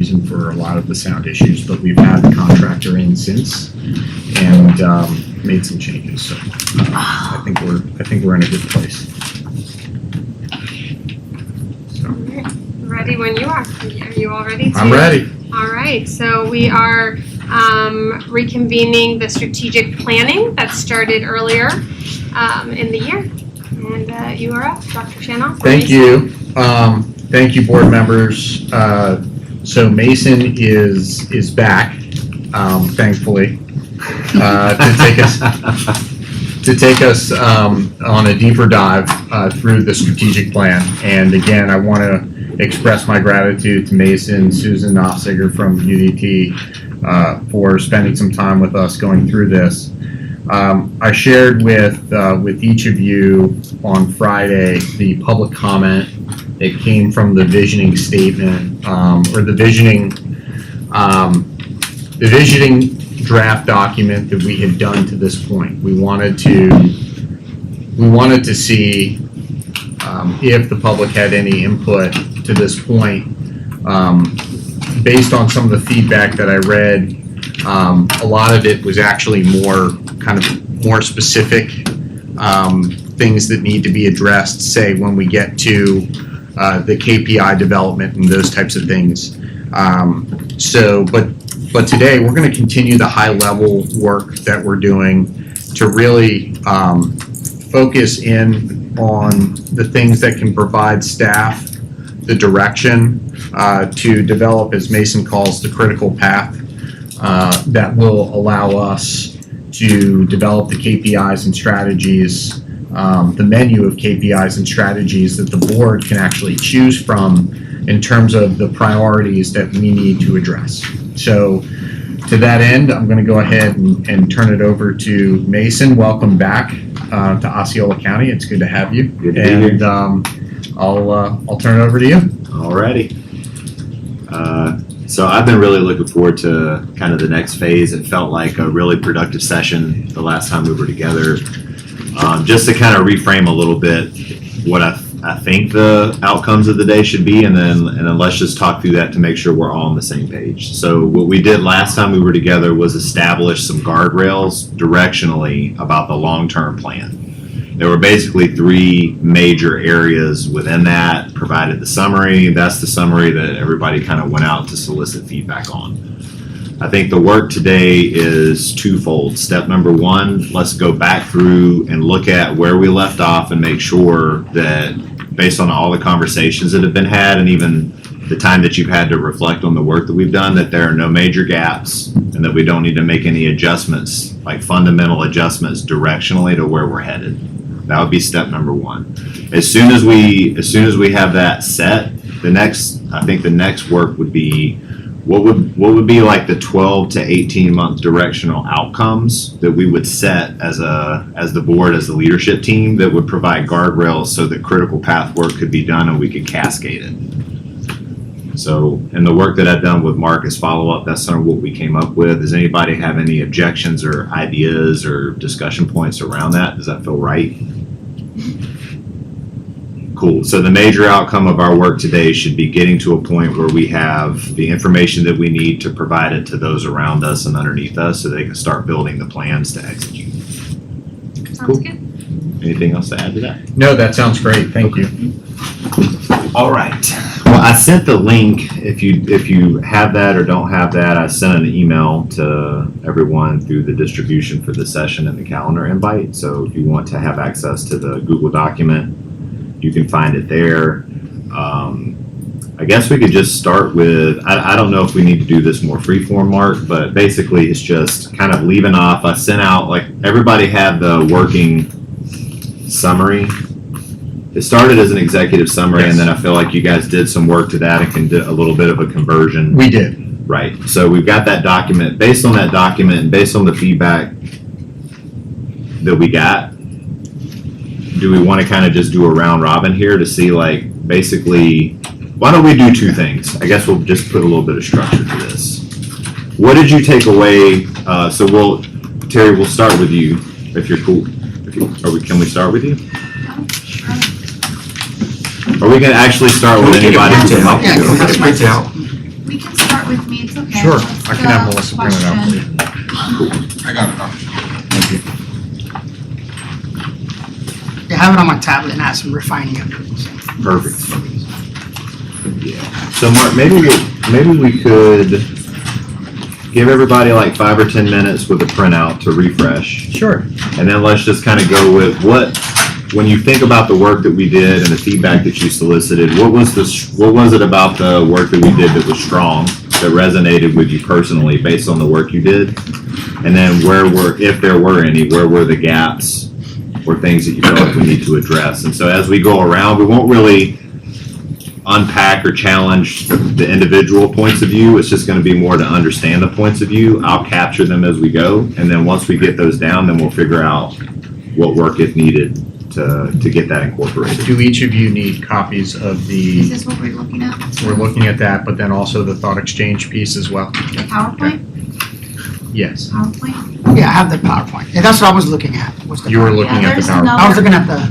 reason for a lot of the sound issues, but we've had the contractor in since and made some changes. So I think we're in a good place. So. Ready when you are. Are you all ready? I'm ready. All right. So we are reconvening the strategic planning that started earlier in the year. And you are up, Dr. Shannon. Thank you. Thank you, board members. So Mason is back, thankfully, to take us on a deeper dive through the strategic plan. And again, I want to express my gratitude to Mason, Susan Nofziger from UDT for spending some time with us going through this. I shared with each of you on Friday the public comment that came from the visioning statement or the visioning draft document that we had done to this point. We wanted to see if the public had any input to this point. Based on some of the feedback that I read, a lot of it was actually more specific things that need to be addressed, say when we get to the KPI development and those types of things. But today we're going to continue the high level work that we're doing to really focus in on the things that can provide staff the direction to develop, as Mason calls, the critical path that will allow us to develop the KPIs and strategies, the menu of KPIs and strategies that the board can actually choose from in terms of the priorities that we need to address. So to that end, I'm going to go ahead and turn it over to Mason. Welcome back to Osceola County. It's good to have you. Good to be here. I'll turn it over to you. Alrighty. So I've been really looking forward to kind of the next phase. It felt like a really productive session the last time we were together. Just to kind of reframe a little bit what I think the outcomes of the day should be, and then let's just talk through that to make sure we're all on the same page. So what we did last time we were together was establish some guardrails directionally about the long-term plan. There were basically three major areas within that, provided the summary. That's the summary that everybody kind of went out to solicit feedback on. I think the work today is twofold. Step number one, let's go back through and look at where we left off and make sure that based on all the conversations that have been had and even the time that you've had to reflect on the work that we've done, that there are no major gaps and that we don't need to make any adjustments, like fundamental adjustments directionally to where we're headed. That would be step number one. As soon as we have that set, the next work would be what would be like the 12 to 18 month directional outcomes that we would set as the board, as the leadership team, that would provide guardrails so that critical path work could be done and we could cascade it. So in the work that I've done with Mark as follow-up, that's sort of what we came up with. Does anybody have any objections or ideas or discussion points around that? Does that feel right? Cool. So the major outcome of our work today should be getting to a point where we have the information that we need to provide it to those around us and underneath us so they can start building the plans to execute. Sounds good. Anything else to add to that? No, that sounds great. Thank you. All right. Well, I sent the link. If you have that or don't have that, I sent an email to everyone through the distribution for the session and the calendar invite. So if you want to have access to the Google document, you can find it there. I guess we could just start with, I don't know if we need to do this more freeform, Mark, but basically it's just kind of leaving off. I sent out, like, everybody had the working summary. It started as an executive summary, yes. And then I feel like you guys did some work to that and can do a little bit of a conversion. We did. Right. So we've got that document. Based on that document and based on the feedback that we got, do we want to kind of just do a round robin here to see, like, basically, why don't we do two things? I guess we'll just put a little bit of structure to this. What did you take away? Terry, we'll start with you, if you're cool. Can we start with you? Or we can actually start with anybody who might Yeah, let's break it out. We can start with me, it's okay. Sure, Let's I can have go. Melissa print it out for you. I got it, Dr. Thank you. I have it on my tablet and I have some refining of it. So. Perfect. Yeah. So Mark, maybe we could give everybody like 5 or 10 minutes with a printout to refresh. Sure. And then let's just kind of go with when you think about the work that we did and the feedback that you solicited, what was it about the work that we did that was strong, that resonated with you personally based on the work you did? And then if there were any, where were the gaps or things that you felt like we need to address? And so as we go around, we won't really unpack or challenge the individual points of view. It's just going to be more to understand the points of view. I'll capture them as we go. And then once we get those down, then we'll figure out what work is needed to get that incorporated. Do each of you need copies of Is the, this what we're looking at? we're looking at that, but then also the thought exchange piece as well? The PowerPoint? Yes. PowerPoint? Yeah, I have the PowerPoint. Yeah, that's what I was looking at. Was the You were PowerPoint. looking Yeah, at the there's PowerPoint. I was looking at the.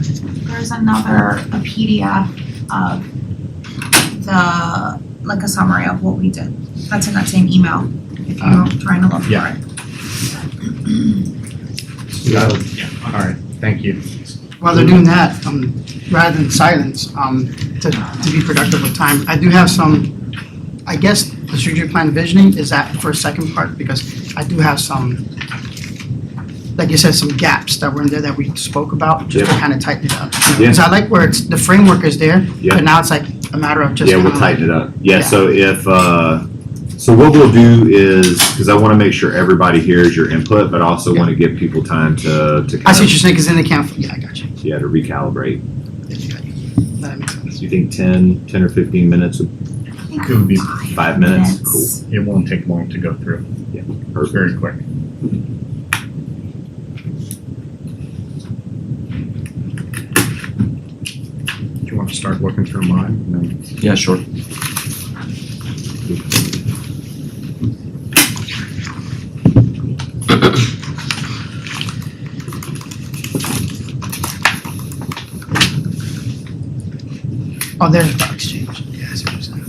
There's another, a PDF of like a summary of what we did. That's in that same email, if you're trying to look for yeah. it. All right, thank you. While they're doing that, rather than silence, to be productive with time, I do have some. I guess the strategic plan visioning is that for a second part because I do have some. Like you said, some gaps that were in there that we spoke about, just to kind of tighten it up. Because I like where the framework is there, Yeah. but now it's like a matter of just. Yeah, we'll tighten it up. Yeah, Yeah. so so what we'll do is, because I want to make sure everybody hears your input, but I also want to give people time to kind I see what of, you're saying, because then they can't, yeah, I got you. yeah, to recalibrate. That makes sense. You think 10 or 15 minutes, I think Could be 5 minutes? Cool. It won't take long to go through. It's Perfect. very quick. Do you want to start looking through mine? And then- Yeah, sure. Oh, there's the exchange. Yeah, I see what you're saying.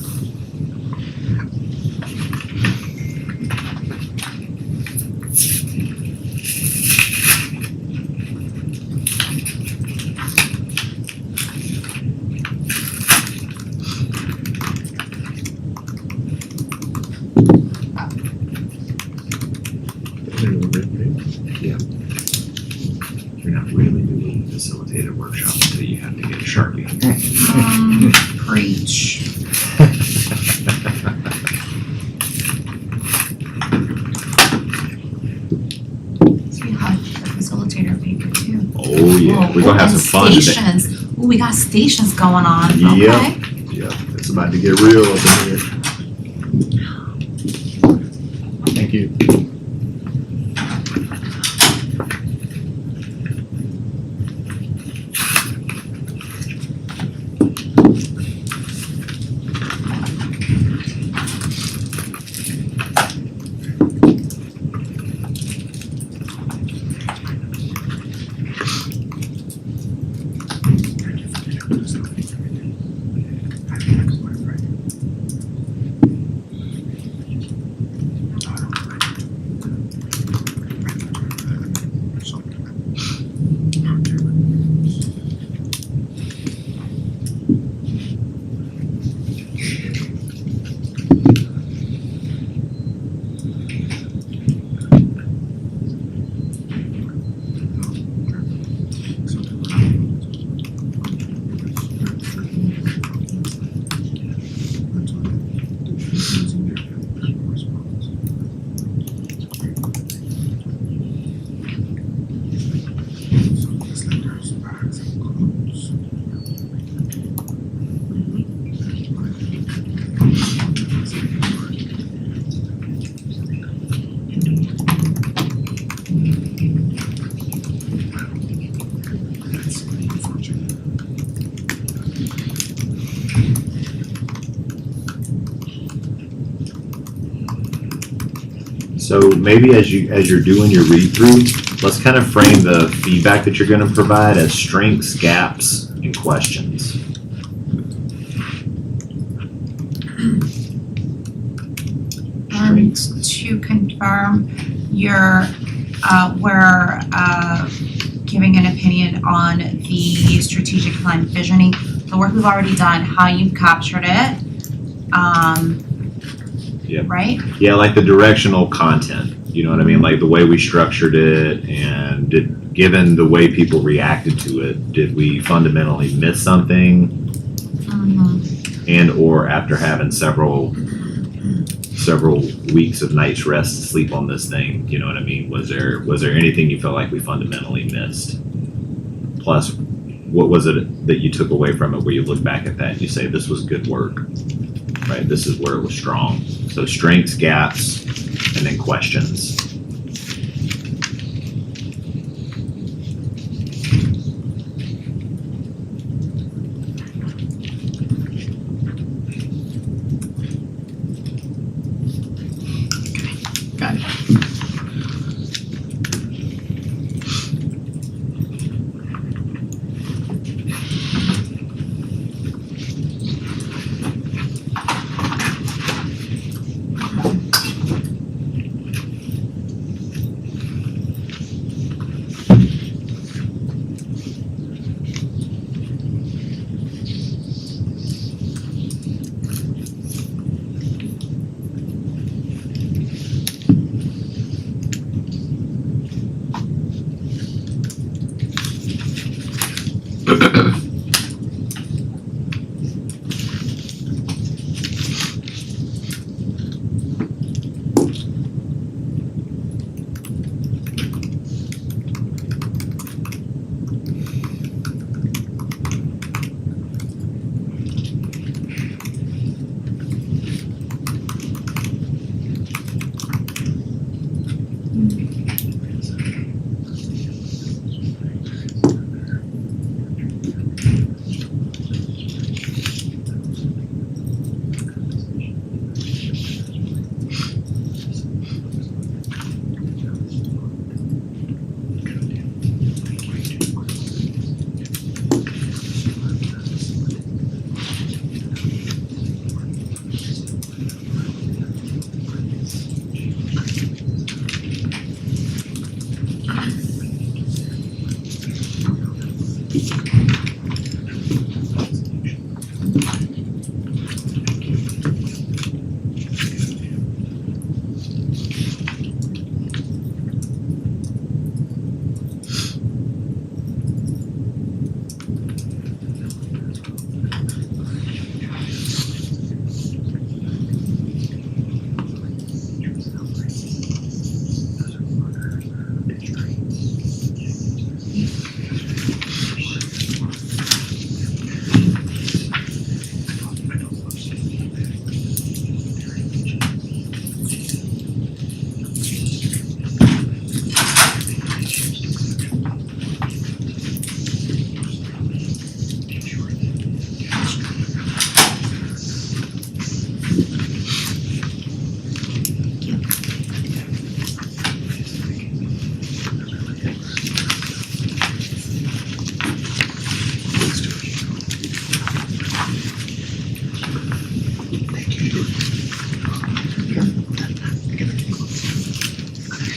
You're not really doing a facilitated workshop until you have to get a Sharpie. Preach. So we have the facilitator paper too. Oh, yeah, we're gonna have some fun And today. stations. Ooh, we got stations going on, Yep. okay. Yeah, it's about to get real up in here. Thank you. So maybe as you're doing your read through, let's kind of frame the feedback that you're going to provide as strengths, gaps, and questions. And to confirm, we're giving an opinion on the strategic plan visioning, the work we've already done, how you've captured it. Yep. Right? Yeah, like the directional content, you know what I mean? Like the way we structured it, and given the way people reacted to it, did we fundamentally miss something? And or after having several weeks of night's rest to sleep on this thing, you know what I mean? Was there anything you felt like we fundamentally missed? Plus, what was it that you took away from it where you look back at that and you say, this was good work, right? This is where it was strong. So strengths, gaps, and then questions. Got it.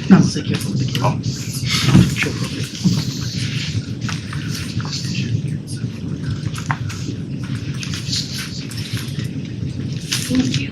No, take care of the Oh. Sure. Thank you.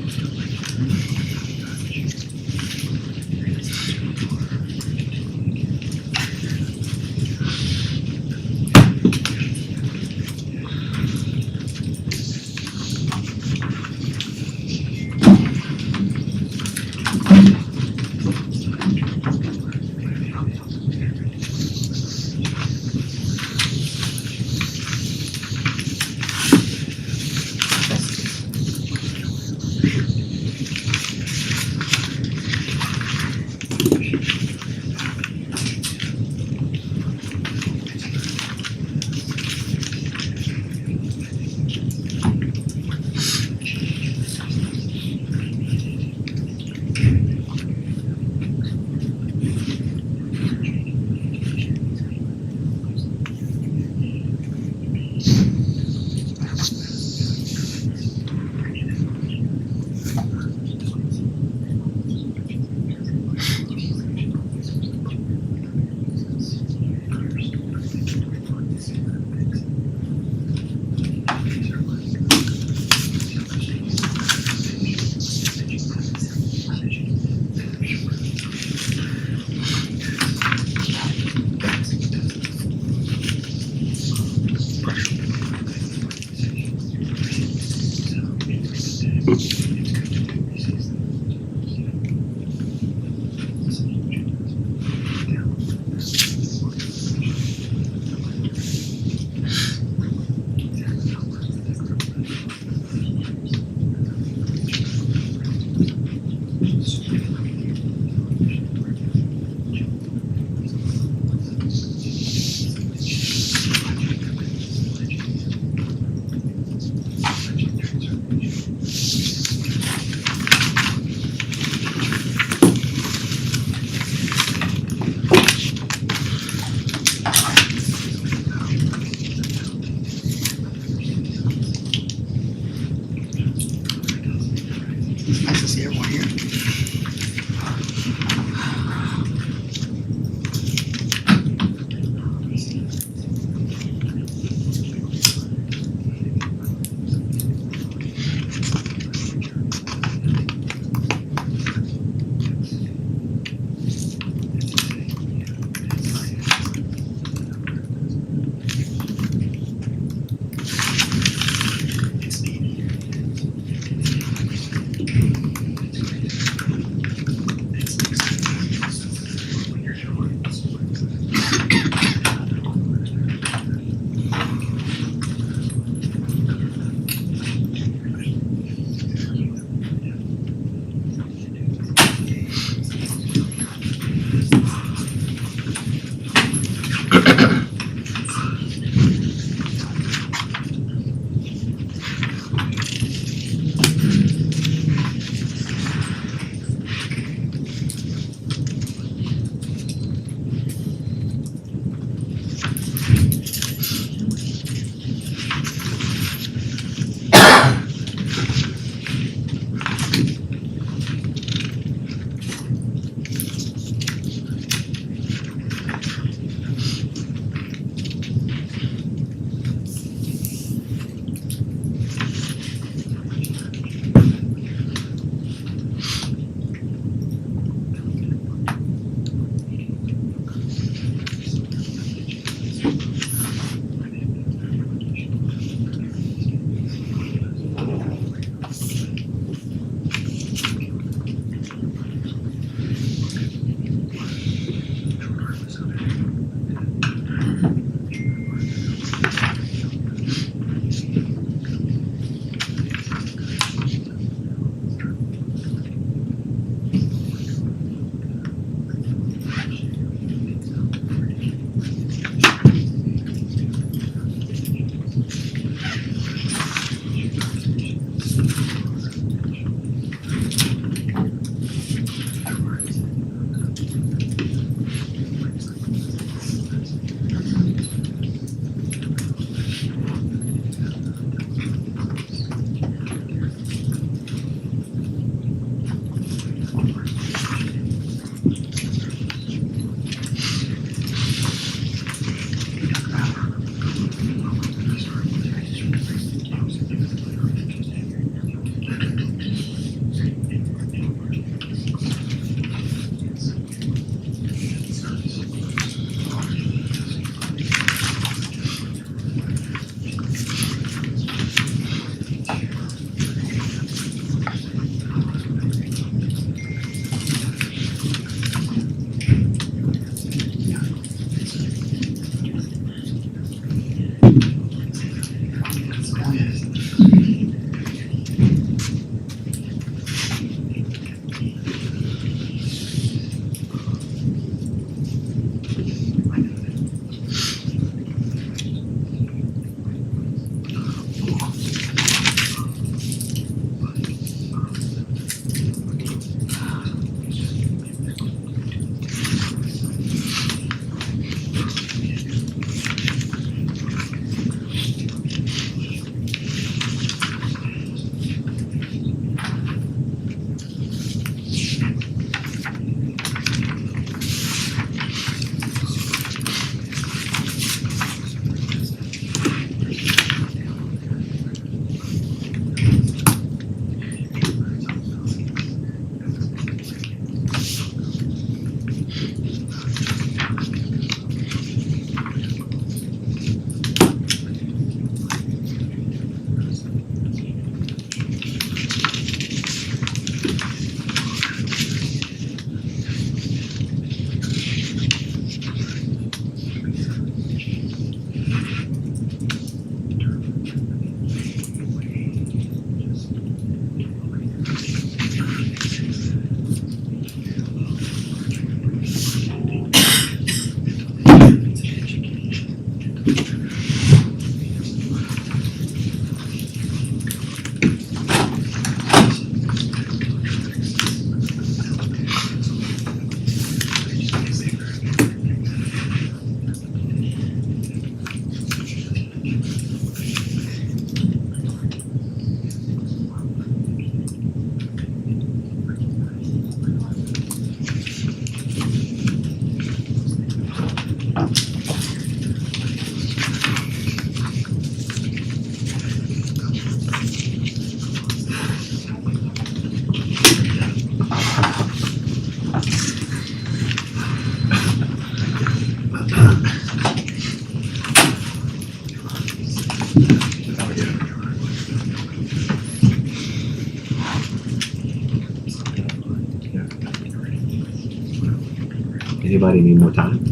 Anybody need more time?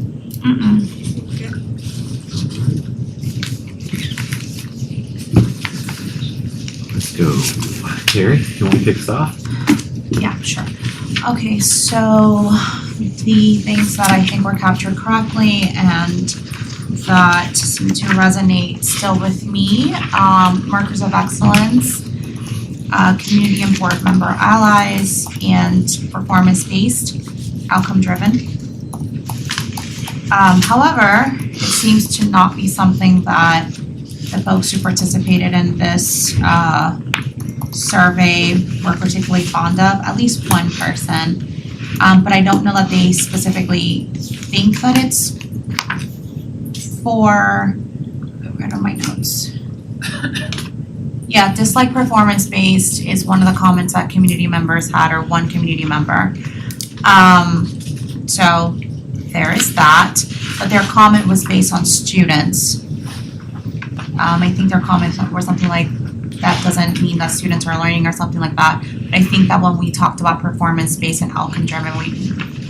Let's go. Terry, you want to kick us off? Yeah, sure. Okay, so the things that I think were captured correctly and that seem to resonate still with me, markers of excellence, community and board member allies, and performance-based, outcome-driven. However, it seems to not be something that the folks who participated in this survey were particularly fond of, at least one person. But I don't know that they specifically think that it's for, where are my notes? Yeah, dislike performance-based is one of the comments that community members had, or one community member. So there is that, but their comment was based on students. I think their comments were something like, that doesn't mean that students are learning or something like that. But I think that when we talked about performance-based and outcome-driven, we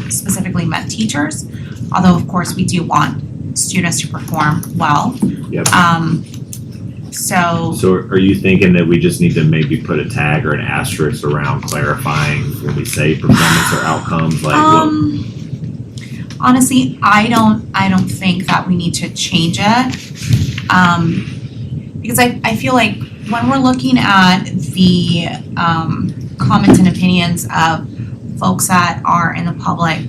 specifically meant teachers. Although of course we do want students to perform well. Yep. So So are you thinking that we just need to maybe put a tag or an asterisk around clarifying when we say performance or outcomes, like honestly, I don't think that we need to change it. Because I feel like when we're looking at the comments and opinions of folks that are in the public,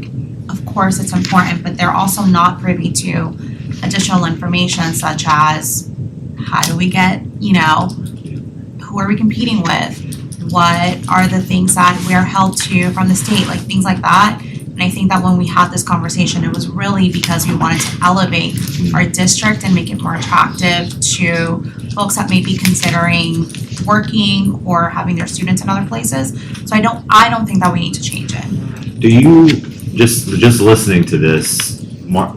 of course it's important, but they're also not privy to additional information such as how do we get, who are we competing with? What are the things that we're held to from the state, like things like that. And I think that when we had this conversation, it was really because we wanted to elevate our district and make it more attractive to folks that may be considering working or having their students in other places. So I don't think that we need to change it. do you, just listening to this,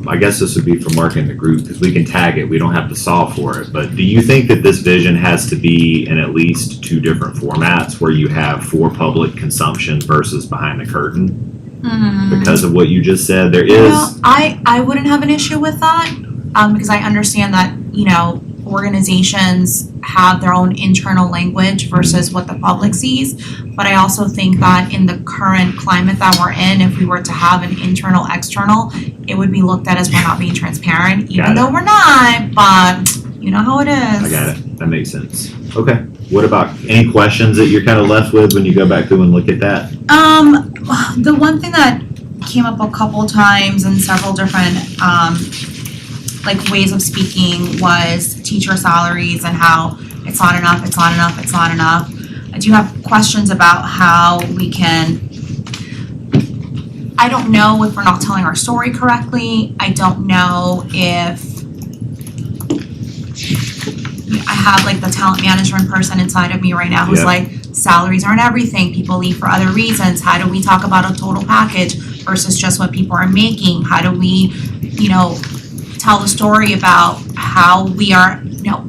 I guess this would be for Mark and the group, because we can tag it, we don't have to solve for it, but do you think that this vision has to be in at least 2 different formats where you have for public consumption versus behind the curtain? Because of what you just said, there is. I wouldn't have an issue with that, because I understand that, organizations have their own internal language versus what the public sees. But I also think that in the current climate that we're in, if we were to have an internal, external, it would be looked at as we're not being transparent, even though we're not, but you know how it is. I got it. That makes sense. Okay. What about any questions that you're kind of left with when you go back through and look at that? The one thing that came up a couple times in several different ways of speaking was teacher salaries and how it's not enough. I do have questions about how we can, I don't know if we're not telling our story correctly. I don't know if I have the talent management person inside of me right now who's salaries aren't everything. People leave for other reasons. How do we talk about a total package versus just what people are making? How do we, tell the story about how we are,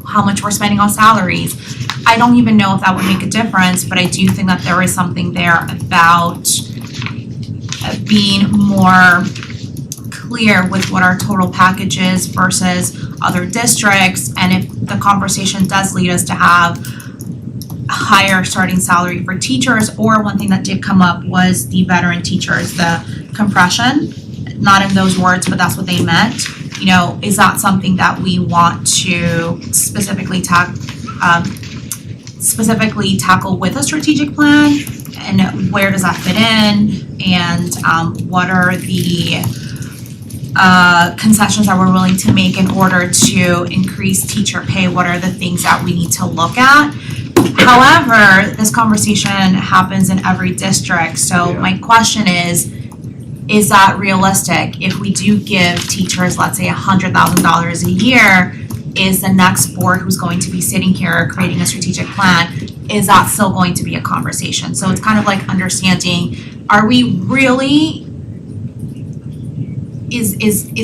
how much we're spending on salaries? I don't even know if that would make a difference, but I do think that there is something there about being more clear with what our total package is versus other districts. And if the conversation does lead us to have a higher starting salary for teachers, or one thing that did come up was the veteran teachers, the compression, not in those words, but that's what they meant. Is that something that we want to specifically tackle with a strategic plan? And where does that fit in? And what are the concessions that we're willing to make in order to increase teacher pay? What are the things that we need to look at? However, this conversation happens in every district. So my question is that realistic? If we do give teachers, let's say $100,000 a year, is the next board who's going to be sitting here creating a strategic plan, is that still going to be a conversation? So it's kind of like understanding, are we really, is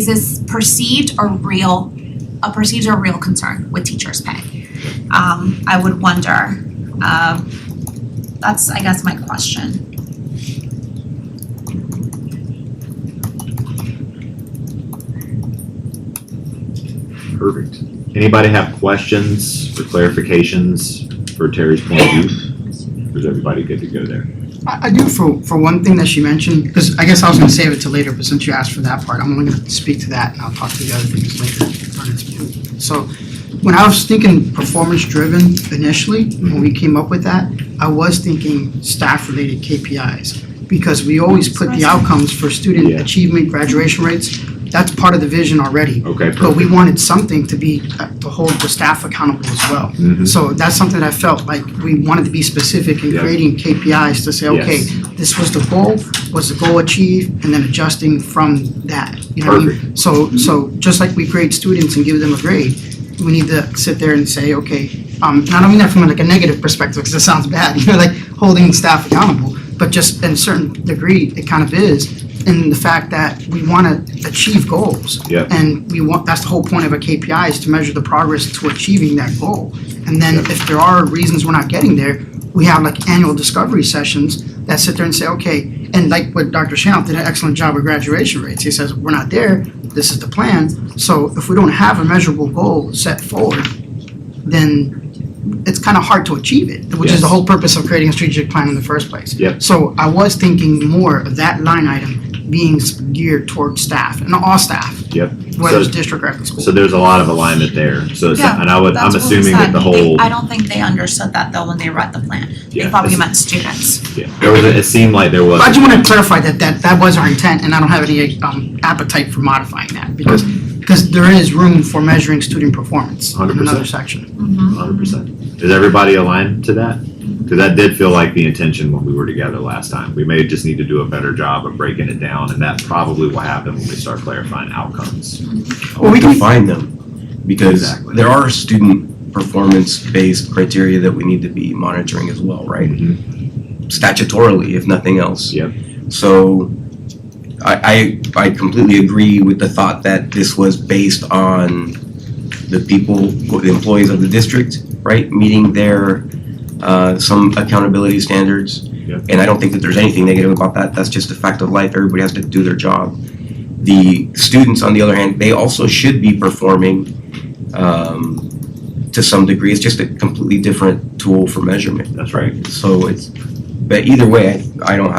this perceived or real concern with teachers' pay? I would wonder. That's, I guess, my question. Perfect. Anybody have questions or clarifications for Terry's point of view? Or is everybody good to go there? I do for one thing that she mentioned, because I guess I was going to save it till later, but since you asked for that part, I'm only going to speak to that and I'll talk to the other things later. So when I was thinking performance driven initially, when we came up with that, I was thinking staff related KPIs, because we always put the outcomes for student achievement, graduation rates. That's part of the vision already. Okay, perfect. But we wanted something to hold the staff accountable as well. Mm-hmm. So that's something that I felt like we wanted to be specific in creating KPIs to say, okay, this was the goal achieved, and then adjusting from that. You know what I mean? So just like we grade students and give them a grade, we need to sit there and say, okay, not only that from a negative perspective, because it sounds bad, like holding staff accountable, but just in a certain degree, it kind of is. In the fact that we want to achieve goals, and that's the whole point of a KPI, is to measure the progress to achieving that goal. And then if there are reasons we're not getting there, we have annual discovery sessions that sit there and say, okay, and like what Dr. Shamp did an excellent job with graduation rates. He says, we're not there. this is the plan. So if we don't have a measurable goal set forward, then it's kind of hard to achieve it, which is the Yes. whole purpose of creating a strategic plan in the first place. Yep. So I was thinking more of that line item being geared toward staff and all staff. Yep. Whether it's So- district or at the school. So there's a lot of alignment there. So, it's- Yeah, and I'm That's what we assuming that said. the whole, I don't think they understood that though when they read the plan. They Yeah, thought we it's- meant students. yeah, it seemed like there was. But I just want to clarify that was our intent, and I don't have any appetite for modifying that, because there is room for measuring student performance in 100%. another section. 100%. Is everybody aligned to that? Because that did feel like the intention when we were together last time. We may just need to do a better job of breaking it down, and that probably will happen when we start clarifying outcomes. Well, we can- define them, because Exactly. there are student performance-based criteria that we need to be monitoring as well, right? Statutorily, if nothing else. Yep. So I completely agree with the thought that this was based on the people, the employees of the district, right? Meeting their, some accountability standards. Yep. And I don't think that there's anything negative about that. That's just a fact of life. Everybody has to do their job. The students, on the other hand, they also should be performing to some degree. It's just a completely different tool for measurement. That's right. So but either way, I don't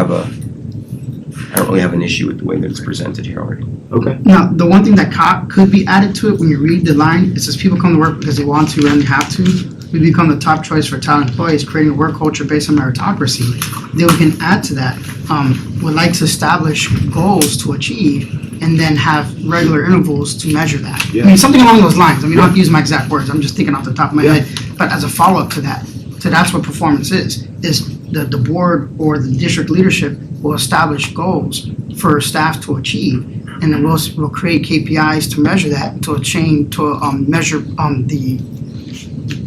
really have an issue with the way that it's presented here already. Okay. Now, the one thing that could be added to it when you read the line, it says people come to work because they want to and they have to. We become the top choice for talent employees, creating a work culture based on meritocracy. Then we can add to that, would like to establish goals to achieve and then have regular intervals to measure that. Yeah. I mean, something along those lines. I mean, you don't have to use my exact words. I'm just thinking off the top of my Yeah. head. But as a follow-up to that, so that's what performance is the board or the district leadership will establish goals for staff to achieve, and then we'll create KPIs to measure that, measure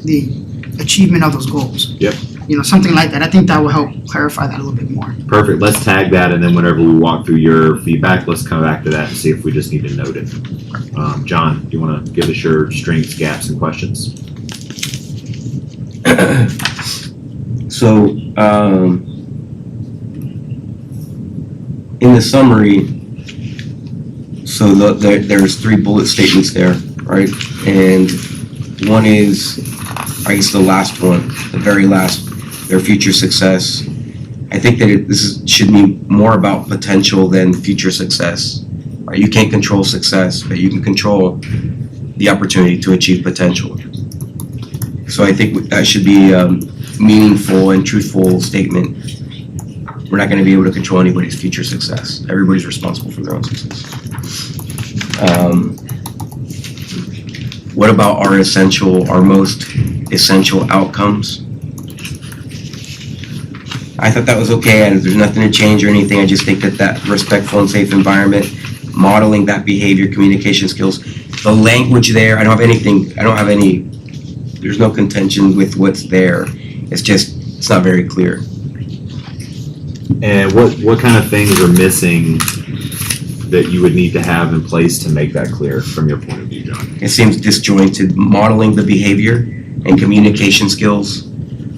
the achievement of those goals. Yep. Something like that. I think that will help clarify that a little bit more. Perfect. Let's tag that, and then whenever we walk through your feedback, let's come back to that and see if we just need to note it. John, do you want to give us your strengths, gaps, and questions? So, in the summary, so there's 3 bullet statements there, right? And one is, I guess the last one, the very last, their future success. I think that this should be more about potential than future success. Right? You can't control success, but you can control the opportunity to achieve potential. So I think that should be a meaningful and truthful statement. We're not going to be able to control anybody's future success. Everybody's responsible for their own success. What about our most essential outcomes? I thought that was okay, and there's nothing to change or anything. I just think that respectful and safe environment, modeling that behavior, communication skills, the language there, there's no contention with what's there. It's not very clear. And what kind of things are missing that you would need to have in place to make that clear from your point of view, John? It seems disjointed, modeling the behavior and communication skills.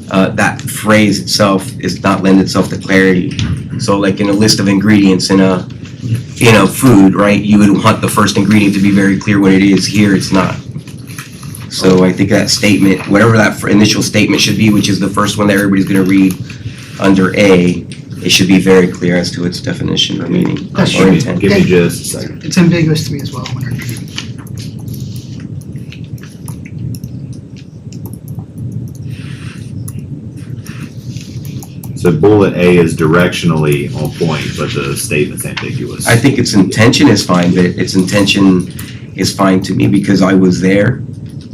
That phrase itself is not lend itself to clarity. So like in a list of ingredients in a food, right, you would want the first ingredient to be very clear what it is. Here it's not. So I think that statement, whatever that initial statement should be, which is the first one that everybody's going to read under A, it should be very clear as to its definition or meaning That's or true. intent. Give me just a second. It's ambiguous to me as well when I read it. So bullet A is directionally on point, but the statement's ambiguous. I think its intention is fine, but its intention is fine to me because I was there.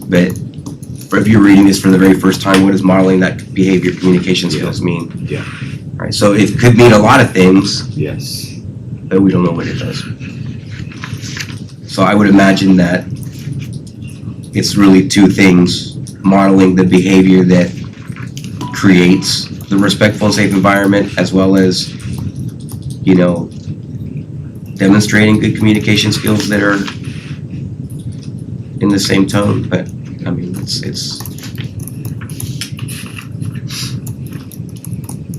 But if you're reading this for the very first time, what does modeling that behavior communication skills mean? Yeah. Right, so it could mean a lot of things, Yes. but we don't know what it does. So I would imagine that it's really 2 things: modeling the behavior that creates the respectful and safe environment, as well as, demonstrating good communication skills that are in the same tone. But I mean, it's.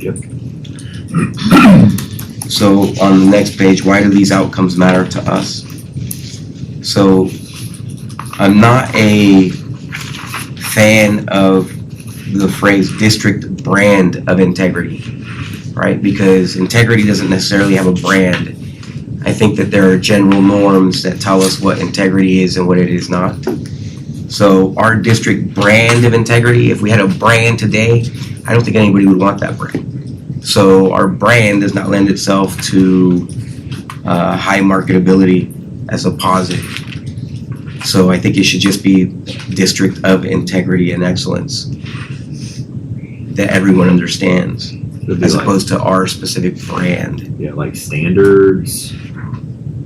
Yep. So on the next page, why do these outcomes matter to us? So I'm not a fan of the phrase district brand of integrity, right? Because integrity doesn't necessarily have a brand. I think that there are general norms that tell us what integrity is and what it is not. So our district brand of integrity, if we had a brand today, I don't think anybody would want that brand. So our brand does not lend itself to high marketability as a positive. So I think it should just be district of integrity and excellence that everyone understands, It'd be as like- opposed to our specific brand. Yeah, like standards.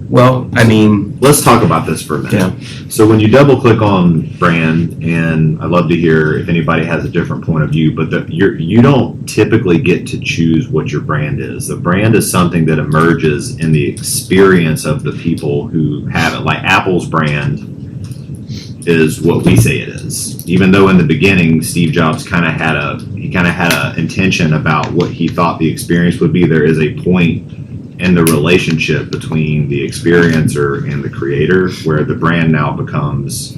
Well, I mean, Let's talk about this for a minute. Yeah. So when you double click on brand, and I'd love to hear if anybody has a different point of view, but you don't typically get to choose what your brand is. The brand is something that emerges in the experience of the people who have it. Like Apple's brand is what we say it is. Even though in the beginning Steve Jobs kind of had a intention about what he thought the experience would be, there is a point in the relationship between the experiencer and the creator where the brand now becomes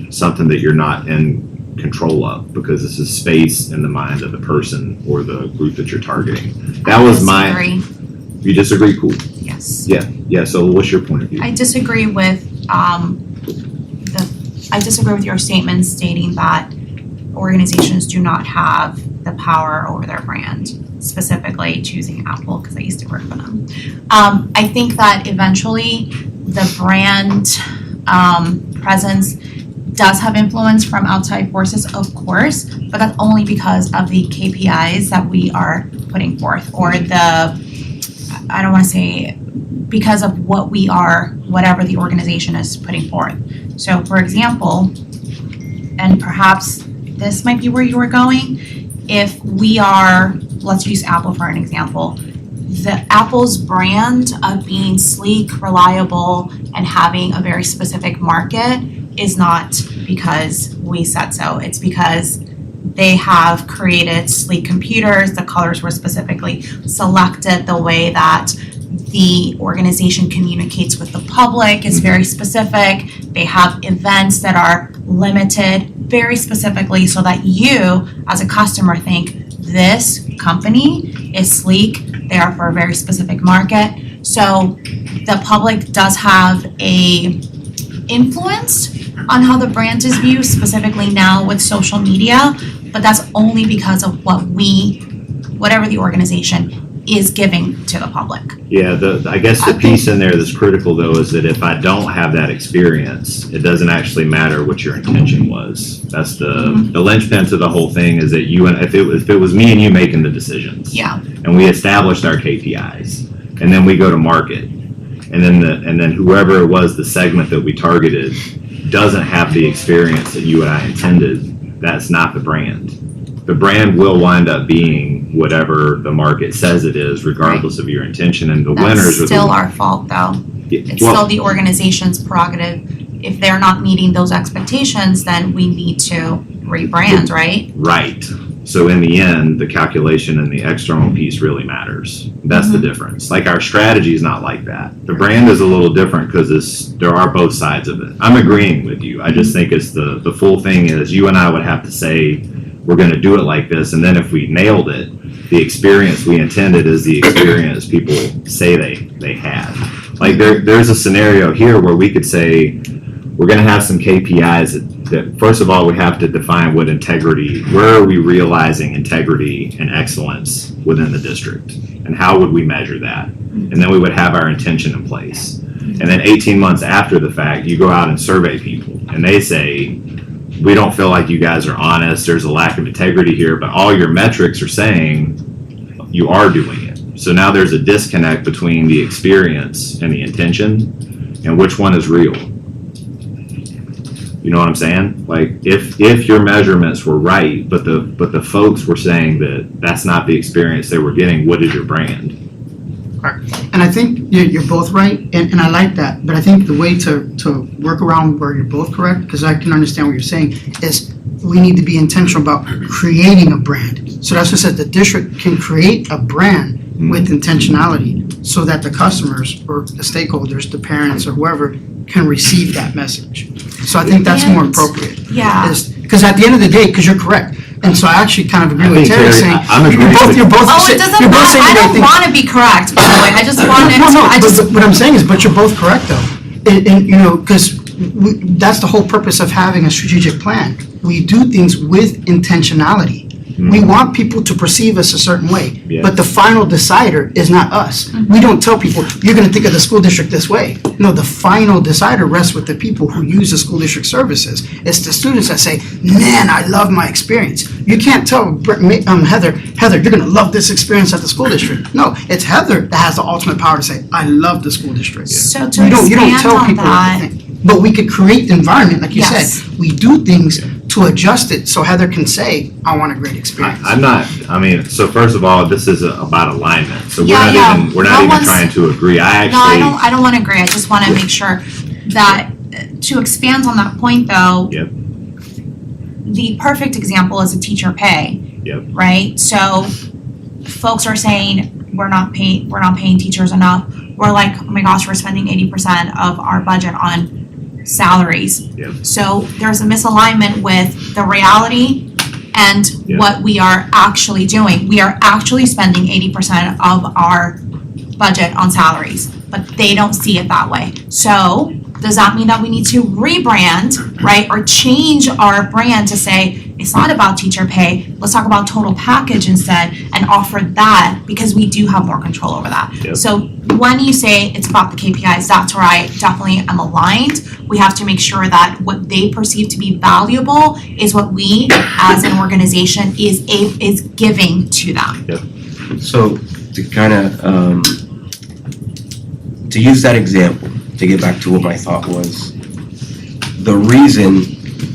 something that you're not in control of, because it's a space in the mind of the person or the group that you're targeting. That was my. Disagree. You disagree? Cool. Yes. Yeah. So what's your point of view? I disagree with I disagree with your statement stating that organizations do not have the power over their brand, specifically choosing Apple, because I used to work for them. I think that eventually the brand presence does have influence from outside forces, of course, but that's only because of the KPIs that we are putting forth, or I don't want to say, because of what we are, whatever the organization is putting forth. So for example, and perhaps this might be where you were going, if we are, let's use Apple for an example, the Apple's brand of being sleek, reliable, and having a very specific market is not because we said so. It's because they have created sleek computers, the colors were specifically selected, the way that the organization communicates with the public is very specific. They have events that are limited very specifically so that you, as a customer, think this company is sleek, they are for a very specific market. So the public does have a influence on how the brand is viewed, specifically now with social media, but that's only because of whatever the organization is giving to the public. Yeah, I guess the piece in there that's critical though is that if I don't have that experience, it doesn't actually matter what your intention was. That's the linchpin to the whole thing, is that if it was me and you making the decisions. Yeah. And we established our KPIs, and then we go to market, and then whoever it was, the segment that we targeted doesn't have the experience that you and I intended, that's not the brand. The brand will wind up being whatever the market says it is, regardless of your intention, and the winners That's still our fault though. It's still the organization's prerogative. If they're not meeting those expectations, then we need to rebrand, right? Right. So in the end, the calculation and the external piece really matters. That's the difference. Like our strategy is not like that. The brand is a little different because there are both sides of it. I'm agreeing with you. I just think it's the full thing is you and I would have to say, we're going to do it like this, and then if we nailed it, the experience we intended is the experience people say they had. Like there's a scenario here where we could say we're going to have some KPIs that first of all we have to define what integrity, where are we realizing integrity and excellence within the district, and how would we measure that? And then we would have our intention in place. And then 18 months after the fact, you go out and survey people, and they say, we don't feel like you guys are honest, there's a lack of integrity here, but all your metrics are saying you are doing it. So now there's a disconnect between the experience and the intention, and which one is real. You know what I'm saying? Like if your measurements were right, but the folks were saying that that's not the experience they were getting, what is your brand? And I think you're both right, and I like that. But I think the way to work around where you're both correct, because I can understand what you're saying, is we need to be intentional about creating a brand. So that's what I said, the district can create a brand with intentionality so that the customers or the stakeholders, the parents or whoever, can receive that message. So I think that's more And- appropriate. Yeah. Because at the end of the day, because you're correct, and so I actually kind of agree I with think Terry Terry- saying, I'm agreeing with- you're both, Oh, it doesn't you're both matter. saying I the right don't thing. want to be correct, by the way. I just wanted No, to, no, I just, but what I'm saying is, but you're both correct though. And you know, because that's the whole purpose of having a strategic plan. We do things with intentionality. We want people to perceive us a certain way, Yeah. but the final decider is not us. We don't tell people, you're gonna think of the school district this way. No, the final decider rests with the people who use the school district services. It's the students that say, man, I love my experience. You can't tell Heather, you're gonna love this experience at the school district. No, it's Heather that has the ultimate power to say, I love the school district. so to You don't expand tell on people what that, to think. But we could create the environment, like you Yes. said. We do things to adjust it so Heather can say, I want a great experience. I'm not, I mean, so first of all, this is about alignment, so Yeah, yeah. we're No not even one's- trying to agree. I no, I actually, don't want to agree. I just want to make sure that, to expand on that point though. Yep. The perfect example is a teacher pay. Yep. Right? So folks are saying, we're not paying teachers enough. We're like, oh my gosh, we're spending 80% of our budget on salaries. Yep. So there's a misalignment with the reality and Yep. what we are actually doing. We are actually spending 80% of our budget on salaries, but they don't see it that way. So does that mean that we need to rebrand, right, or change our brand to say, it's not about teacher pay, let's talk about total package instead and offer that because we do have more control over that. Yep. So when you say it's about the KPIs, that's where I definitely am aligned. We have to make sure that what they perceive to be valuable is what we as an organization is giving to them. So to kind of, to use that example, to get back to what my thought was, the reason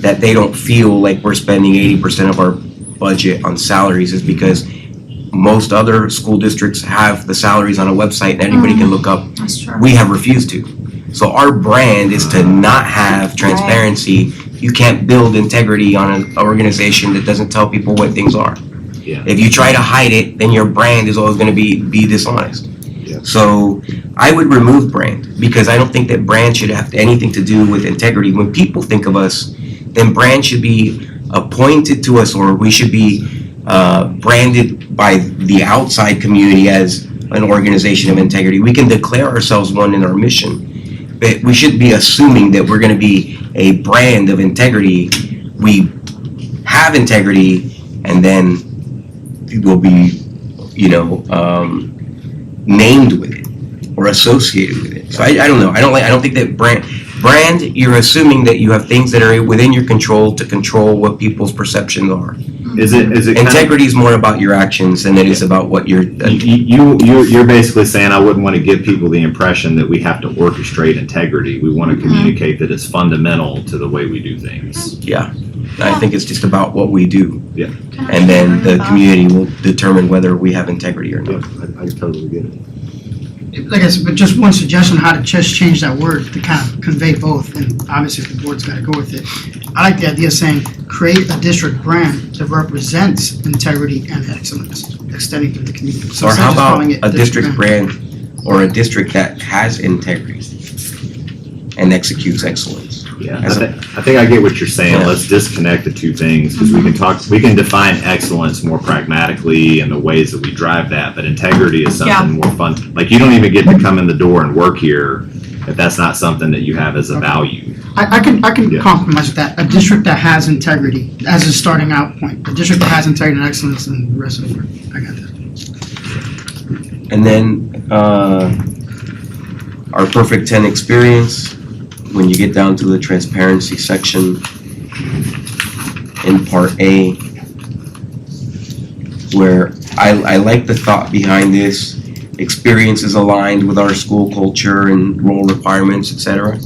that they don't feel like we're spending 80% of our budget on salaries is because most other school districts have the salaries on a website and anybody can look up. That's true. We have refused to. So our brand is to not have transparency. You can't build integrity on an organization that doesn't tell people what things are. Yeah. If you try to hide it, then your brand is always going to be dishonest. Yeah. So I would remove brand because I don't think that brand should have anything to do with integrity. When people think of us, then brand should be appointed to us, or we should be branded by the outside community as an organization of integrity. We can declare ourselves one in our mission, but we shouldn't be assuming that we're going to be a brand of integrity. We have integrity, and then we'll be, named with it or associated with it. So I don't know. I don't think that brand, you're assuming that you have things that are within your control to control what people's perceptions are. Is it kind of- Integrity is more about your actions than it is about what you're. You're basically saying I wouldn't want to give people the impression that we have to orchestrate integrity. We want to communicate that it's fundamental to the way we do things. Yeah, I think it's just about what we do. Yeah. And then the community will determine whether we have integrity or Yeah, not. I totally get it. Like I said, but just one suggestion how to just change that word to kind of convey both, and obviously the board's gotta go with it. I like the idea of saying, create a district brand that represents integrity and excellence, extending to the community. So Or instead how of just about calling it a district brand or a district that has integrity and executes excellence? Yeah, As I think I get what you're saying. Yeah. Let's disconnect the two things because we can define excellence more pragmatically and the ways that we drive that, but integrity is something more fun. Like you don't even get to come in the door and work here if that's not something that you have as a value. I can Yeah. compromise with that, a district that has integrity as a starting out point, a district that has integrity and excellence and the rest of the word, I got that. And then our Perfect 10 experience, when you get down to the transparency section in part A, where I like the thought behind this. Experience is aligned with our school culture and role requirements, etc.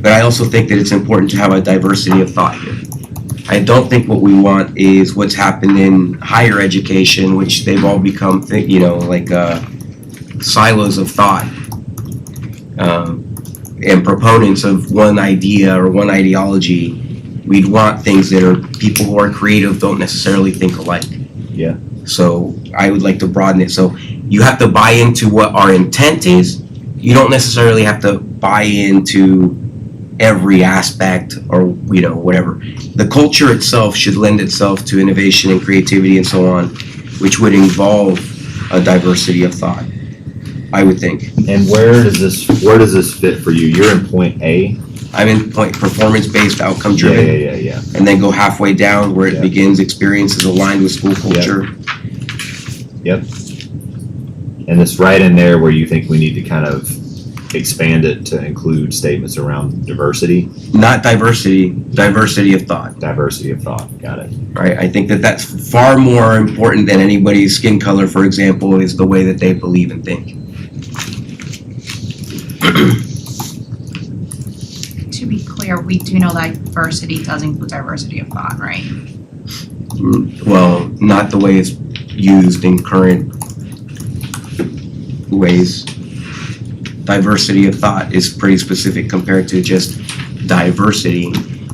But I also think that it's important to have a diversity of thought here. I don't think what we want is what's happened in higher education, which they've all become, silos of thought. And proponents of one idea or one ideology. We'd want things that are people who are creative don't necessarily think alike. Yeah. So I would like to broaden it. So you have to buy into what our intent is. You don't necessarily have to buy into every aspect or, whatever. The culture itself should lend itself to innovation and creativity and so on, which would involve a diversity of thought, I would think. And where does this fit for you? You're in point A? I'm in point performance-based, outcome-driven. Yeah. And then go halfway down where it Yeah. begins experiences aligned with school culture. And it's right in there where you think we need to kind of expand it to include statements around diversity? Not diversity of thought, Diversity of thought, got it. right? I think that that's far more important than anybody's skin color, for example, is the way that they believe and think. To be clear, we do know that diversity does include diversity of thought, right? Well, not the way it's used in current ways. Diversity of thought is pretty specific compared to just diversity.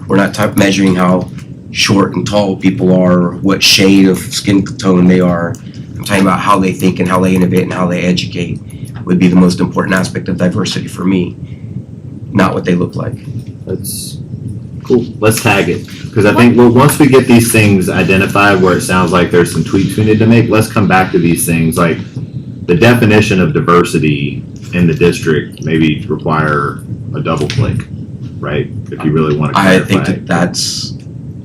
We're not measuring how short and tall people are, or what shade of skin tone they are. I'm talking about how they think and how they innovate and how they educate would be the most important aspect of diversity for me, not what they look like. That's cool. Let's tag it. Because I think once we get these things identified where it sounds like there's some tweaks we need to make, let's come back to these things. Like the definition of diversity in the district maybe require a double click, right? If you really want to clarify. I think that's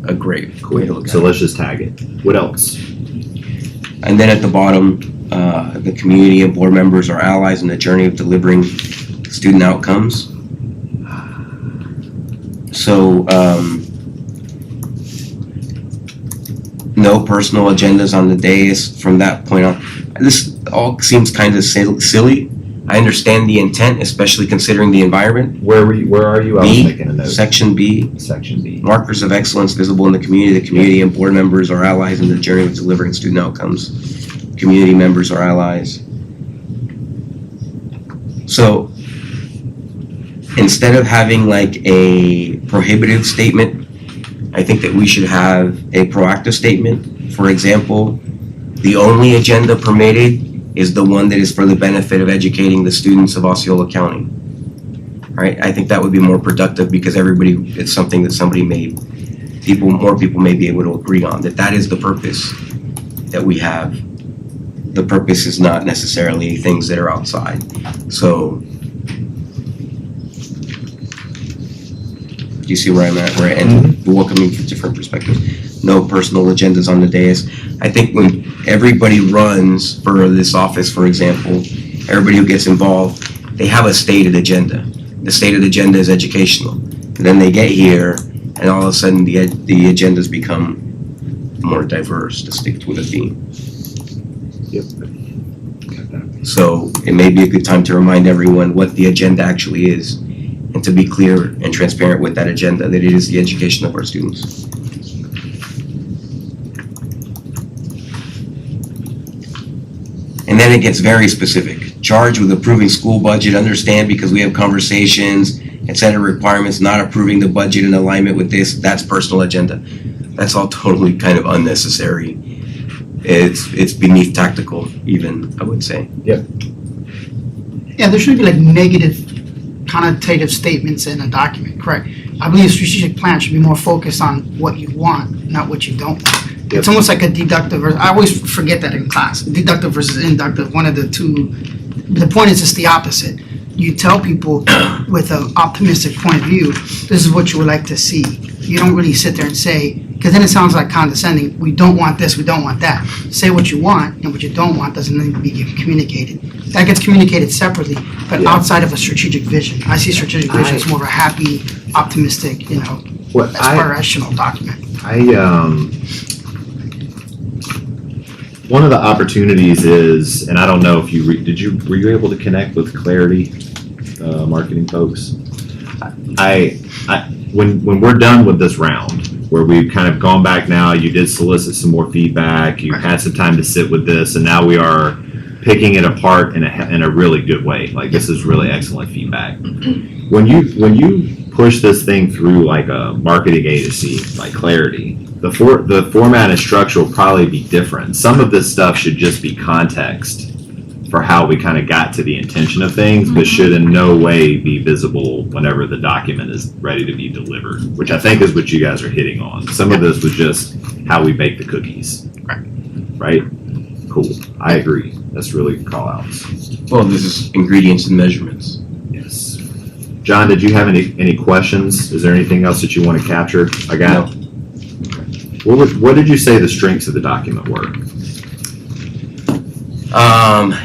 a great way to look at So it. let's just tag it. What else? And then at the bottom, the community and board members are allies in the journey of delivering student outcomes. So, no personal agendas on the dais from that point on. This all seems kind of silly. I understand the intent, especially considering the environment. Where are you? I was B, making a note. Section B, Section B. markers of excellence visible in the community. The community and board members are allies in the journey of delivering student outcomes. Community members are allies. So instead of having like a prohibitive statement, I think that we should have a proactive statement. For example, the only agenda permitted is the one that is for the benefit of educating the students of Osceola County. Right? I think that would be more productive because it's something that more people may be able to agree on, that is the purpose that we have. The purpose is not necessarily things that are outside. So, do you see where I'm at? And welcoming from different perspectives. No personal agendas on the dais. I think when everybody runs for this office, for example, everybody who gets involved, they have a stated agenda. The stated agenda is educational. And then they get here, and all of a sudden the agendas become more diverse to stick with a theme. Yep. So it may be a good time to remind everyone what the agenda actually is, and to be clear and transparent with that agenda, that it is the education of our students. And then it gets very specific. Charged with approving school budget, understand because we have conversations and set of requirements, not approving the budget in alignment with this, that's personal agenda. That's all totally kind of unnecessary. It's beneath tactical even, I would say. Yeah, there shouldn't be like negative connotative statements in a document, correct? I believe a strategic plan should be more focused on what you want, not what you don't want. It's almost like a deductive, I always forget that in class, deductive versus inductive, one of the two. The point is it's the opposite. You tell people with an optimistic point of view, this is what you would like to see. You don't really sit there and say, because then it sounds like condescending, we don't want this, we don't want that. Say what you want, and what you don't want doesn't need to be communicated. That gets communicated separately, but outside of a strategic vision. I see strategic vision as more of a happy, optimistic, aspirational document. One of the opportunities is, and I don't know if were you able to connect with Clarity, marketing folks? When we're done with this round, where we've kind of gone back now, you did solicit some more feedback, you had some time to sit with this, and now we are picking it apart in a really good way. Like, this is really excellent feedback. When you push this thing through like a marketing agency like Clarity, the format and structure will probably be different. Some of this stuff should just be context for how we kind of got to the intention of things, but should in no way be visible whenever the document is ready to be delivered, which I think is what you guys are hitting on. Some of this was just how we bake the cookies. Right? Cool. I agree. That's really call outs. Well, this is ingredients and measurements. Yes. John, did you have any questions? Is there anything else that you want to capture? I got. What did you say the strengths of the document were?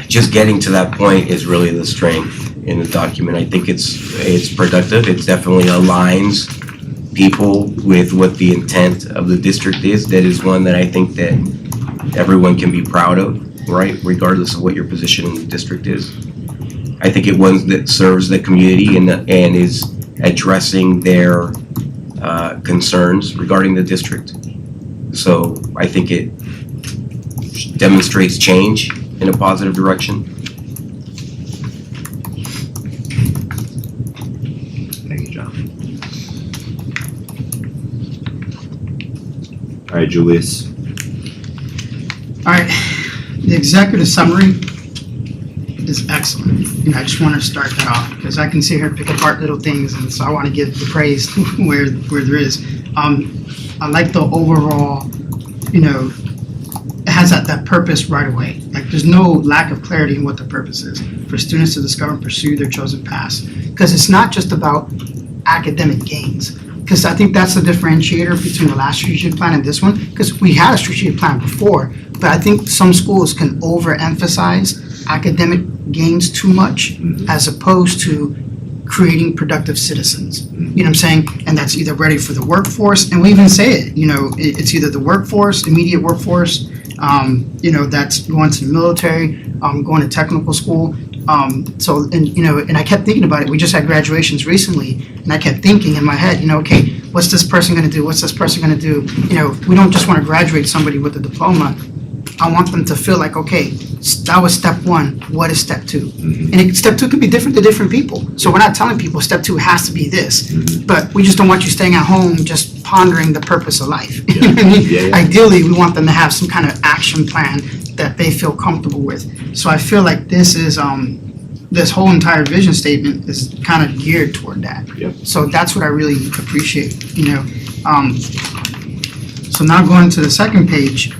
Just getting to that point is really the strength in the document. I think it's productive. It definitely aligns people with what the intent of the district is. That is one that I think that everyone can be proud of, right? Regardless of what your position in the district is. I think it one that serves the community and is addressing their concerns regarding the district. So I think it demonstrates change in a positive direction. Thank you, John. All right, Julius. All right, the executive summary is excellent. And I just want to start that off because I can sit here and pick apart little things, and so I want to give the praise where there is. I like the overall, it has that purpose right away. Like there's no lack of clarity in what the purpose is for students to discover and pursue their chosen paths. Because it's not just about academic gains. Because I think that's the differentiator between the last strategic plan and this one. Because we had a strategic plan before, but I think some schools can overemphasize academic gains too much as opposed to creating productive citizens. You know what I'm saying? And that's either ready for the workforce, and we even say it, it's either the workforce, immediate workforce, that's going to the military, going to technical school. And I kept thinking about it. We just had graduations recently, and I kept thinking in my head, okay, what's this person going to do? What's this person going to do? We don't just want to graduate somebody with a diploma. I want them to feel like, okay, that was step one. What is step two? And step two could be different to different people. So we're not telling people step two has to be this, but we just don't want you staying at home just pondering the purpose of life. You know what I mean? Yeah. Ideally, we want them to have some kind of action plan that they feel comfortable with. So I feel like this is this whole entire vision statement is kind of geared toward that. Yep. So that's what I really appreciate. So now going to the second page.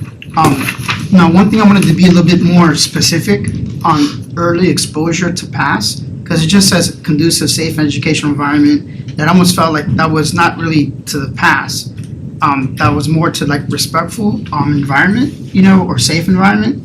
Now, one thing I wanted to be a little bit more specific on early exposure to pass, because it just says conducive, safe, educational environment. That almost felt like that was not really to the pass. That was more to like respectful environment, or safe environment.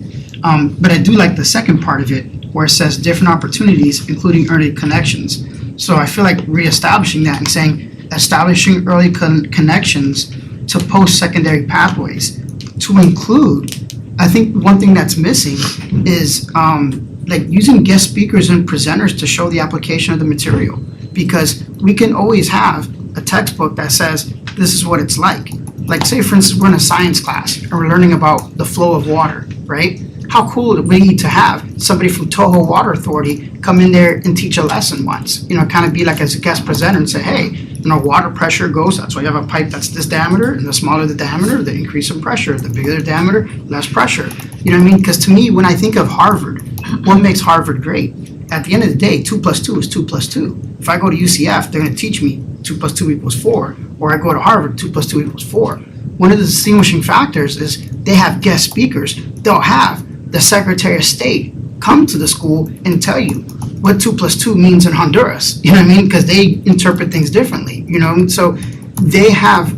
But I do like the second part of it, where it says different opportunities, including early connections. So I feel like reestablishing that and saying establishing early connections to post-secondary pathways to include. I think one thing that's missing is like using guest speakers and presenters to show the application of the material, because we can always have a textbook that says this is what it's like. Like say for instance we're in a science class and we're learning about the flow of water, right? How cool would we need to have somebody from Toho Water Authority come in there and teach a lesson once, kind of be like as a guest presenter and say, hey, water pressure goes, that's why you have a pipe that's this diameter, and the smaller the diameter, the increase in pressure, the bigger the diameter, less pressure. You know what I mean? Because to me, when I think of Harvard, what makes Harvard great? At the end of the day, 2 + 2 is 2 + 2. If I go to UCF, they're going to teach me 2 + 2 = 4, or I go to Harvard, 2 + 2 = 4. One of the distinguishing factors is they have guest speakers. They'll have the Secretary of State come to the school and tell you what 2 + 2 means in Honduras. You know what I mean? Because they interpret things differently, So they have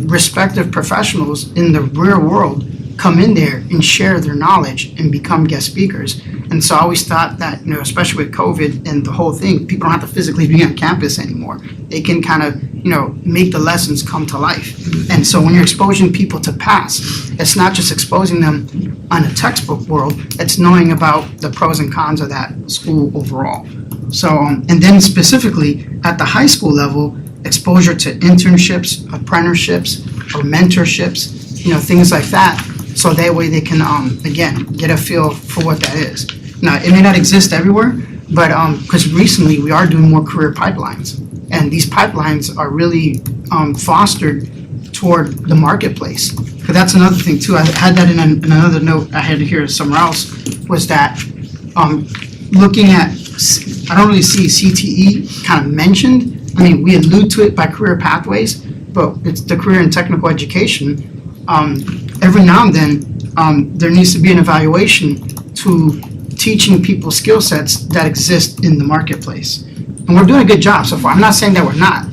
respective professionals in the real world come in there and share their knowledge and become guest speakers. And so I always thought that, especially with COVID and the whole thing, people don't have to physically be on campus anymore. They can kind of, make the lessons come to life. And so when you're exposing people to pass, it's not just exposing them on a textbook world, it's knowing about the pros and cons of that school overall. So, and then specifically at the high school level, exposure to internships, apprenticeships, or mentorships, things like that. So that way they can, again, get a feel for what that is. Now, it may not exist everywhere, but because recently we are doing more career pipelines. And these pipelines are really fostered toward the marketplace. Because that's another thing too. I had that in another note I had here somewhere else, was that looking at, I don't really see CTE kind of mentioned. I mean, we allude to it by career pathways, but it's the career and technical education. Every now and then, there needs to be an evaluation to teaching people skill sets that exist in the marketplace. And we're doing a good job so far. I'm not saying that we're not.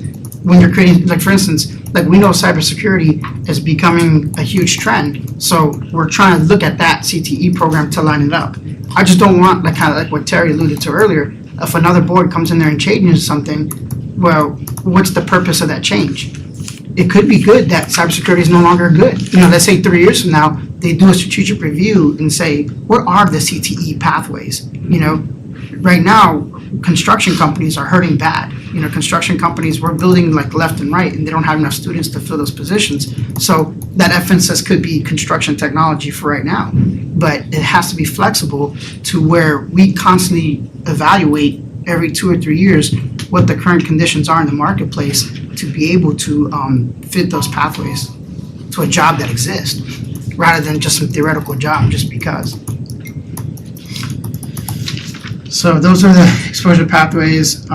When you're creating, like for instance, like we know cybersecurity is becoming a huge trend. So we're trying to look at that CTE program to line it up. I just don't want, like kind of like what Terry alluded to earlier, if another board comes in there and changes something, well, what's the purpose of that change? It could be good that cybersecurity is no longer good. You know, let's say 3 years from now, they do a strategic review and say, what are the CTE pathways? You know, right now, construction companies are hurting bad. You know, construction companies, we're building like left and right, and they don't have enough students to fill those positions. So that emphasis could be construction technology for right now. But it has to be flexible to where we constantly evaluate every 2 or 3 years what the current conditions are in the marketplace to be able to fit those pathways to a job that exists, rather than just some theoretical job just because. So those are the exposure pathways.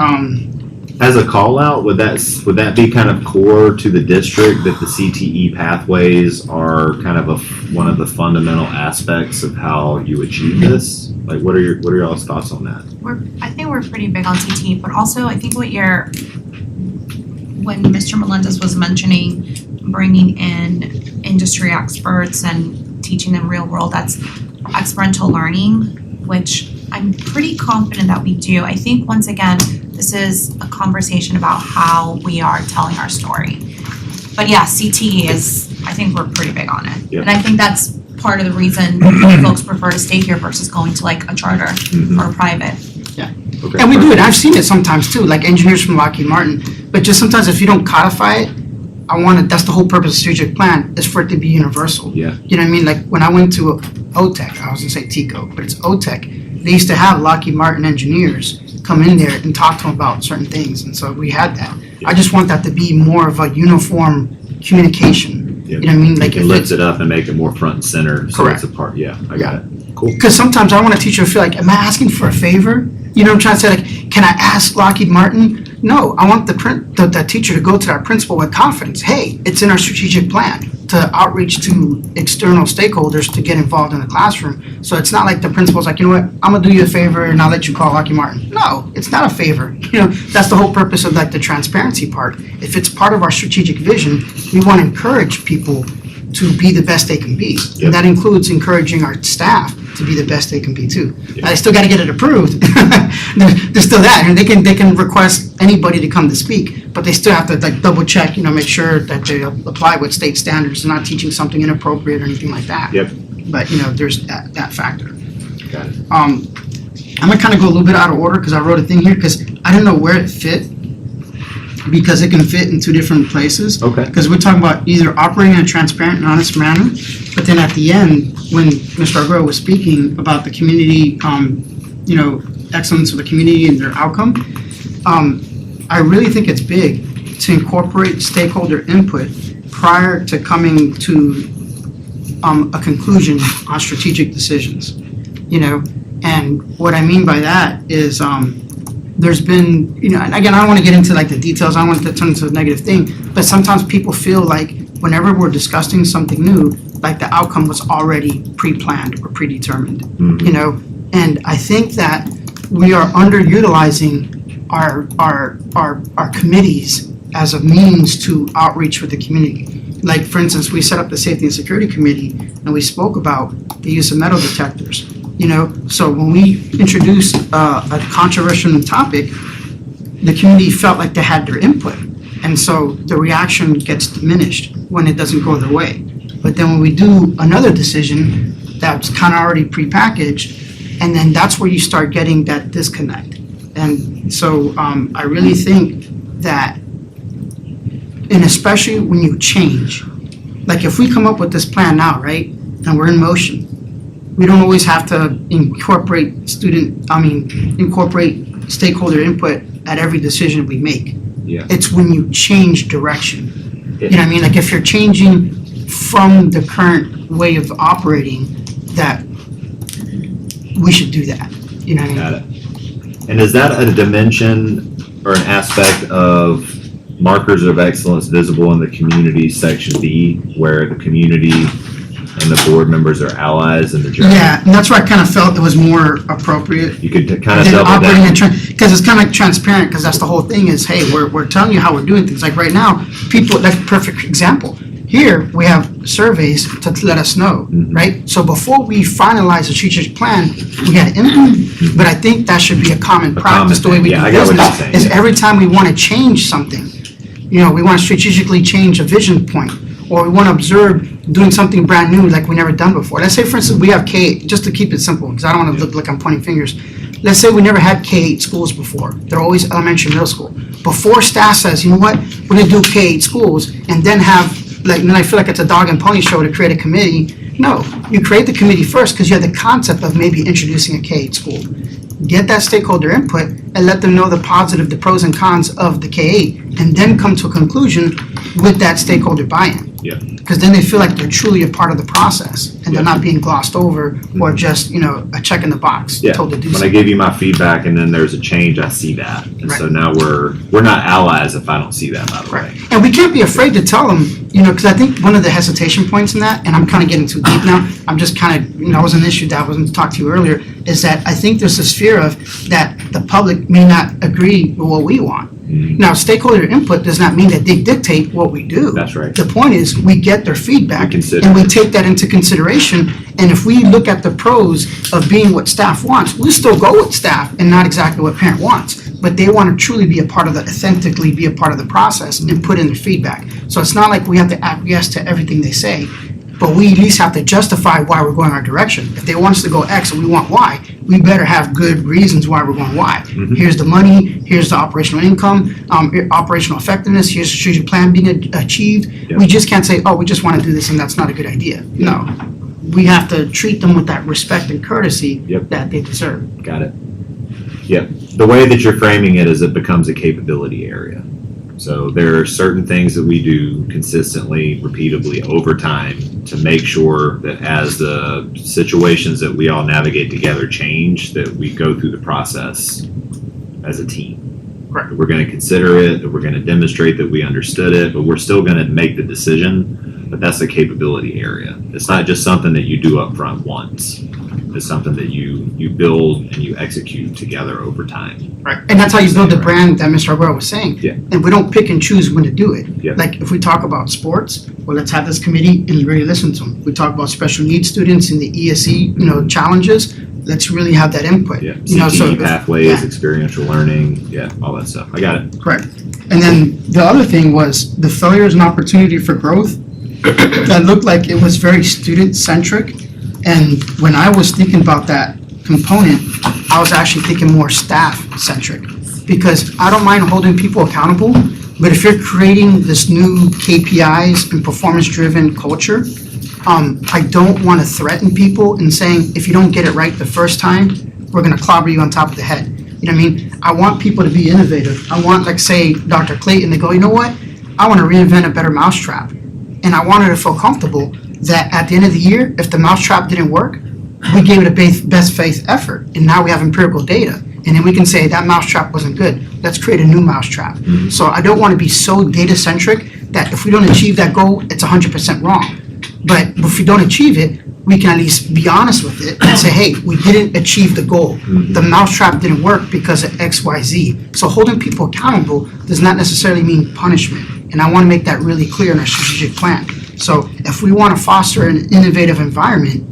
As a call out, would that be kind of core to the district that the CTE pathways are kind of one of the fundamental aspects of how you achieve this? Like, what are your all's thoughts on that? I think we're pretty big on CT, but also I think when Mr. Melendez was mentioning bringing in industry experts and teaching them real world, that's experiential learning, which I'm pretty confident that we do. I think once again, this is a conversation about how we are telling our story. But yeah, CTE I think we're pretty big on it. Yep. And I think that's part of the reason folks prefer to stay here versus going to like a charter or a private. Okay, And we do it, perfect. I've seen it sometimes too, like engineers from Lockheed Martin, but just sometimes if you don't codify it, that's the whole purpose of strategic plan, is for it to be universal. Yeah. You know what I mean? Like when I went to OTEC, I was gonna say TICO, but it's OTEC, they used to have Lockheed Martin engineers come in there and talk to them about certain things, and so we had that. I just want that to be more of a uniform communication, you know what I mean? Like You if can lift it's, it up and make it more front and center, so Correct. it's a part, yeah, I got it. Cool. because sometimes I want a teacher to feel like, am I asking for a favor? You know what I'm trying to say? Like, can I ask Lockheed Martin? No, I want the teacher to go to our principal with confidence. Hey, it's in our strategic plan to outreach to external stakeholders to get involved in the classroom. So it's not like the principal's like, you know what, I'm gonna do you a favor and I'll let you call Lockheed Martin. No, it's not a favor. You know, that's the whole purpose of like the transparency part. If it's part of our strategic vision, we want to encourage people to be the best they can be. Yep. And that includes encouraging our staff to be the best they can be too. Yep. Now, they still gotta get it approved. There's still that, and they can request anybody to come to speak, but they still have to like double check, you know, make sure that they apply with state standards, and not teaching something inappropriate or anything like that. Yep. But, you know, there's that factor. Got it. I'm gonna kind of go a little bit out of order because I wrote a thing here because I didn't know where it fit, because it can fit in two different places. Okay. Because we're talking about either operating in a transparent and honest manner, but then at the end, when Mr. Arguello was speaking about the community, you know, excellence of the community and their outcome, I really think it's big to incorporate stakeholder input prior to coming to a conclusion on strategic decisions, you know? And what I mean by that is, there's been, you know, and again, I don't want to get into like the details, I don't want to turn into a negative thing, but sometimes people feel like whenever we're discussing something new, like the outcome was already pre-planned or predetermined, you know? And I think that we are underutilizing our committees as a means to outreach with the community. Like, for instance, we set up the Safety and Security Committee, and we spoke about the use of metal detectors. You know, so when we introduced a controversial topic, the community felt like they had their input. And so the reaction gets diminished when it doesn't go their way. But then when we do another decision that's kind of already prepackaged, and then that's where you start getting that disconnect. And so I really think that, and especially when you change, like if we come up with this plan now, right, and we're in motion, we don't always have to incorporate stakeholder input at every decision we make. Yeah. It's when you change direction. Yeah. You know what I mean? Like if you're changing from the current way of operating, that we should do that. You know what I mean? Got it. And is that a dimension or an aspect of markers of excellence visible in the community section B, where the community and the board members are allies in the journey? Yeah, and that's where I kind of felt it was more appropriate. You could kind of Than double operating down. because it's kind of like transparent, because that's the whole thing is, hey, we're telling you how we're doing things. Like right now, people, that's a perfect example. Here, we have surveys to let us know, Mhm. right? So before we finalize the strategic plan, we had input, but I think that should be a common A practice, the way we do common thing. Yeah, I got what you're business. saying, Is yeah. every time we want to change something, you know, we want to strategically change a vision point, or we want to observe doing something brand new like we never done before. Let's say, for instance, we have K, just to keep it simple, because I don't want to look like I'm pointing fingers. Let's say we never had K-8 schools before. They're always elementary, middle school. Before staff says, you know what, we're gonna do K-8 schools, and then have, like, then I feel like it's a dog and pony show to create a committee. No, you create the committee first, because you have the concept of maybe introducing a K-8 school. Get that stakeholder input and let them know the positive, the pros and cons of the K-8, and then come to a conclusion with that stakeholder buy-in. Yeah. Because then they feel like they're truly a part of the process, and they're Yeah. not being glossed over or just, you know, a check in the box, Yeah. told to do When I something. give you my feedback and then there's a change, I see that. And so now we're not allies if I don't see that, by the way. Right. And we can't be afraid to tell them, you know, because I think one of the hesitation points in that, and I'm kind of getting too deep now, I'm just kind of, you know, that was an issue that I wasn't talking to you earlier, is that I think there's this fear of that the public may not agree with what we want. Mhm. Now, stakeholder input does not mean that they dictate what we do. That's right. The point is, we get their feedback, We consider and we it. take that into consideration, and if we look at the pros of being what staff wants, we'll still go with staff and not exactly what parent wants, but they want to truly be a part of the, authentically be a part of the process and put in their feedback. So it's not like we have to acquiesce to everything they say, but we at least have to justify why we're going our direction. If they want us to go X and we want Y, we better have good reasons why we're going Y. Mhm. Here's the money, here's the operational income, operational effectiveness, here's the strategic plan being achieved. Yeah. We just can't say, oh, we just want to do this and that's not a good idea. No. We have to treat them with that respect and courtesy Yep. that they deserve. Got it. Yep. The way that you're framing it is it becomes a capability area. So there are certain things that we do consistently, repeatedly over time to make sure that as the situations that we all navigate together change, that we go through the process as a team. Correct. We're going to consider it, that we're going to demonstrate that we understood it, but we're still going to make the decision. But that's a capability area. It's not just something that you do up front once. It's something that you build and you execute together over time. Right. And that's how you build the brand that Mr. Aguero was saying. Yeah. And we don't pick and choose when to do it. Yeah. Like if we talk about sports, well, let's have this committee and really listen to them. We talk about special needs students in the ESE, you know, challenges. Let's really have that input. Yeah, You know, so CTE pathways, yeah. experiential learning, yeah, all that stuff. I got it. Correct. And then the other thing was the failure is an opportunity for growth. That looked like it was very student-centric. And when I was thinking about that component, I was actually thinking more staff-centric. Because I don't mind holding people accountable, but if you're creating this new KPIs and performance-driven culture, I don't want to threaten people and saying, if you don't get it right the first time, we're going to clobber you on top of the head. You know what I mean? I want people to be innovative. I want, like, say, Dr. Clayton to go, you know what? I want to reinvent a better mousetrap. And I want her to feel comfortable that at the end of the year, if the mousetrap didn't work, we gave it a best faith effort. And now we have empirical data. And then we can say that mousetrap wasn't good. Let's create a new mousetrap. Mhm. So I don't want to be so data-centric that if we don't achieve that goal, it's 100% wrong. But if we don't achieve it, we can at least be honest with it and say, hey, we didn't achieve the goal. Mhm. The mousetrap didn't work because of X, Y, Z. So holding people accountable does not necessarily mean punishment. And I want to make that really clear in our strategic plan. So if we want to foster an innovative environment,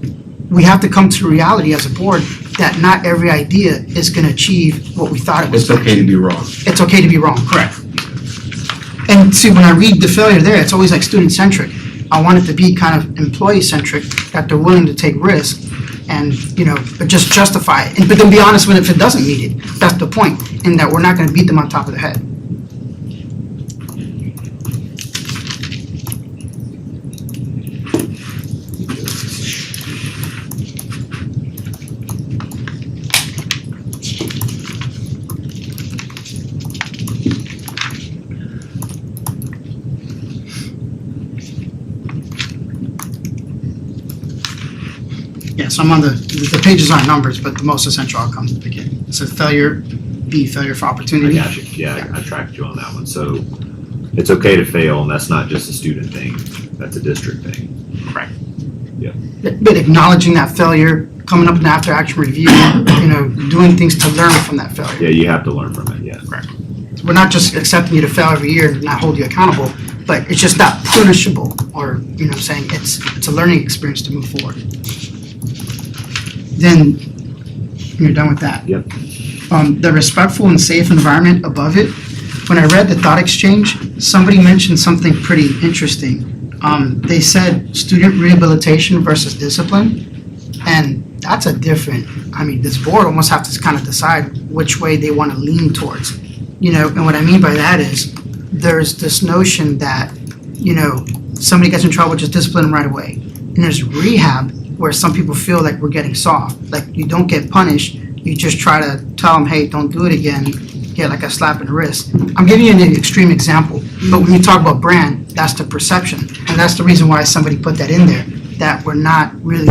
we have to come to reality as a board that not every idea is going to achieve what we thought it was. It's okay to be wrong. It's okay to be wrong, correct. And see, when I read the failure there, it's always like student-centric. I want it to be kind of employee-centric, that they're willing to take risks and, you know, but just justify it. But then be honest when if it doesn't meet it. That's the point, in that we're not going to beat them on top of the head. Yeah, so I'm on the pages aren't numbers, but the most essential outcomes at the beginning. It says failure, B, failure for I opportunity. got you. Yeah, I tracked you on that one. So it's okay to fail, and that's not just a student thing. That's a district thing. But acknowledging that failure, coming up with an after action review, doing things to learn from that failure. Yeah, you have to learn from it. Yeah. We're not just accepting you to fail every year and not hold you accountable, but it's just not punishable, or, saying it's a learning experience to move forward. Then, you're done with that. Yep. The respectful and safe environment above it, when I read the thought exchange, somebody mentioned something pretty interesting. They said student rehabilitation versus discipline, and that's a different, this board almost have to kind of decide which way they want to lean towards. And what I mean by that is, there's this notion that, somebody gets in trouble, just discipline them right away. And there's rehab, where some people feel like we're getting soft, like you don't get punished, you just try to tell them, hey, don't do it again, get like a slap in the wrist. I'm giving you an extreme example, but when you talk about brand, that's the perception. And that's the reason why somebody put that in there, that we're not really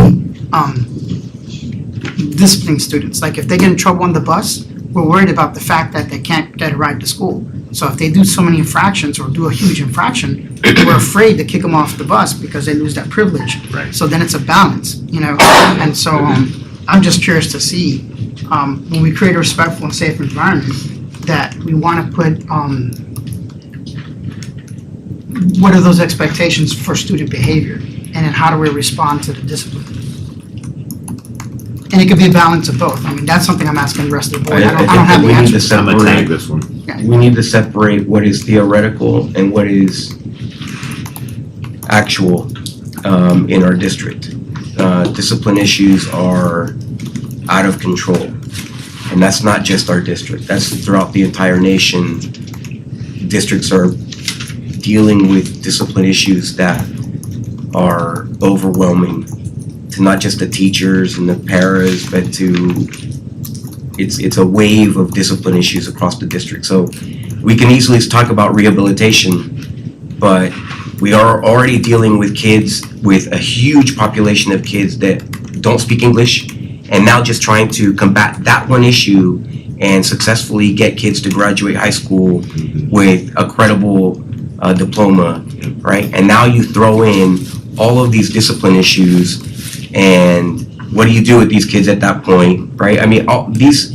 disciplining students. Like if they get in trouble on the bus, we're worried about the fact that they can't get a ride to school. So if they do so many infractions or do a huge infraction, we're afraid to kick them off the bus because they lose that privilege. Right. So then it's a balance, And so I'm just curious to see, when we create a respectful and safe environment, that we want to put, what are those expectations for student behavior? And then how do we respond to the discipline? And it could be a balance of both. That's something I'm asking the rest of the board. I don't have the we need to answer. I'm gonna tag separate, this one. we need to separate what is theoretical and what is actual in our district. Discipline issues are out of control. And that's not just our district, that's throughout the entire nation. Districts are dealing with discipline issues that are overwhelming to not just the teachers and the paras, but to, it's a wave of discipline issues across the district. So we can easily talk about rehabilitation, but we are already dealing with kids, with a huge population of kids that don't speak English, and now just trying to combat that one issue and successfully get kids to graduate high school with a credible diploma, right? And now you throw in all of these discipline issues, and what do you do with these kids at that point, right? All these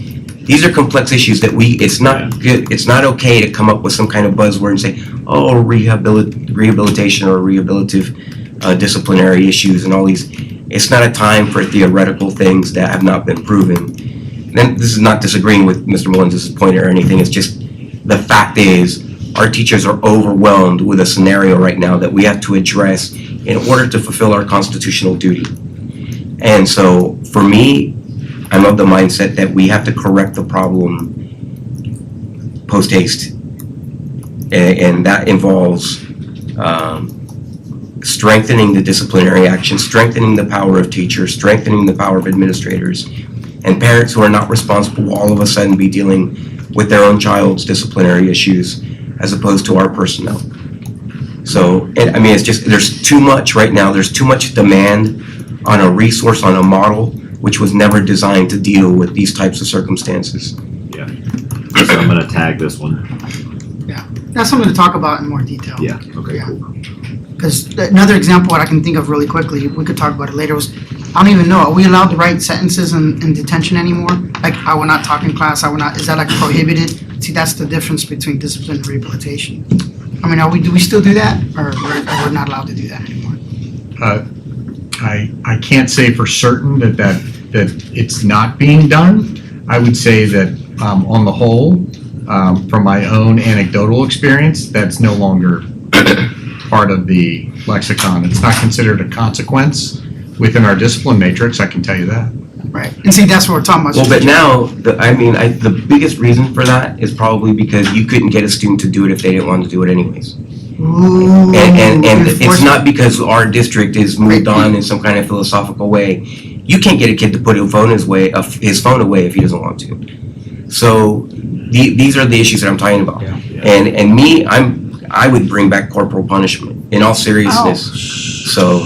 are complex issues that it's not good, it's not okay to come up with some kind of buzzword and say, oh, rehabilitation or rehabilitative disciplinary issues and all these. It's not a time for theoretical things that have not been proven. And this is not disagreeing with Mr. Mullins' point or anything, it's just the fact is our teachers are overwhelmed with a scenario right now that we have to address in order to fulfill our constitutional duty. And so for me, I'm of the mindset that we have to correct the problem post haste. And that involves strengthening the disciplinary action, strengthening the power of teachers, strengthening the power of administrators, and parents who are not responsible will all of a sudden be dealing with their own child's disciplinary issues as opposed to our personnel. So, it's just, there's too much right now, there's too much demand on a resource, on a model, which was never designed to deal with these types of circumstances. Yeah. So I'm gonna tag this one. That's something to talk about in more detail. Yeah. Okay. Yeah. Cool. Because another example, what I can think of really quickly, we could talk about it later, was, I don't even know, are we allowed to write sentences in detention anymore? Like, I will not talk in class, is that like prohibited? See, that's the difference between discipline and rehabilitation. Do we still do that, or we're not allowed to do that anymore? I can't say for certain that it's not being done. I would say that on the whole, from my own anecdotal experience, that's no longer part of the lexicon. It's not considered a consequence within our discipline matrix, I can tell you that. Right, and see, that's what we're talking about. Well, but now, the biggest reason for that is probably because you couldn't get a student to do it if they didn't want to do it anyways. Ooh, And it's not because our district is moved on in some kind of philosophical way. You can't get a kid to put his phone away if he doesn't want to. So these are the issues that I'm talking about. Yeah. And me, I would bring back corporal punishment in all seriousness. So,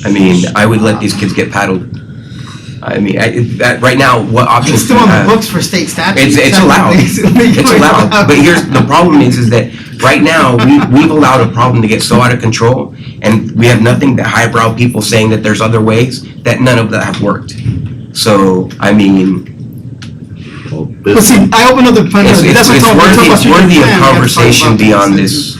I would let these kids get paddled. I mean, right now, what options It's do still you on the have? books for state statute. It's allowed. It's allowed, but here's, the problem is that right now, we've allowed a problem to get so out of control, and we have nothing but highbrow people saying that there's other ways, that none of that have worked. So, I mean, Well, But this, see, I open up the plan. it's worthy of conversation beyond this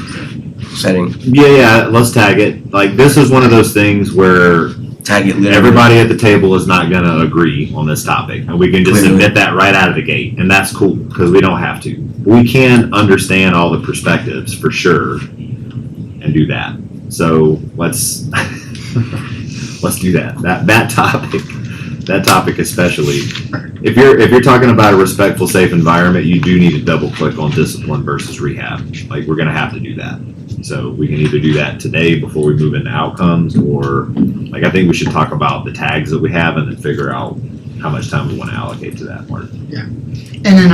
setting. yeah, let's tag it. Like, this is one of those things where Tag it literally. everybody at the table is not gonna agree on this topic, and we can just Clearly. admit that right out of the gate, and that's cool, because we don't have to. We can understand all the perspectives, for sure, and do that. So, let's, let's do that. That topic especially. If you're talking about a respectful, safe environment, you do need to double click on discipline versus rehab. Like, we're gonna have to do that. So we can either do that today before we move into outcomes, or like, I think we should talk about the tags that we have and then figure out how much time we want to allocate to that part. And then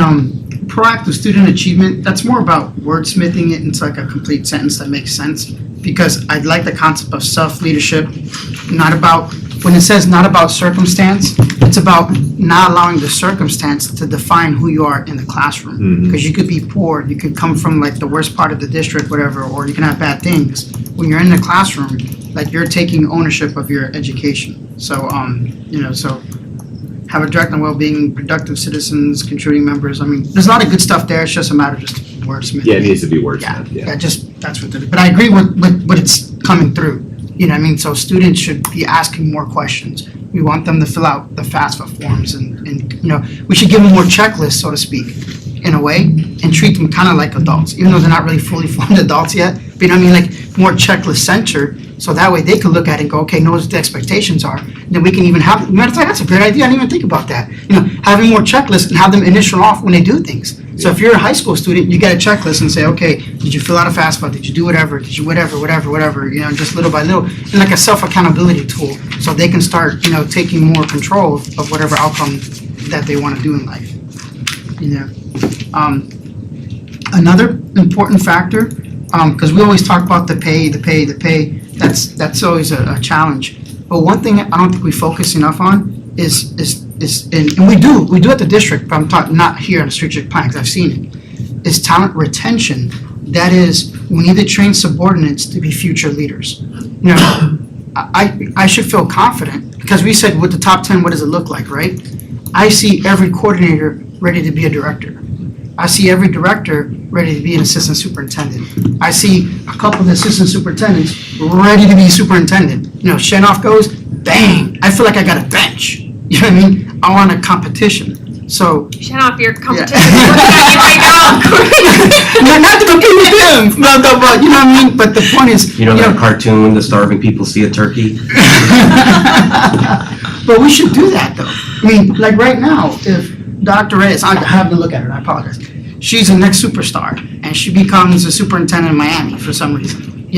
proactive student achievement, that's more about wordsmithing it into like a complete sentence that makes sense. Because I like the concept of self-leadership, not about, when it says not about circumstance, it's about not allowing the circumstance to define who you are in the classroom. Mhm. Because you could be poor, you could come from like the worst part of the district, whatever, or you can have bad things. When you're in the classroom, like, you're taking ownership of your education. So, so have a direct and well-being, productive citizens, contributing members. I mean, there's a lot of good stuff there. It's just a matter of just wordsmithing. Yeah, it needs to be Yeah, wordsmith, yeah. that's what it is. But I agree with what it's coming through. You know what I mean? So students should be asking more questions. We want them to fill out the FAFSA forms and we should give them more checklists, so to speak, in a way, and treat them kind of like adults, even though they're not really fully formed adults yet. But you know what I mean? Like, more checklist centered, so that way they can look at it and go, okay, know what the expectations are. And then we can even have, matter of fact, that's a great idea. I didn't even think about that. Having more checklists and have them initial off when they do things. So if you're a high school student, you get a checklist and say, okay, did you fill out a FAFSA? Did you do whatever? Did you whatever, just little by little. And like a self-accountability tool, so they can start, taking more control of whatever outcome that they want to do in life. Another important factor, because we always talk about the pay, that's always a challenge. But one thing I don't think we focus enough on is and we do at the district, but I'm talking not here in the strategic plan, because I've seen it, is talent retention. That is, we need to train subordinates to be future leaders. I should feel confident, because we said with the top 10, what does it look like, right? I see every coordinator ready to be a director. I see every director ready to be an assistant superintendent. I see a couple of assistant superintendents ready to be superintendent. Shenoff goes, bang, I feel like I got a bench. You know what I mean? I want a competition. So. Shut off your competition. Looking at you right now. Not to compete with them. No, but you know what I mean? But the point is. That cartoon when the starving people see a turkey? But we should do that, though. I mean, like right now, if Dr. Reyes, I have to look at her, I apologize. She's the next superstar, and she becomes a superintendent in Miami for some reason.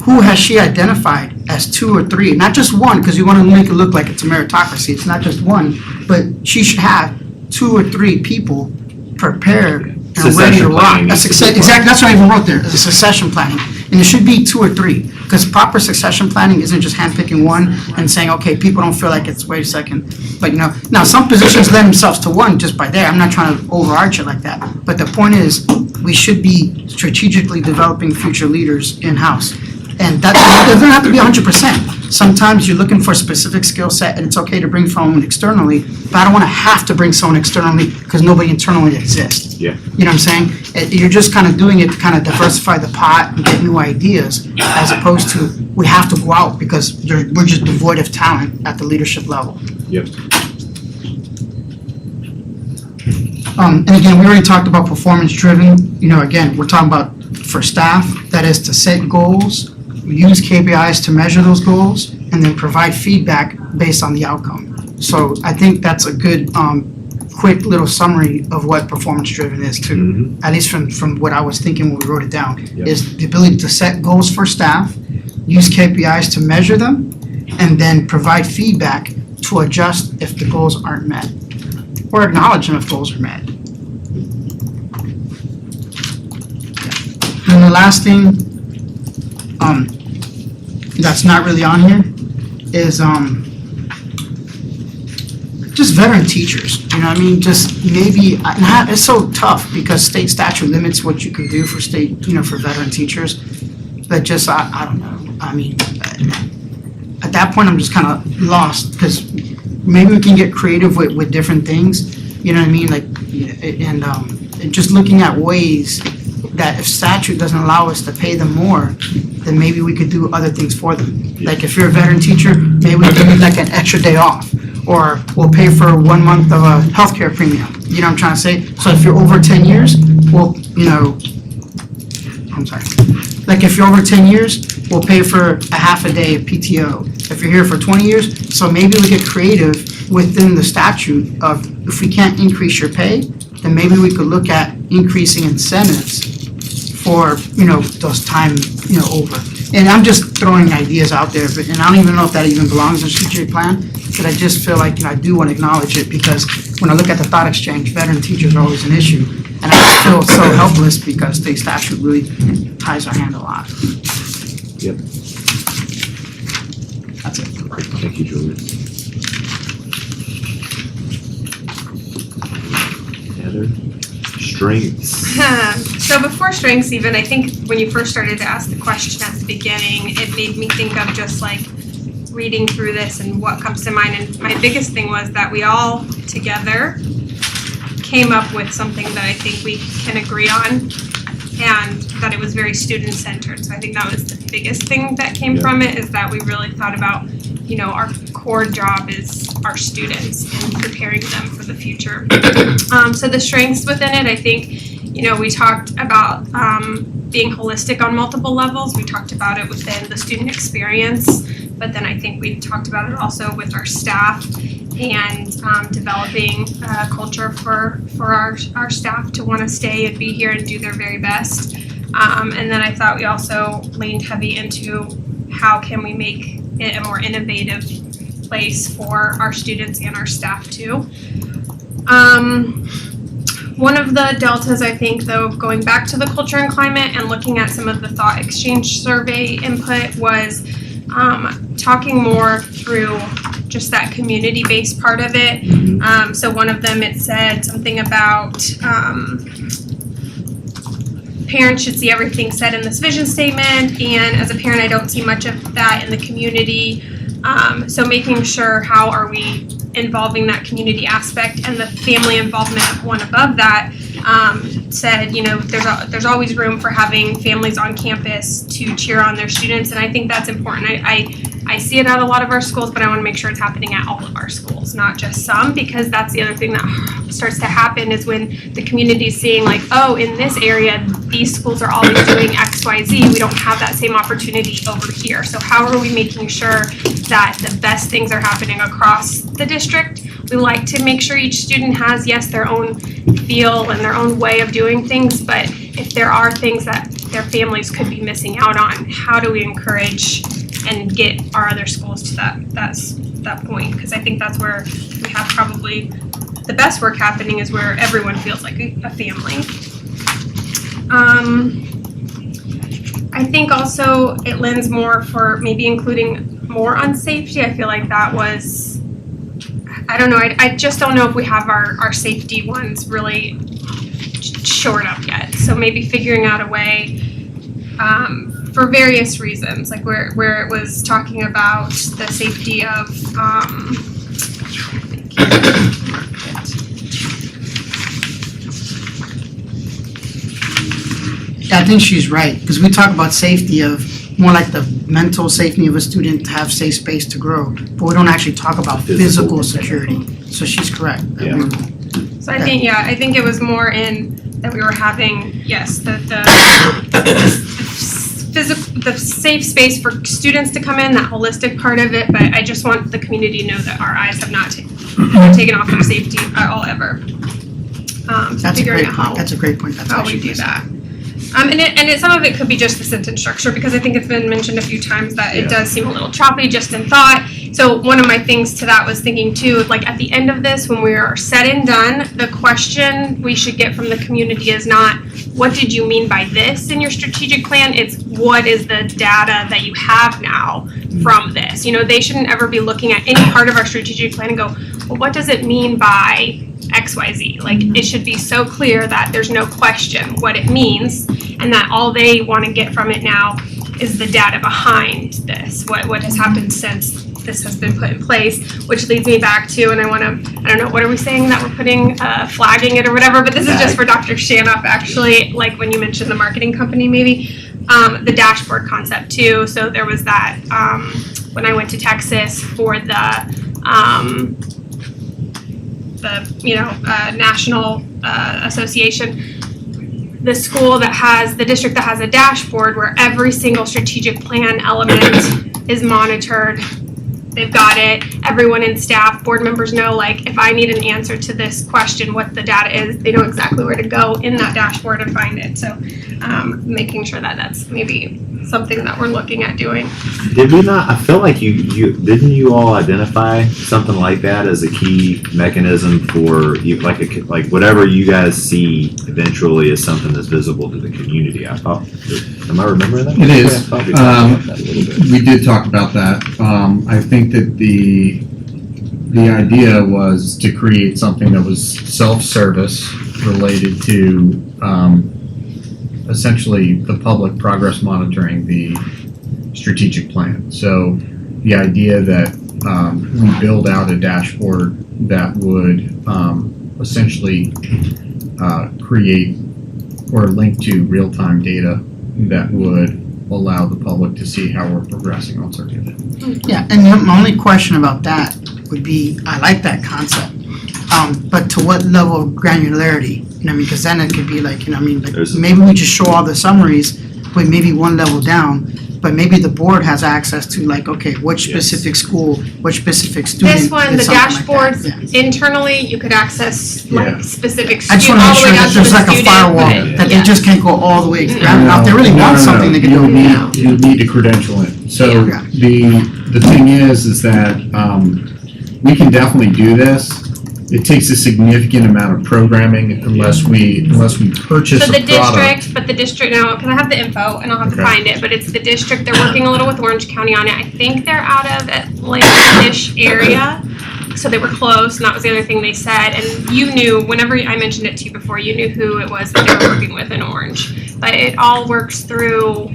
Who has she identified as 2 or 3? Not just one, because you want to make it look like it's a meritocracy. It's not just one, but she should have 2 or 3 people prepared and ready to Succession rock. planning needs to be part. Exactly, that's what I even wrote there, is succession planning. And it should be 2 or 3, because proper succession planning isn't just handpicking one and saying, okay, people don't feel like it's, wait a second. But now some positions lend themselves to one just by there. I'm not trying to overarch it like that. But the point is, we should be strategically developing future leaders in-house. And that doesn't have to be 100%. Sometimes you're looking for a specific skill set, and it's okay to bring someone externally, but I don't want to have to bring someone externally because nobody internally exists. Yeah. You know what I'm saying? You're just kind of doing it to kind of diversify the pot and get new ideas, as opposed to we have to go out because we're just devoid of talent at the leadership level. Yep. And again, we already talked about performance driven. Again, we're talking about for staff, that is to set goals, use KPIs to measure those goals, and then provide feedback based on the outcome. So I think that's a good, quick little summary of what performance-driven is too. Mhm. At least from what I was thinking when we wrote it down, Yep. is the ability to set goals for staff, use KPIs to measure them, and then provide feedback to adjust if the goals aren't met, or acknowledge them if goals are met. And the last thing, that's not really on here is, just veteran teachers, you know what I mean? Just maybe, it's so tough because state statute limits what you can do for state, for veteran teachers. But just, I don't know, I mean, at that point, I'm just kind of lost because maybe we can get creative with different things, you know what I mean? Like, and just looking at ways that if statute doesn't allow us to pay them more, then maybe we could do other things for them. Like if you're a veteran teacher, maybe we give you like an extra day off, or we'll pay for 1 month of a healthcare premium. You know what I'm trying to say? So if you're over 10 years, well, I'm sorry. Like if you're over 10 years, we'll pay for a half a day of PTO. If you're here for 20 years, so maybe we get creative within the statute of if we can't increase your pay, then maybe we could look at increasing incentives for, those time, over. And I'm just throwing ideas out there, and I don't even know if that even belongs in the strategic plan, but I just feel like, I do want to acknowledge it because when I look at the thought exchange, veteran teachers are always an issue. And I feel so helpless because state statute really ties our hand a lot. Yep. That's it. Thank you, Julian. Heather? Strengths. So before strengths even, I think when you first started to ask the question at the beginning, it made me think of just like reading through this and what comes to mind. And my biggest thing was that we all together came up with something that I think we can agree on, and that it was very student-centered. So I think that was the biggest thing that came from it, is that we really thought about, our core job is our students and preparing them for the future. So the strengths within it, I think, we talked about being holistic on multiple levels. We talked about it within the student experience, but then I think we talked about it also with our staff and developing a culture for our staff to want to stay and be here and do their very best. And then I thought we also leaned heavy into how can we make it a more innovative place for our students and our staff too. One of the deltas, I think, though, going back to the culture and climate and looking at some of the thought exchange survey input, was talking more through just that community-based part of it. So one of them, it said something about parents should see everything said in this vision statement, and as a parent, I don't see much of that in the community. So making sure how are we involving that community aspect, and the family involvement one above that said, there's always room for having families on campus to cheer on their students, and I think that's important. I see it at a lot of our schools, but I want to make sure it's happening at all of our schools, not just some, because that's the other thing that starts to happen is when the community is seeing like, oh, in this area, these schools are always doing X, Y, Z. We don't have that same opportunity over here. So how are we making sure that the best things are happening across the district? We like to make sure each student has, yes, their own feel and their own way of doing things, but if there are things that their families could be missing out on, how do we encourage and get our other schools to that point? Because I think that's where we have probably the best work happening, is where everyone feels like a family. I think also it lends more for maybe including more on safety. I feel like that was, I don't know, I just don't know if we have our safety ones really shored up yet. So maybe figuring out a way for various reasons, like where it was talking about the safety of I think she's right, because we talk about safety of more like the mental safety of a student to have safe space to grow, but we don't actually talk about physical security. So she's correct. Yeah. So I think it was more in that we were having, yes, the safe space for students to come in, that holistic part of it, but I just want the community to know that our eyes have not taken off of safety at all ever. That's a great point. That's a great point. That's how we do that. And some of it could be just the sentence structure, because I think it's been mentioned a few times that it does seem a little choppy just in thought. So one of my things to that was thinking too, like at the end of this, when we are said and done, the question we should get from the community is not, what did you mean by this in your strategic plan? It's, what is the data that you have now from this? You know, they shouldn't ever be looking at any part of our strategic plan and go, well, what does it mean by XYZ? Like, it should be so clear that there's no question what it means, and that all they want to get from it now is the data behind this, what has happened since this has been put in place, which leads me back to, and I don't know, what are we saying that we're putting, flagging it or whatever, but this is just for Dr. Shanoff, actually, like when you mentioned the marketing company maybe, the dashboard concept too. So there was that, when I went to Texas for the national association, the school that has, the district that has a dashboard where every single strategic plan element is monitored. They've got it. Everyone in staff, board members know, like, if I need an answer to this question, what the data is, they know exactly where to go in that dashboard and find it. So making sure that that's maybe something that we're looking at doing. Did we not? I feel like you didn't you all identify something like that as a key mechanism for you, like whatever you guys see eventually is something that's visible to the community. I thought. Am I remembering that? It is. I thought we talked about that a little bit. We did talk about that. I think that the idea was to create something that was self-service related to essentially the public progress monitoring the strategic plan. So the idea that we build out a dashboard that would essentially create or link to real-time data that would allow the public to see how we're progressing on certain things. Yeah, and my only question about that would be, I like that concept, but to what level of granularity? You know what I mean? Because then it could be like, you know what I mean, like maybe we just show all the summaries, but maybe one level down, but maybe the board has access to like, okay, which specific school, which specific student. This one, the did something like dashboards, that. Yeah. internally, you could access Yeah. like specific I just student, wanna all make the way sure down that to there's the like a student. firewall, but that they yeah. just can't go all the way. Now, if they really want something, they can do it now. You need to credential it. So Yeah. the thing is that we can definitely do this. It takes a significant amount of programming unless we purchase So a the product. district, but the district now, because I have the info and I'll have to Okay. find it, but it's the district, they're working a little with Orange County on it. I think they're out of Atlanta-ish area. So they were close, and that was the other thing they said. And you knew, whenever I mentioned it to you before, you knew who it was that they were working with in Orange. But it all works through,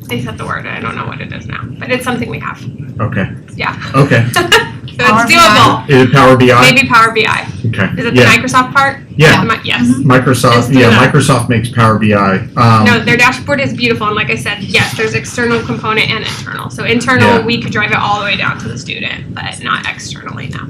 they said the word, I don't know what it is now, but it's something we have. Okay. Yeah. Okay. So Power it's doable. Is it Power BI? Maybe Power BI. Okay. Is it the Yeah. Microsoft part? Yeah. Yes. Mhm. Microsoft. It's through Yeah. that. Microsoft makes Power BI. No, their dashboard is beautiful, and like I said, yes, there's external component and internal. So internal, Yeah. we could drive it all the way down to the student, but not externally now.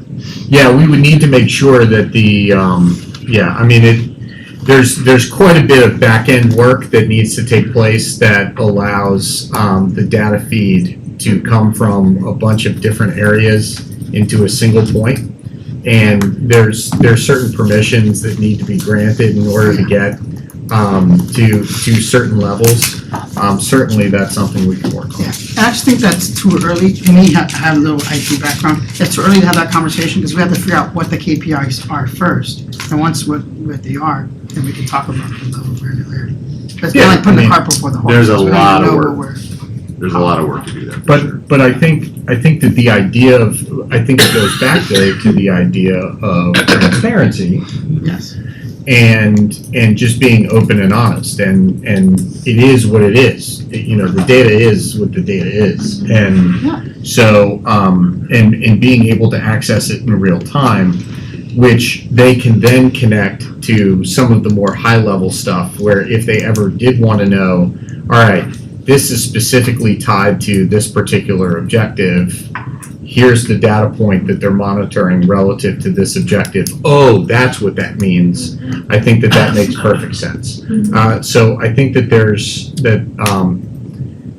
Yeah, we would need to make sure that the, I mean, there's quite a bit of back-end work that needs to take place that allows the data feed to come from a bunch of different areas into a single point. And there's certain permissions that need to be granted in order to get to certain levels. Certainly, that's something we can work on. Yeah, and I just think that's too early. To me, I have a little IT background. It's too early to have that conversation because we have to figure out what the KPIs are first. And once what they are, then we can talk about the level of granularity. But it's kind of like putting the cart before the horse. There's a because we don't lot of know work. what we're- There's a lot of work to do there. For sure. But I think that the idea of, I think it goes back to the idea of transparency Yes. and just being open and honest, and it is what it is. The data is what the data is, and so and being able to access it in real time, which they can then connect to some of the more high level stuff, where if they ever did want to know, all right, this is specifically tied to this particular objective. Here's the data point that they're monitoring relative to this objective. Oh, that's what that means. I think that makes perfect sense. So I think that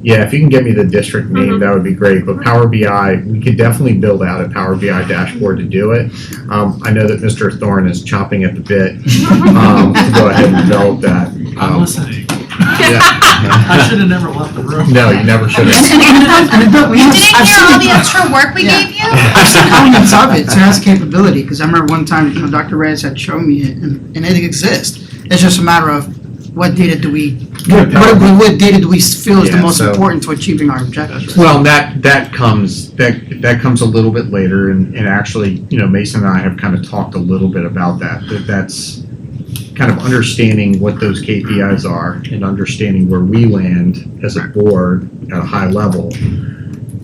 if you can get me the district name, that would be great. But Power BI, we could definitely build out a Power BI dashboard to do it. I know that Mr. Thorne is chomping at the bit to go ahead and develop that. I'm listening. Yeah. I should have never left the room. No, you never should have. You You didn't hear all the extra work we Yeah. gave you? I've seen elements of it, so it has capability, because I remember one time, Dr. Reyes had shown me it, and it exists. It's just a matter of what data do we, Good PowerPoint. what data do we feel is the Yeah, most so- important to achieving our objectives? Well, that comes a little bit later, and actually, Mason and I have kind of talked a little bit about that's kind of understanding what those KPIs are and understanding where we land as a board at a high level.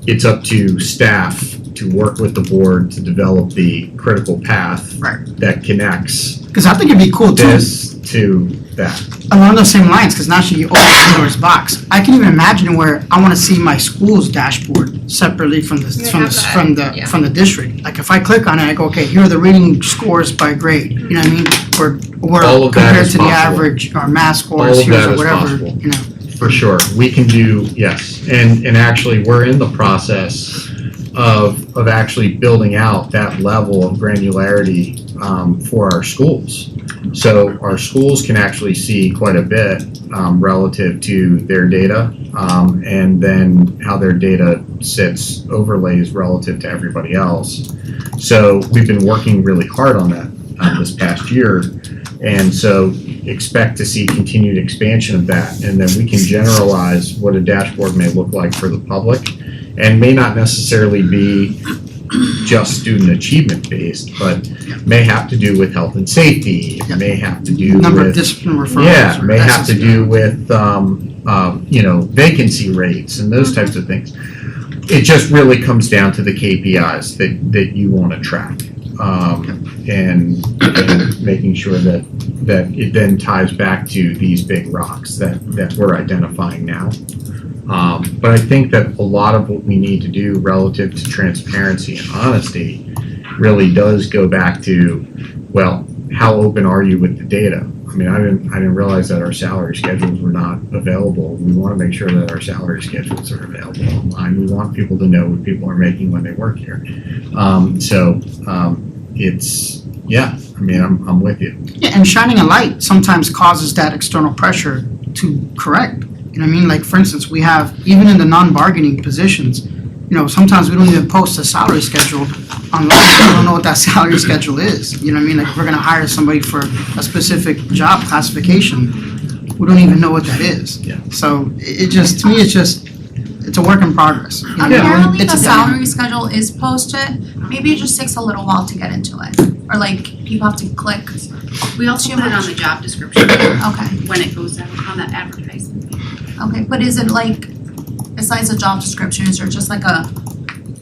It's up to staff to work with the board to develop the critical path Right. that connects Because I think it'd be cool too, this to that. along those same lines, because now you open Pandora's box. I can even imagine where I want to see my school's dashboard separately from the, They from have the, that, from the, yeah. from the district. Like if I click on it, I go, okay, here are the reading scores by grade, you know what I mean? Or All of that compared is to the possible. average, or math All scores, of here's that or is whatever, possible. you know. For sure, we can do, yes, and actually, we're in the process of actually building out that level of granularity for our schools. So our schools can actually see quite a bit relative to their data, and then how their data sits, overlays relative to everybody else. So we've been working really hard on that this past year, and so expect to see continued expansion of that, and then we can generalize what a dashboard may look like for the public, and may not necessarily be just student achievement based, but may have to do with health and safety, Yeah. may have to do Number of with, discipline referrals. yeah, or may have to SSI. do with, vacancy rates and those types of things. It just really comes down to the KPIs that you want to track. And making sure that it then ties back to these big rocks that we're identifying now. But I think that a lot of what we need to do relative to transparency and honesty really does go back to, well, how open are you with the data? I mean, I didn't realize that our salary schedules were not available. We want to make sure that our salary schedules are available online. We want people to know what people are making when they work here. It's, yeah, I mean, I'm with you. Yeah, and shining a light sometimes causes that external pressure to correct. You know what I mean? Like, for instance, we have, even in the non-bargaining positions, sometimes we don't even post a salary schedule online. We don't know what that salary schedule is. You know what I mean? Like, if we're gonna hire somebody for a specific job classification, we don't even know what that is. Yeah. So to me, it's a work in progress. You know? Apparently It's the a- salary schedule is posted, maybe it just takes a little while to get into it, or like people have to click, We also put it on the job description okay, when it goes out on that advertisement. okay, but is it like, besides the job description, is there just like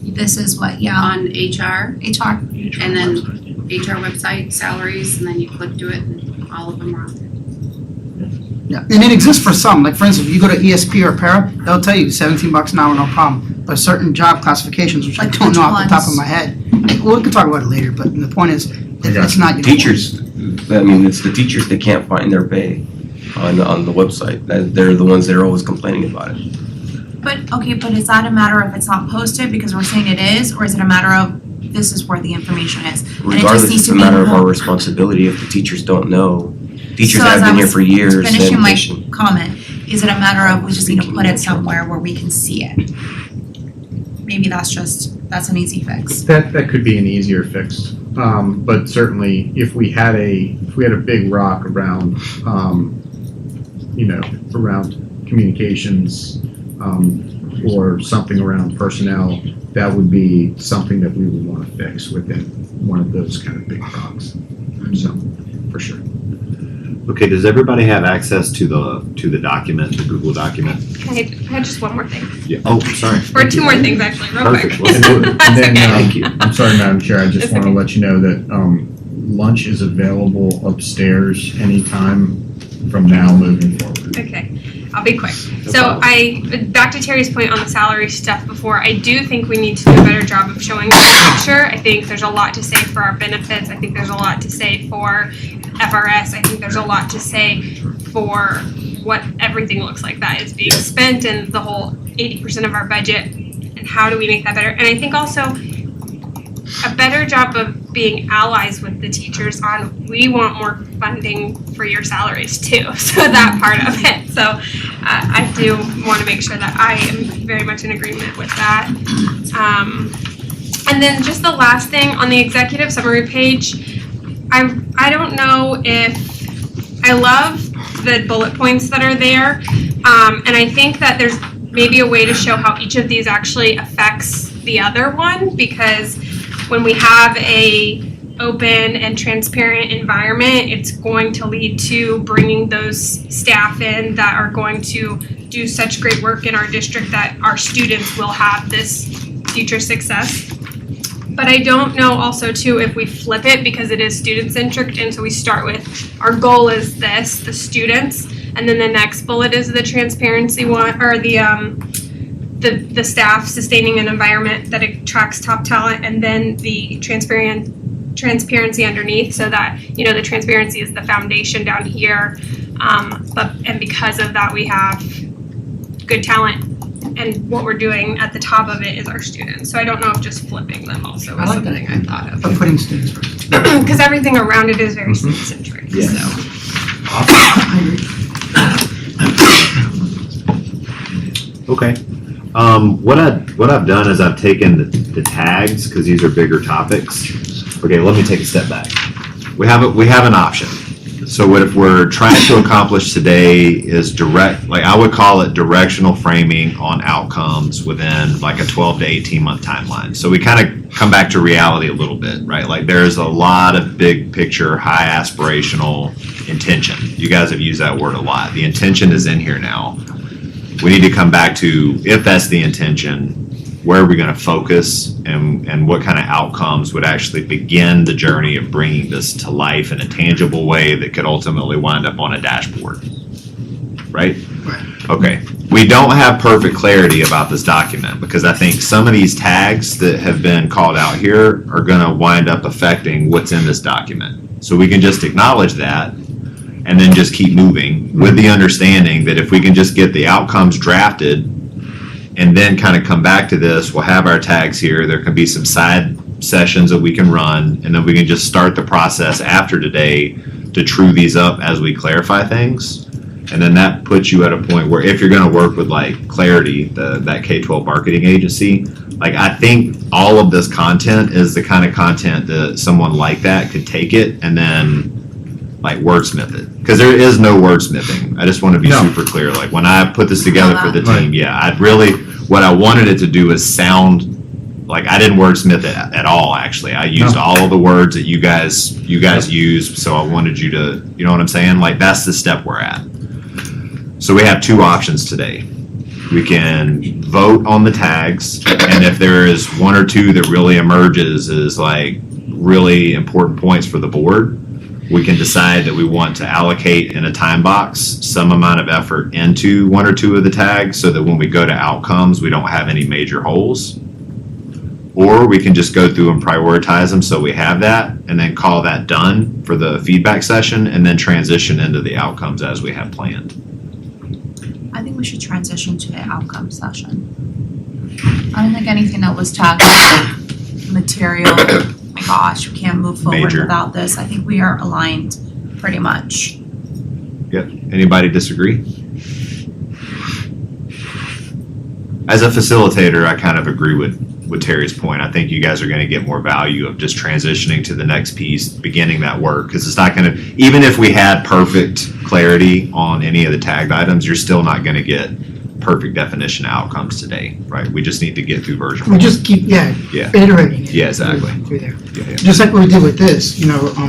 this is what, On HR, HR? and then HR website, salaries, and then you click to it, and all of them are on there. Yeah, and it exists for some, like for instance, if you go to ESP or Para, they'll tell you $17 an hour, no problem. But certain job classifications, which I Like don't know off the which top of ones? my head, we can talk about it later, but the point is, it's not uniform. Teachers, I mean, it's the teachers that can't find their pay on the website. They're the ones that are always complaining about it. But is that a matter of it's not posted because we're saying it is, or is it a matter of this is where the information is? And it just Regardless, needs it's to a be matter of our known. responsibility. If the teachers don't know, teachers So have as I been here was for years, Finishing then my they should. comment, is it a matter of we just need to put it somewhere where we can see it? Maybe that's an easy fix. That could be an easier fix, but certainly if we had a big rock around, around communications, or something around personnel, that would be something that we would want to fix within one of those kind of big rocks. So, for sure. Okay, does everybody have access to the document, the Google document? I had just one more thing, Yeah, oh, sorry. or two more things actually, real quick. Perfect, let's do it. That's And then, okay. Thank you. I'm sorry, Madam Chair, I just It's want to okay. let you know that lunch is available upstairs anytime from now moving forward. Okay, I'll be quick. So back to Terry's point on the salary stuff before, I do think we need to do a better job of showing the picture. I think there's a lot to say for our benefits. I think there's a lot to say for FRS. I think there's a lot to say for what everything looks like that is being spent and the whole 80% of our budget, and how do we make that better? And I think also a better job of being allies with the teachers on, we want more funding for your salaries too, so that part of it. So I do want to make sure that I am very much in agreement with that. And then just the last thing on the executive summary page, I don't know if, I love the bullet points that are there. And I think that there's maybe a way to show how each of these actually affects the other one, because when we have a open and transparent environment, it's going to lead to bringing those staff in that are going to do such great work in our district that our students will have this future success. But I don't know also too if we flip it, because it is student centric, and so we start with our goal is this, the students, and then the next bullet is the transparency one, or the staff sustaining an environment that attracts top talent, and then the transparency underneath, so that the transparency is the foundation down here. And because of that, we have good talent, and what we're doing at the top of it is our students. So I don't know if just flipping them also I is like something I thought of. But putting students first. Because everything around it is very student centric. Yes. So I agree. Okay. What I've done is I've taken the tags, because these are bigger topics. Okay, let me take a step back. We have an option. So what if we're trying to accomplish today is I would call it directional framing on outcomes within like a 12 to 18 month timeline. So we kind of come back to reality a little bit, right? Like there's a lot of big picture, high aspirational intention. You guys have used that word a lot. The intention is in here now. We need to come back to, if that's the intention, where are we going to focus, and what kind of outcomes would actually begin the journey of bringing this to life in a tangible way that could ultimately wind up on a dashboard, right? Right. Okay. We don't have perfect clarity about this document, because I think some of these tags that have been called out here are going to wind up affecting what's in this document. So we can just acknowledge that and then just keep moving with the understanding that if we can just get the outcomes drafted and then kind of come back to this, we'll have our tags here. There can be some side sessions that we can run, and then we can just start the process after today to true these up as we clarify things. And then that puts you at a point where if you're going to work with like Clarity, that K-12 marketing agency, like I think all of this content is the kind of content that someone like that could take it and then like wordsmith it, because there is no wordsmithing. I just want to be super clear. Like when I put this together for the team, what I wanted it to do is sound like I didn't wordsmith it at all. Actually, I used all of the words that you guys use. So I wanted you to, you know what I'm saying? Like that's the step we're at. So we have two options today. We can vote on the tags, and if there is one or two that really emerges as like really important points for the board, we can decide that we want to allocate in a time box some amount of effort into one or two of the tags so that when we go to outcomes, we don't have any major holes. Or we can just go through and prioritize them so we have that, and then call that done for the feedback session, and then transition into the outcomes as we have planned. I think we should transition to the outcome session. I don't think anything that was tagged material, oh my gosh, we can't move forward Major. without this. I think we are aligned pretty much. Yep. Anybody disagree? As a facilitator, I kind of agree with Terry's point. I think you guys are going to get more value of just transitioning to the next piece, beginning that work, because it's not going to, even if we had perfect clarity on any of the tagged items, you're still not going to get perfect definition of outcomes today, right? We just need to get through version We one. just keep, iterating it. Yeah, exactly. Through there. Yeah. Just like what we did with this,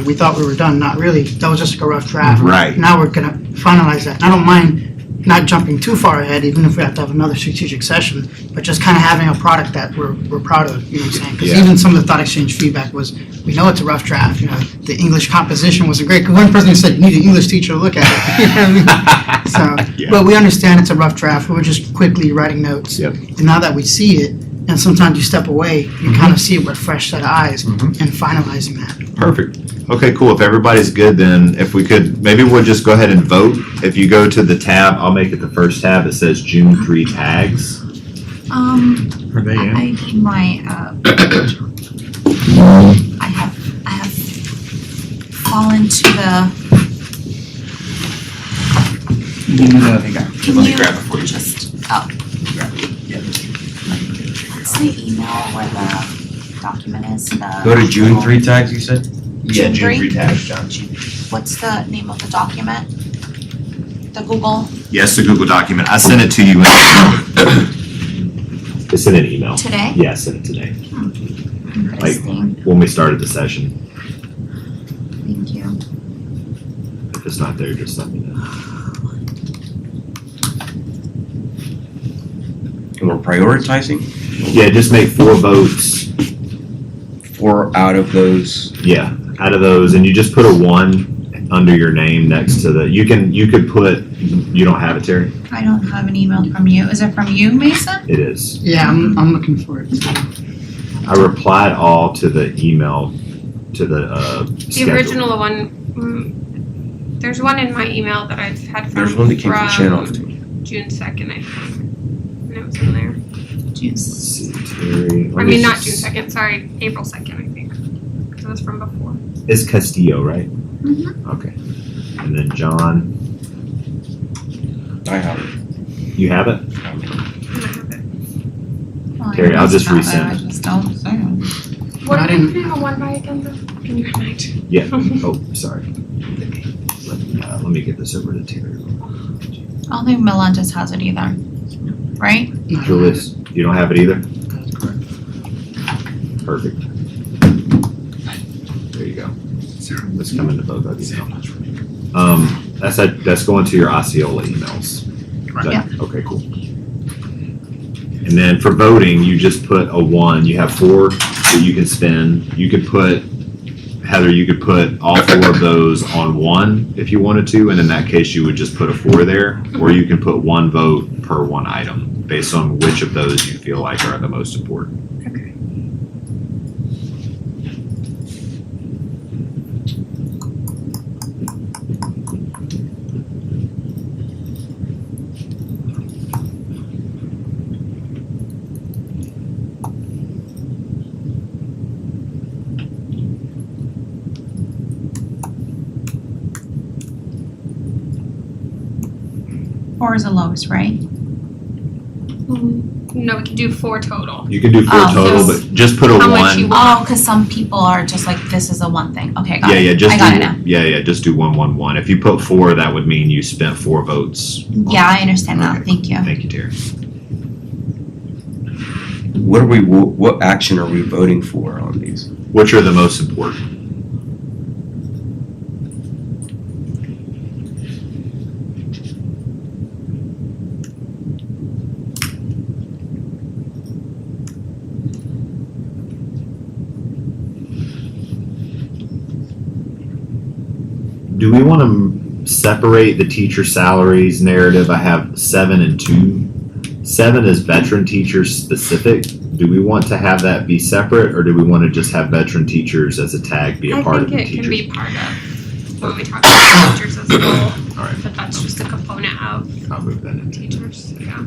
we thought we were done, not really. That was just like a rough draft. Right. Now we're gonna finalize that. And I don't mind not jumping too far ahead, even if we have to have another strategic session, but just kind of having a product that we're proud of, you know what I'm saying? Because Yeah. even some of the thought exchange feedback was, we know it's a rough draft, the English composition wasn't great, because one person said, you need an English teacher to look at it. You know what I mean? So, Yeah. but we understand it's a rough draft, we were just quickly writing notes. Yep. And now that we see it, and sometimes you step away, you kind of see it with a fresh set of eyes and finalizing that. Perfect. Okay, cool. If everybody's good, then if we could, maybe we'll just go ahead and vote. If you go to the tab, I'll make it the first tab that says June 3 tags. Are they in? I need my, I have fallen to the, Let me grab it for you. just, what's the email where the document is, Go to June 3 tags, you said? Yeah, June June 3 3? tags, John. What's the name of the document? The Google Yes, the Google document. I sent it to you. It's in an email. today? Yeah, I sent it today Interesting, when we started the session. thank you. If it's not there, just let me know. And we're prioritizing Yeah, just make 4 votes. 4 out of those. Yeah, out of those, and you just put a 1 under your name next to the. You could put. You don't have it, Terry. I don't have an email from you. Is it from you, Mason? It is. Yeah, I'm looking for it. I replied all to the email to the The schedule. original one, there's one in my email that I've had from There's one that came from Shanoff too. June 2nd, I think. And it was in there. Let's see, Terry. I mean, not June 2nd, sorry, April 2nd, I think. Because it was from before. It's Castillo, right? Mhm. Okay. And then John, I have it. you have it? I might have it. Well, Terry, I I'll must just have it, resend I it. just don't see it. What I are we didn't- putting a 1 by again, though? Can you remind? Yeah. Oh, sorry. Let me get this over to Terry. I don't think Melendez has it either, right? No, Julius, you don't have it either? that's correct. Perfect. There you go. That's coming to both of you now. That's going to your Osceola emails. Right. Yeah. Okay, cool. And then for voting, you just put a 1. You have 4 that you can spend. You could put, Heather, you could put all 4 of those on 1 if you wanted to, and in that case, you would just put a 4 there. Or you can put 1 vote per 1 item, based on which of those you feel like are the most important. Okay. Four is the lowest, right? No, we can do 4 total. You can do 4 Oh, total, so but just put a how much 1. you Oh, cause some people are just like, this is the one thing. Okay, got Yeah, it. yeah, just I got it now. just do 1, 1, 1. If you put 4, that would mean you spent 4 votes. Yeah, I understand now. Okay. Thank you. Thank you, Terry. What action are we voting for on these? Which are the most important? Do we want to separate the teacher salaries narrative? I have 7 and 2. 7 is veteran teachers specific. Do we want to have that be separate, or do we want to just have veteran teachers as a tag be a part of the I think it can teachers? be part of when we talk about teachers as a whole. All right. But that's just a component of I'll move that in. teachers, yeah.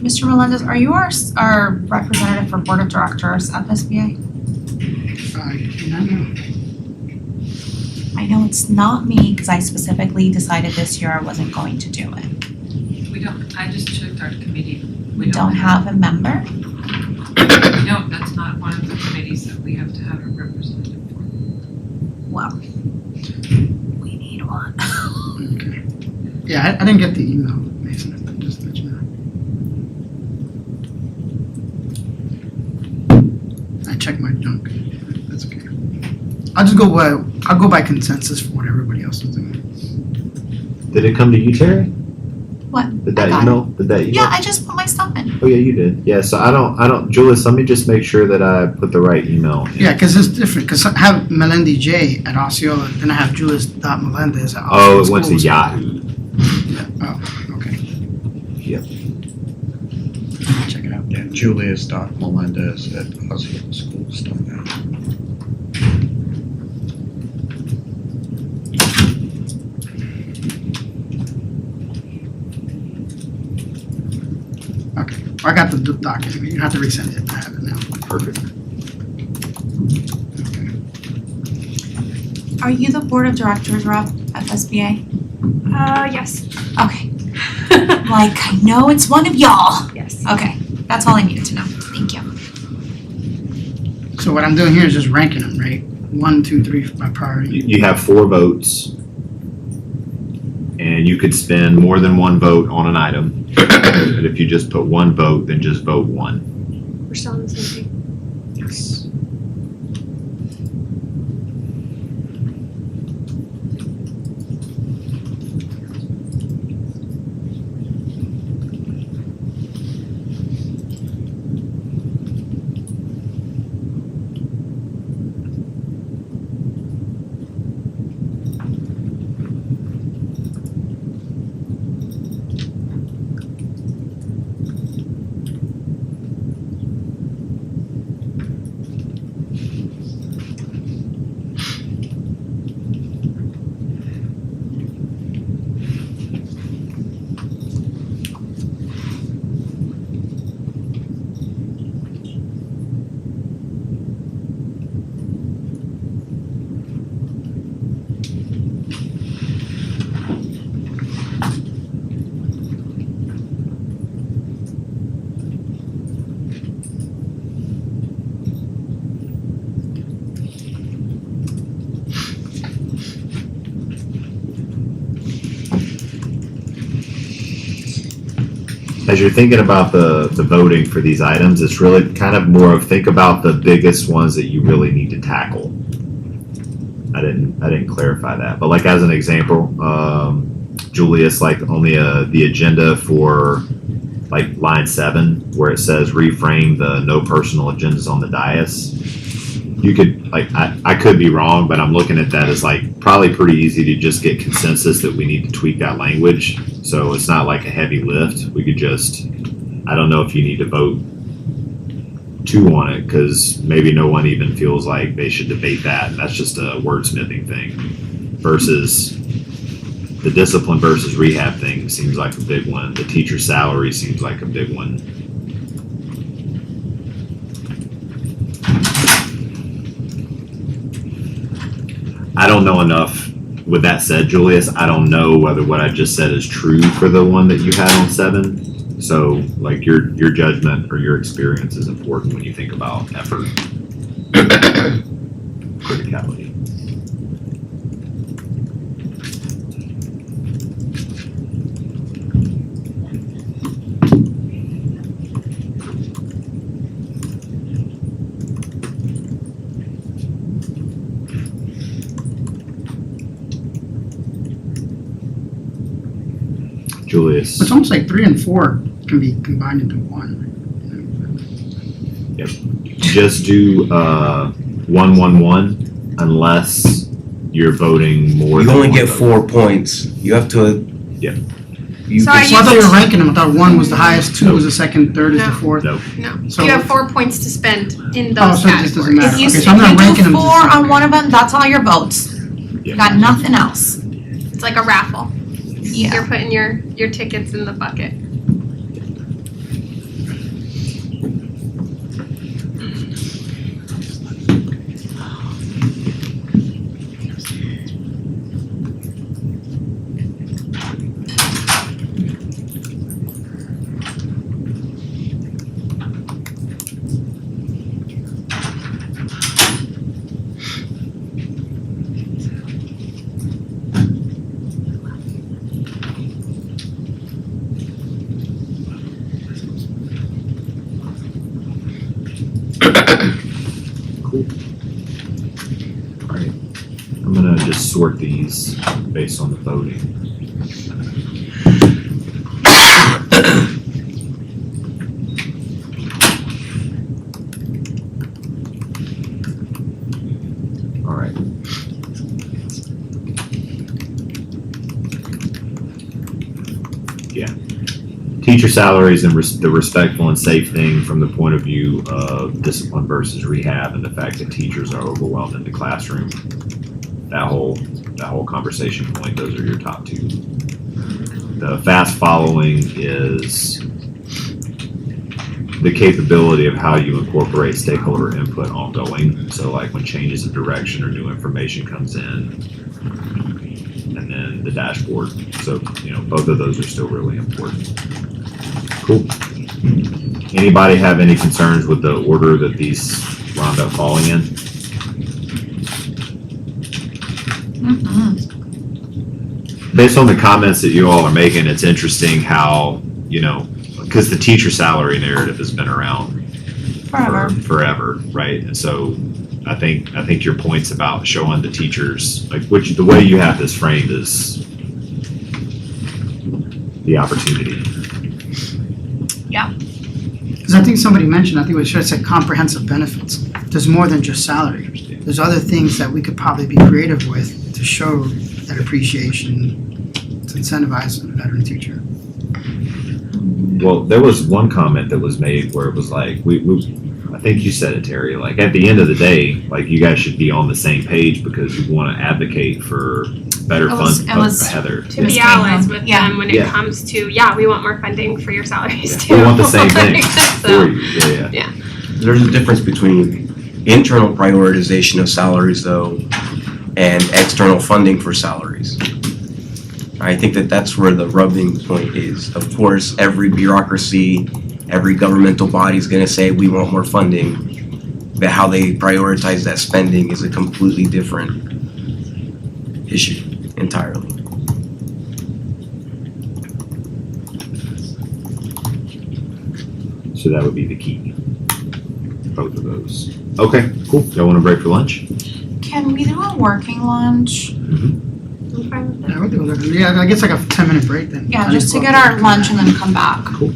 Mr. Melendez, are you our representative for Board of Directors at SBA? I know it's not me, because I specifically decided this year I wasn't going to do it. We don't, I just checked our committee. We don't have a member? We don't, that's not one of the committees that we have to have a representative for. Well, we need one. Yeah, I didn't get the email, Mason, just to let you know. I checked my junk, that's okay. I'll go by consensus for what everybody else is doing. Did it come to you, Terry? What? Did I that got email? Did that email? Yeah, I just put my stuff in. Oh yeah, you did. Yeah, so I don't, Julius, let me just make sure that I put the right email in. Yeah, because it's different, because I have Melendi J at Osceola, then I have Julius.Melendez at Osceola. Oh, it went to Schools. Yahoo. Oh, okay. Yep. Check it out. Yeah, Julius.Melendez at OsceolaSchools.net. Okay, I got the document, you don't have to resend it, I have it now. Perfect. Are you the board of directors rep at SBA? Yes. Okay. Like, I know it's one of y'all. Yes. Okay, that's all I needed to know. Thank you. So what I'm doing here is just ranking them, right? 1, 2, 3 by priority. You have 4 votes, and you could spend more than 1 vote on an item. But if you just put 1 vote, then just vote 1. We're still on the same page. Yes. As you're thinking about the voting for these items, it's really kind of more of think about the biggest ones that you really need to tackle. I didn't clarify that, but like as an example, Julius, like on the agenda for like line 7 where it says reframe the no personal agendas on the dais. You could like I could be wrong, but I'm looking at that as like probably pretty easy to just get consensus that we need to tweak that language. So it's not like a heavy lift. We could just, I don't know if you need to vote 2 on it because maybe no one even feels like they should debate that. And that's just a wordsmithing thing versus the discipline versus rehab thing seems like a big one. The teacher salary seems like a big one. I don't know enough. With that said, Julius, I don't know whether what I just said is true for the one that you had on 7. So, like your judgment or your experience is important when you think about effort, criticality. Julius. It's almost like 3 and 4 can be combined into 1. Just do 1-1-1 unless you're voting more You than only one get vote. 4 points. You have to. Yeah. You So can- So I thought you were ranking them, I thought 1 was the highest, 2 No. was the second, 3rd is the No. 4th. No. No. So- You have 4 points to spend in Oh, those so it just doesn't categories. matter. If you, Okay, if so I'm not you ranking do them 4 just- on one of them, that's all your votes. Yeah. You got nothing else. It's like a raffle. Yeah. You're putting your tickets in the bucket. Cool. All right. I'm gonna just sort these based on the voting. teacher salaries and the respectful and safe thing from the point of view of discipline versus rehab, and the fact that teachers are overwhelmed in the classroom. That whole conversation point. Those are your top two. The fast following is the capability of how you incorporate stakeholder input ongoing. So like when changes of direction or new information comes in, and then the dashboard. So, both of those are still really important. Cool. Anybody have any concerns with the order that these wound up falling in? Based on the comments that you all are making, it's interesting how, because the teacher salary narrative has been around forever, right? And so I think your points about showing the teachers, the way you have this framed is the opportunity. Because I think somebody mentioned, I think we should have said comprehensive benefits. There's more than just salary. There's other things that we could probably be creative with to show that appreciation, to incentivize a veteran teacher. Well, there was one comment that was made where it was like, I think you said it, Terry, like at the end of the day, like you guys should be on the same page because you want to advocate for better funds. Heather. To be allies with them when it Yeah. comes to, we want more funding for your salaries too. We want the same thing So, for you. Yeah. There's a difference between internal prioritization of salaries though and external funding for salaries. I think that's where the rubbing point is. Of course, every bureaucracy, every governmental body is going to say we want more funding, but how they prioritize that spending is a completely different issue entirely. So that would be the key. Both of those. Okay, cool. Y'all want to break for lunch? Can we do a working lunch? I'm fine with Yeah, we'll do it. Yeah, I guess like a 10-minute break then. Yeah, just to get our lunch and then come back. Cool.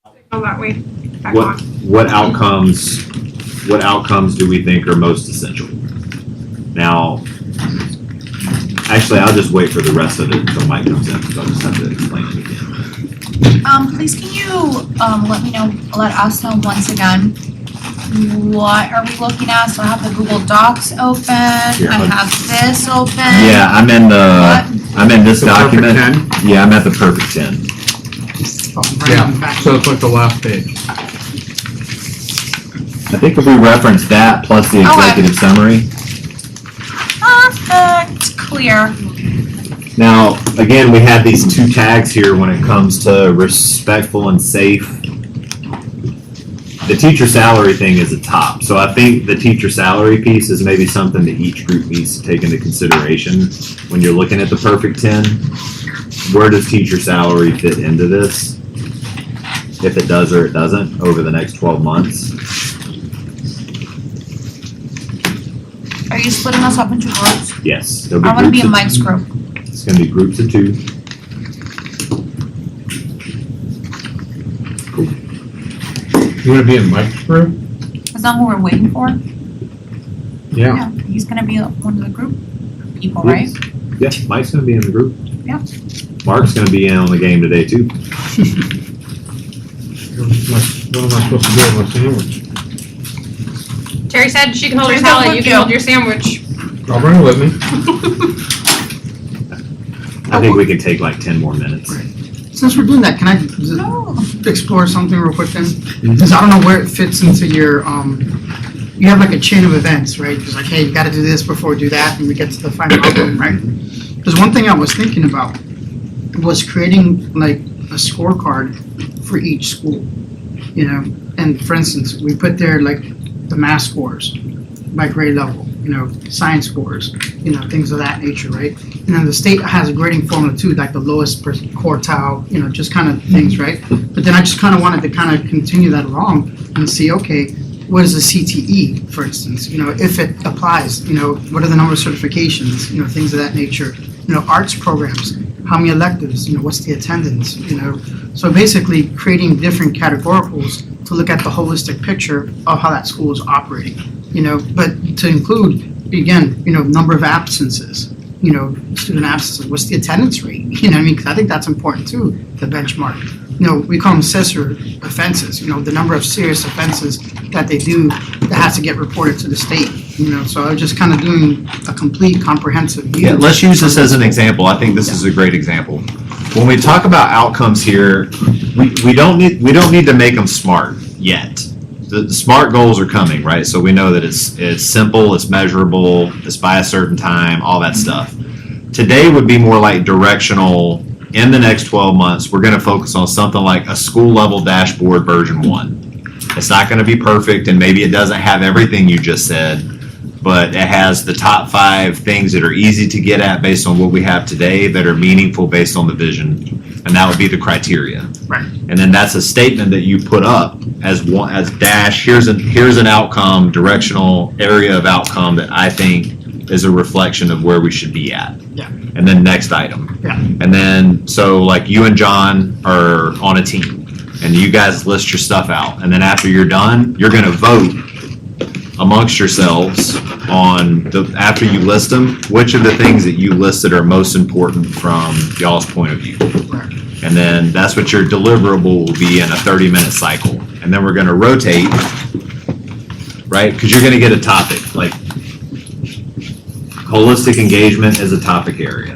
Go that way, back What on. what outcomes do we think are most essential? Now, actually, I'll just wait for the rest of it until Mike comes in, because I'll just have to explain it again. Please can you, let us know once again, what are we looking at? So I have the Google Docs open, Here, I but- have this open. Yeah, I'm in this The perfect document. 10? Yeah, I'm at the perfect 10. Yeah, so it's like the last page. I think if we reference that plus the executive summary. Perfect, clear. Now, again, we have these two tags here when it comes to respectful and safe. The teacher salary thing is at top, so I think the teacher salary piece is maybe something that each group needs to take into consideration when you're looking at the perfect 10. Where does teacher salary fit into this? If it does or it doesn't over the next 12 months. Are you splitting us up into groups? Yes, there'll be I wanna be groups in of- Mike's group. It's gonna be groups of 2. You wanna be in Mike's group? Is that who we're waiting for? Yeah. He's gonna be one of the group people, right? Yeah, Mike's gonna be in the group. Yeah. Mark's gonna be in on the game today too. What am I supposed to do with my sandwich? Terry said she can hold your Terry's gonna salad, you cook can you. hold your sandwich. I'll bring it with me. I think we can take like 10 more minutes. Since we're doing that, can I No. explore something real quick then? Because I don't know where it fits into your, you have like a chain of events, right? It's like, hey, you gotta do this before do that, and we get to the final outcome, right? There's one thing I was thinking about, was creating like a scorecard for each school, you know? And for instance, we put there like the math scores by grade level, you know, science scores, you know, things of that nature, right? And then the state has a grading formula too, like the lowest quartile, you know, just kind of things, right? But then I just kind of wanted to kind of continue that along and see, okay, what is the CTE, for instance, you know, if it applies, you know, what are the number of certifications, you know, things of that nature, you know, arts programs, how many electives, you know, what's the attendance, you know? So basically creating different categoricals to look at the holistic picture of how that school is operating, you know, but to include, again, you know, number of absences, you know, student absences, what's the attendance rate, you know what I mean? 'Cause I think that's important too, the benchmark. You know, we call them accessory offenses, you know, the number of serious offenses that they do that has to get reported to the state, you know, so I was just kind of doing a complete comprehensive view. Yeah, let's use this as an example. I think this is a great example. When we talk about outcomes here, we don't need to make them smart yet. The SMART goals are coming, right? So we know that it's simple, it's measurable, it's by a certain time, all that stuff. Today would be more like directional. In the next 12 months, we're going to focus on something like a school level dashboard version 1. It's not going to be perfect, and maybe it doesn't have everything you just said, but it has the top 5 things that are easy to get at based on what we have today that are meaningful based on the vision, and that would be the criteria. Right. And then that's a statement that you put up as one, as dash. Here's an outcome, directional area of outcome that I think is a reflection of where we should be at. Yeah. And then next item. Yeah. And then so like you and John are on a team, and you guys list your stuff out, and then after you're done, you're going to vote amongst yourselves on after you list them, which of the things that you listed are most important from y'all's point of view. Right. And then that's what your deliverable will be in a 30-minute cycle. And then we're going to rotate, right? Because you're going to get a topic. Like holistic engagement is a topic area.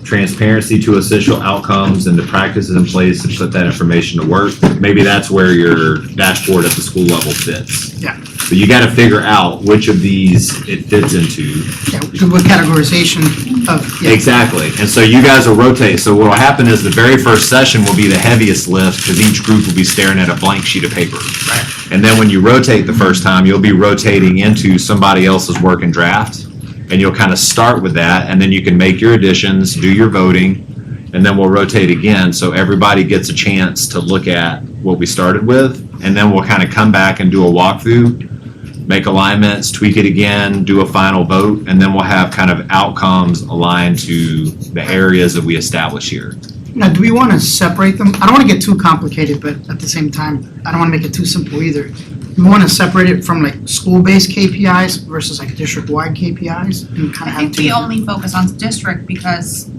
Transparency to essential outcomes and the practices in place to put that information to work. Maybe that's where your dashboard at the school level fits. Yeah. But you got to figure out which of these it fits into. Yeah, good categorization of, yeah. Exactly. And so you guys will rotate. So what will happen is the very first session will be the heaviest lift because each group will be staring at a blank sheet of paper. Right. And then when you rotate the first time, you'll be rotating into somebody else's work and draft. And you'll kind of start with that, and then you can make your additions, do your voting, and then we'll rotate again so everybody gets a chance to look at what we started with, and then we'll kind of come back and do a walkthrough, make alignments, tweak it again, do a final vote, and then we'll have kind of outcomes aligned to the areas that we establish here. Now, do we want to separate them? I don't want to get too complicated, but at the same time, I don't want to make it too simple either. We want to separate it from like school-based KPIs versus like district-wide KPIs and kind I of have think two. we only focus on district because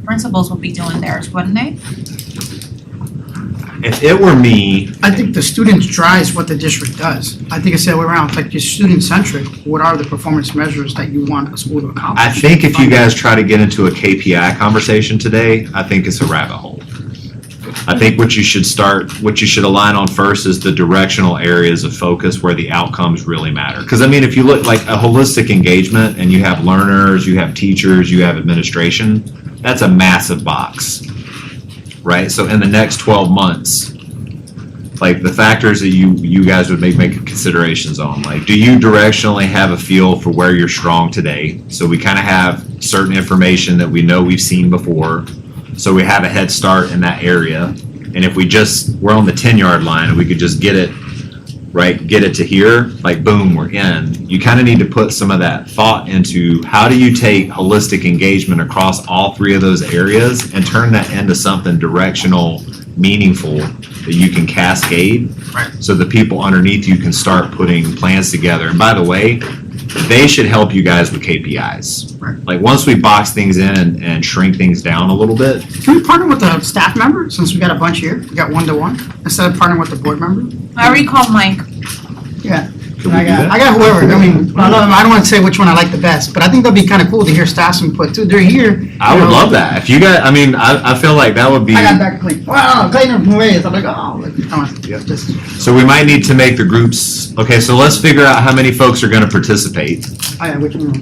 principals would be doing theirs, wouldn't they? If it were me, I think the student drives what the district does. I think it's the other way around. It's like you're student-centric. What are the performance measures that you want a school to accomplish? I think if you guys try to get into a KPI conversation today, I think it's a rabbit hole. I think what you should align on first is the directional areas of focus where the outcomes really matter. Because I mean, if you look like a holistic engagement and you have learners, you have teachers, you have administration, that's a massive box, right? So in the next 12 months, like the factors that you guys would make considerations on, like do you directionally have a feel for where you're strong today? So we kind of have certain information that we know we've seen before. So we have a head start in that area. And if we're on the 10-yard line and we could just get it to here, like boom, we're in. You kind of need to put some of that thought into how do you take holistic engagement across all three of those areas and turn that into something directional, meaningful that you can cascade. Right. So the people underneath you can start putting plans together. And by the way, they should help you guys with KPIs. Right. Like once we box things in and shrink things down a little bit. Can we partner with a staff member since we got a bunch here? We got 1-to-1 instead of partnering with the board member? I recall Mike. Yeah. Could we do that? I got whoever. I mean, I don't want to say which one I like the best, but I think that'd be kind of cool to hear staff's input too. They're here. I would love that. If you guys, I mean, I feel like that would be. I got that clean. Wow, clean up ways. I'm like, oh, like, come on. Yeah. Just, So we might need to make the groups, okay, so let's figure out how many folks are gonna participate. oh yeah, which one?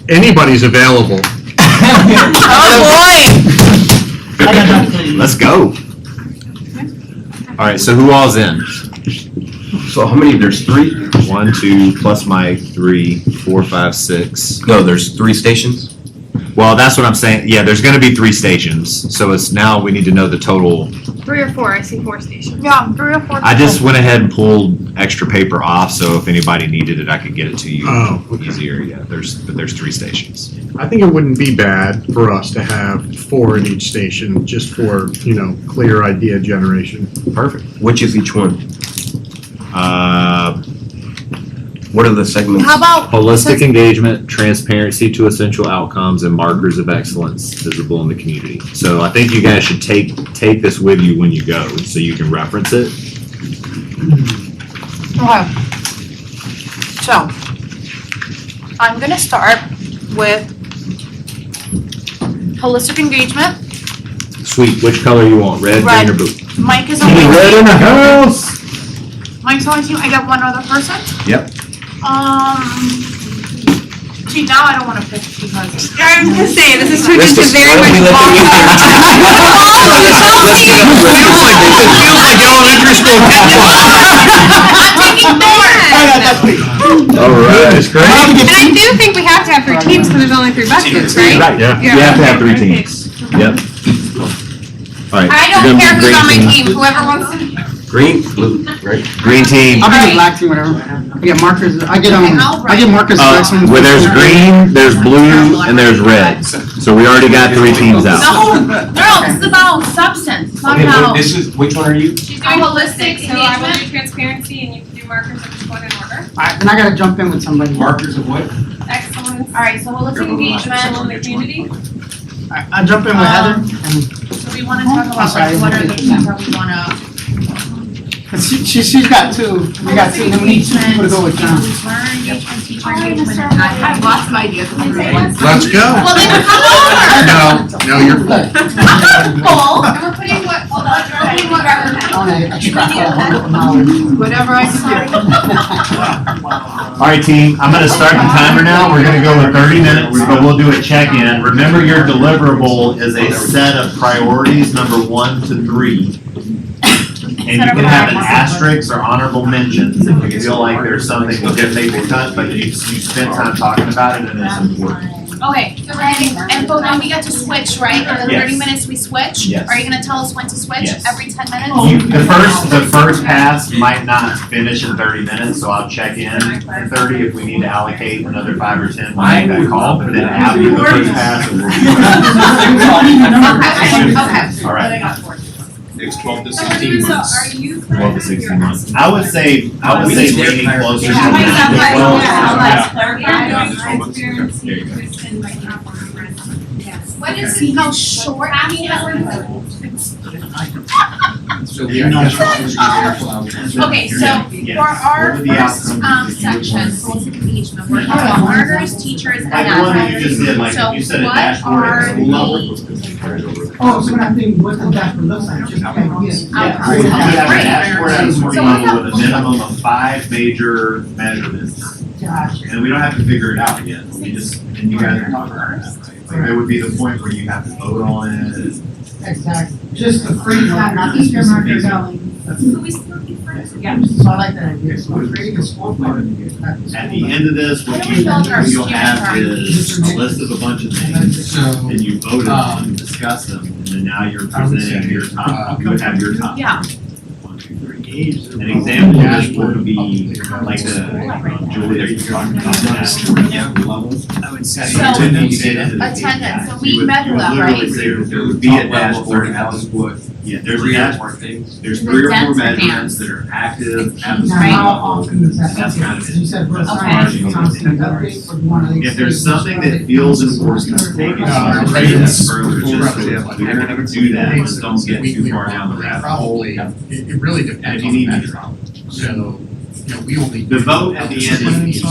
Anybody's available. Oh, boy! I got that clean. Let's go. All right, so who all's in? So how many, there's 3? 1, 2, plus Mike, 3, 4, 5, 6. No, there's 3 stations? Well, that's what I'm saying. Yeah, there's gonna be 3 stations, so it's now we need to know the total. 3 or 4, I see 4 stations. Yeah, 3 or 4. I just went ahead and pulled extra paper off, so if anybody needed it, I could get it to you Oh, okay. easier. Yeah, there's 3 stations. I think it wouldn't be bad for us to have 4 in each station, just for, clear idea generation. Perfect. Which is each one? What are the segments? How about, Holistic engagement, transparency to essential outcomes, and markers of excellence visible in the community. So I think you guys should take this with you when you go, so you can reference it. okay. So, I'm gonna start with holistic engagement. Sweet, which color you want, red, green, or blue? Mike is on my Red in team. the house! Mike's on my team. I got one other person. Yep. See, now I don't wanna pick because. I was gonna say, this is turning Let's into just- very why much don't we let them long. Feels like elementary school. I'm taking more. Alright. That's great. And I do think we have to have 3 teams because there's only 3 buckets, right? Right, yeah, you have to have 3 teams. Yep. Alright. I don't care who's on my team, whoever wants to. Green, blue, right? Green team. I'll be the Alright. black team, whatever. I get markers. I get markers. for excellence. Where there's green, there's blue, and there's red. So we already got 3 teams out. No, this is about substance, it's not Okay, about. this is, which one are you? She's I'm doing holistic holistic, so I will do engagement. transparency and you can do markers of just one in order. Alright, then I gotta jump in with somebody. Markers of what? Excellence. Alright, so holistic engagement, In the community. Alright, I'll jump in with Heather. And so we wanna talk about like what are the things that we wanna. she's got 2. We got 2. Then we need 2 people to go with John. Learner engagement, teacher engagement, and I have lots of ideas. Let's go. Well, then come over. No, you're full. I'm full. And we're putting what, hold on, we're putting whatever. Whatever I can Alright team, I'm gonna start the timer now. We're gonna go with 30 minutes, but we'll do a check-in. Remember your deliverable is a set of priorities, number 1 to 3. And you can have an asterisk or honorable mentions if you feel like there's something that could make the cut, but you spent time talking about it and it's important. Okay, and but when we get to switch, right, in the Yes. 30 minutes we switch? Yes. Are you gonna tell us when to switch? Yes. Every 10 minutes? The first pass might not finish in 30 minutes, so I'll check in in 30 if we need to allocate another 5 or 10 when I make that call, but then after the first pass, it will be. Okay. All right. Next 12 to 16 So months. are you? 12 to 16 months. I would say leaning closer to Yeah. that. 12. I experienced There you go. this in my Yes. What is it, how short I mean, So we know. Okay, so Yes. for our What are the first outcomes that you would section, want to goals and engagement, we're talking about learners, teachers, and Like the one that you just did, like So you said a what dashboard are at school level. Oh, so I think what the dashboard looks like, just kind of, Yes, we have a dashboard at school So what's level with a minimum of 5 major measurements. Gotcha. And we don't have to figure it out yet, we just, and you guys are talking about that. Like, there would be the point where you have to vote on it. Exactly, just the free, not the Just marker basic. going. So we still need friends. Yeah, so I like that idea, so we're creating a scoreboard. At the end of this, what Can we build our you'll student have friendly? is a list of a bunch of things, So, and you voted on, discuss them, and then now you're presenting your top, you would have your top. Yeah. 1, 2, 3. An example of this would be like Julie, are you talking about that level? I would say. So- Attendance, so we measure that, right? There would be a dashboard at the school. Yeah, there's a dashboard. things. There's Is it 3 or 4 dense or measurements dense? that are active at the Right. school level. And that's kind of it. You said we're Okay. assigning constant updates, or you want to. If there's something that feels important, take it No, further, right. take it further, just so Right. we don't do that, just don't get too far down the rabbit hole. Probably, it really And depends if you on the need to- measure. So, we only. The vote at the end is, so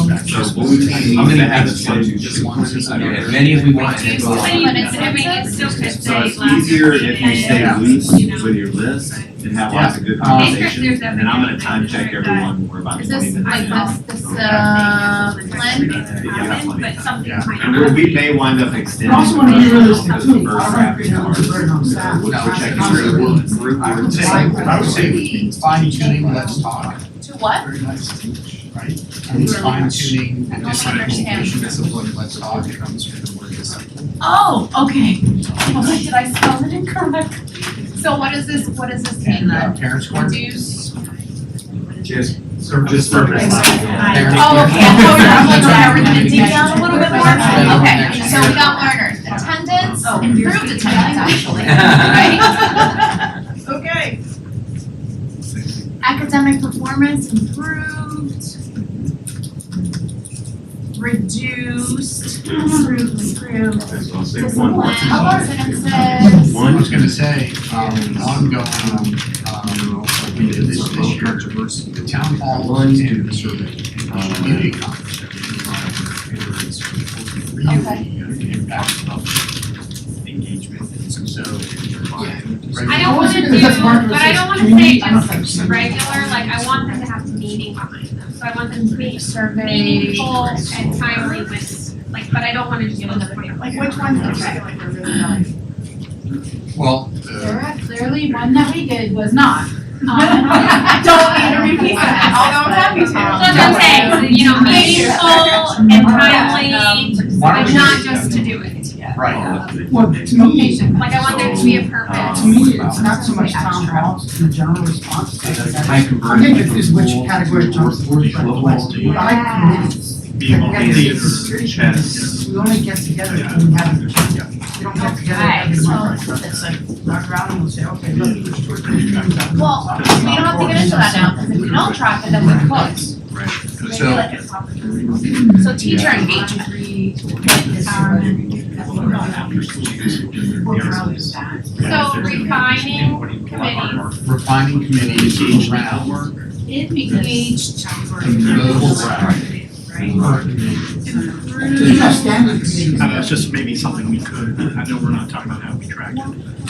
what we need I'm gonna to have have it is one, just one, as many as we want. Do you to go see on. when it's I mean, it still could So say it's last easier if you stay Yeah. loose you know. with your list and have lots of good Yeah. conversation. There's And then I'm gonna time check everyone for about Is 20 this minutes. like this plan? But something Yeah. might And we may wind up extending. I also want to be realistic the too, first I draft don't think it's a burden on staff. We'll check No, it I would say fine tuning, let's talk. To what? Very nice to teach, right? And it's fine tuning and just like Understand. discipline, let's talk, it comes through the word discipline. Oh, okay. I was like, did I spell it incorrect? So what is this mean And then? parents score. Reduce? Just. Just for Oh, okay, I'm like, are we gonna dig down a little bit more? Okay, so we got learners, attendance, improved attendance actually, right? Okay. Academic performance improved. Reduced. Improved. Discipline, absences. I was gonna say, ongoing, we did this year, the town hall and the survey, community conference. Really impact of engagement, so. I don't wanna do, but I don't wanna say just regular, like, I want them to have meaning behind them, so I want them to be meaningful and timely with, like, but I don't wanna just go to the point. Like which ones do you feel like we're really done? Well, Clearly, one that we did was not. Don't need to repeat that, although I'm happy to. So that's what I'm saying, you know, meaningful and timely, and not just to do it. right, Well, to me, Like, I want there to be a purpose. to me, it's not so much town hall, it's the general response. High conversion. I think it is which category jumps the word, but I like committees. We only get together when we have, we don't get together every month. It's like, walk around and we'll say, okay, look, there's 2 or 3 things that we- Well, we don't have to get into that now, because if we don't track it, then we're close. Maybe So- like it's so teacher engagement. So refining committees. refining committees around Engaged. those. There's no standard committees. It's just maybe something we could, I know we're not talking about how we track it.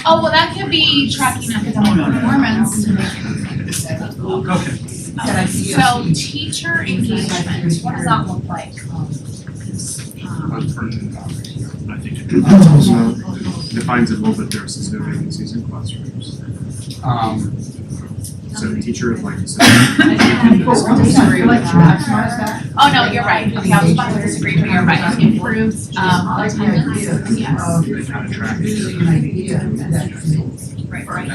Oh, well, that could be tracking academic performance. Okay. So teacher engagement, what does that look like? I think it also defines it a little bit there, since there are vacancies in classrooms. So teacher is like you said. Oh, Oh, no, you're right. Okay, I was about to disagree, but you're right. Improved, attendance, yes. Right, right.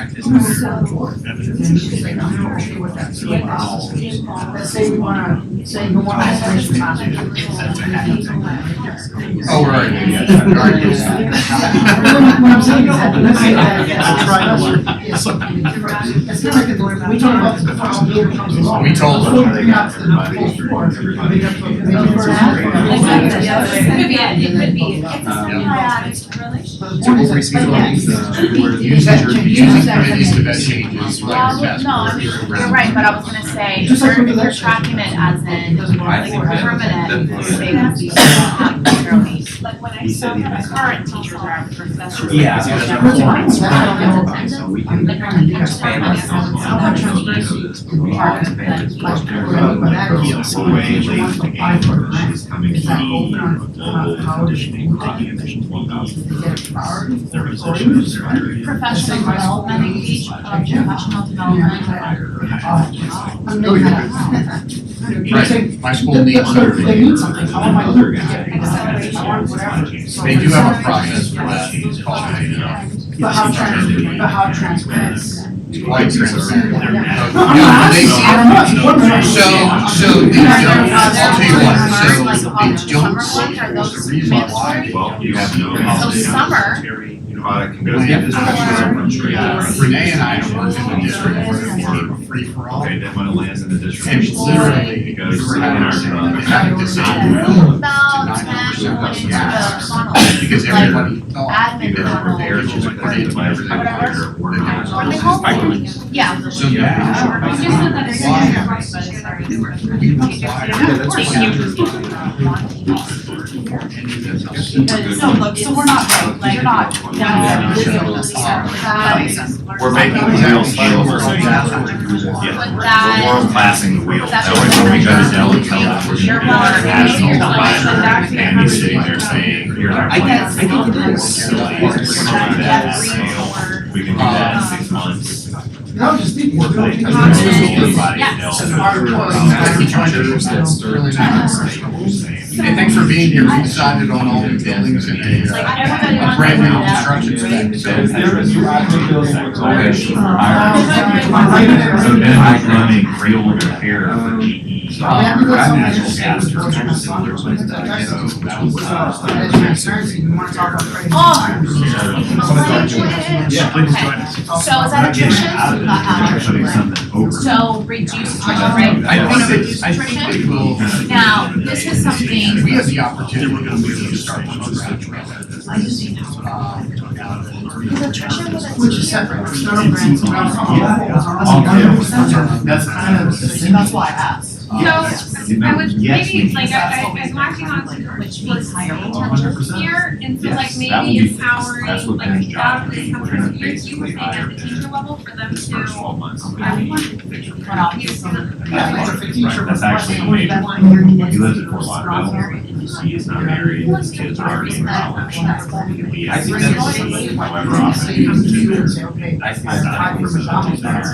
Let's say we wanna, say you want isolation time. Oh, right. What I'm saying is that, let's say that, yes, it's not like, we talk about the first year comes along. We told them. It could be, it's a symbiotic relationship. So we'll receive all these, we're using committees to vet changes. Well, no, I mean, you're right, but I was gonna say, if you're tracking it as in, like, permanent, say that we have necessarily, like, when I saw that current teachers are professors. Yeah. So we can expand this on how much of these part of way late in the game is coming to the global conditioning, taking additional 1,000. Their position is very. Professional development, professional development. Right, my school needs They need something, I want my Other learner to guy. get acceleration, I want whatever. They do have a process for that, it's called, But how transparent? quite transparent. No, Yeah, they- I don't know, it's important. So they don't, I'll tell you what, so Like, they summer don't, ones, are those the reason why. Well, you have no. So summer, Product can go. Yeah. Yeah. Renee and I have worked in the district where it were free for all. Okay, then when it lands in the district. And literally, It goes we were in our. having to say no about to 10 9% went of into the funnel. because Like, everybody thought admin they were funnel. there to put into everything. Were they home? Yeah. So now. So we're not, like, you're not, We're making the wheel scale for all that. Yeah, we're world classing the wheel. That way when we go to Dell and tell them we're Sure. gonna do an international provider, and he's sitting there saying, here's our plan. think it is. We can do that in 6 months. No, just thinking. Work like everybody Yeah. else. Hey, thanks for being here. We decided on all the buildings in a brand new construction spec. So then I'm running real repair for GE. So natural gas turbines. So that was Transparency, you wanna talk about credit. So is that attrition? Putting something over. So reduce attrition rate. I think they will. Now, this is something. We have the opportunity to start from scratch. Which is separate. That's kind of, that's why I asked. So, I would maybe, like, I'm watching on Which means higher intention here, and so like maybe empowering, like, that is something you were saying at the teacher level for them to. Cut off some. That's actually amazing. He lives in Fort Lauderdale. He is not married. His kids are already in college. He has to see however often he comes to there. I think that's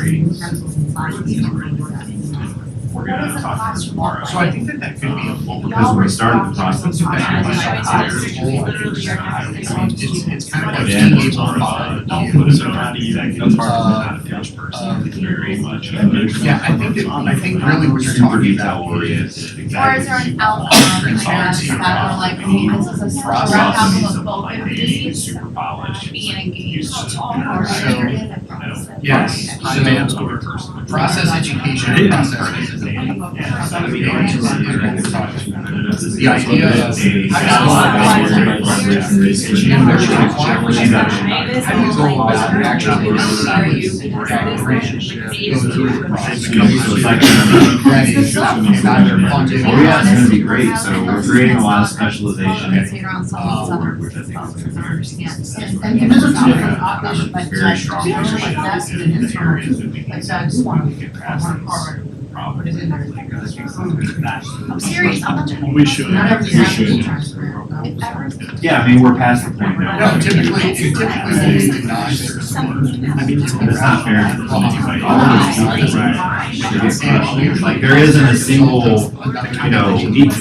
he's married. We're gonna talk to him tomorrow. So I think that could be a full. Because we started the process of that. It's kind of like Then being we're able talking to about, follow. put us around the executive, not a finished person, it's very much. Yeah, I think really what you're talking about is. Or is there an outcome that we're like, hey, this is a wrap up of both of these, Super polished. being engaged? Yes, so process education, process. The idea of. How do you go about actually that grant? Ready, and either funded. Oh yeah, it's gonna be great, so we're creating a lot of specialization. Which I think is very. And this is like, Very strong like that's the internal, like that, I just wanna, We can pass this. problem. I'm serious, I'm not. We should. You should. Yeah, I mean, we're past the point now. No, typically it's not. I mean, it's not fair for anybody. Like, there isn't a single, you know,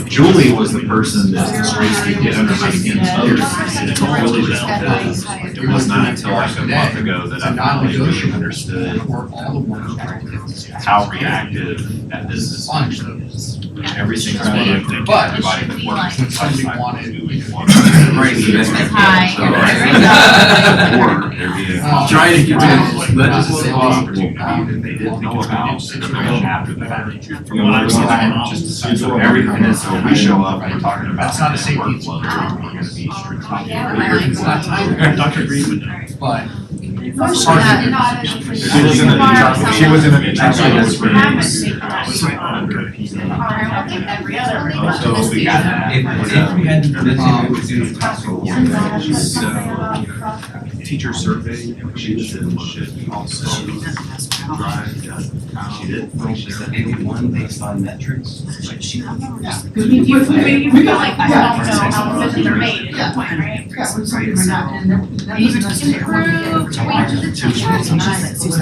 Julie was the person that basically did under my skin most. And it's really just because it was not until like a month ago that I finally really understood how reactive that business actually is. Every single one of them, everybody that works inside the wanted to do it. Trying to get to legislative opportunity that they didn't know about after the fact. From what I was just so everything is, so we show up, we're talking about this workflow, we're gonna be strategic. Dr. Green would know, but. She was in a, she was in a, so we got that. If we had to teacher survey, She should also drive. She did. She said maybe one based on metrics. We feel like I don't know how decisions are made at that point, right? Improve, tweak to the teachers.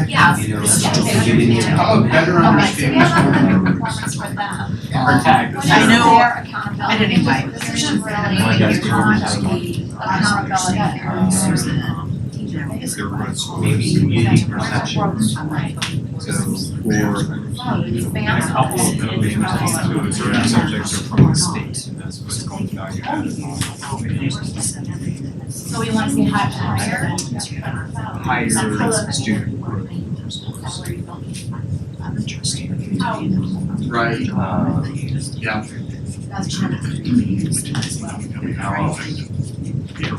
Yeah. Oh, better understand. Performance for them. I know. I Accountability. didn't invite Maybe community perception. So for a couple of those, certain subjects are from the state, and that's what's called value added. So we want to see higher. Higher student growth. Right. Yeah.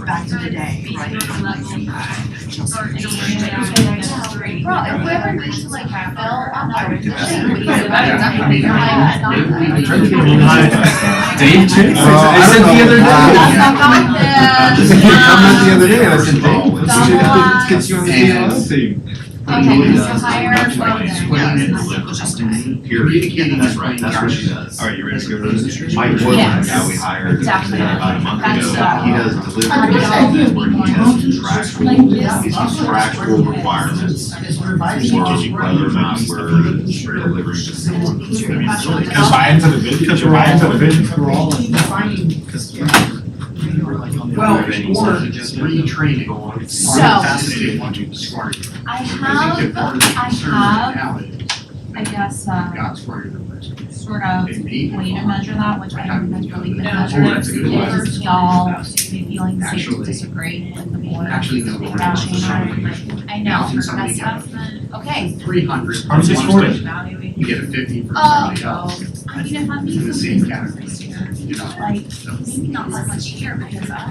Back to the day, right? Well, if we ever need to like fill on our. Dave too? I said the other day, I said, Dave, let's get you on the PLS team. Okay, so higher. Communicating, that's right, that's what she does. All right, you ready to go to those? Mike Woodland, Yes. now we hired Exactly. about a month ago, That's, he does delivery consultant where he has contractual requirements for whether or not we're delivering to someone. Because buy into the vision, because you're buying into the vision. We're all Well, or just retraining. So, I guess, sort of way to measure that, which I don't think really good measure. Is y'all feeling safe to disagree with the board? Actually, no. I know, assessment, okay. 300. I'm just for it. You get a 50 for Oh, somebody else. I mean, if I'm In the being same category. You know? like, maybe not so much here because I've not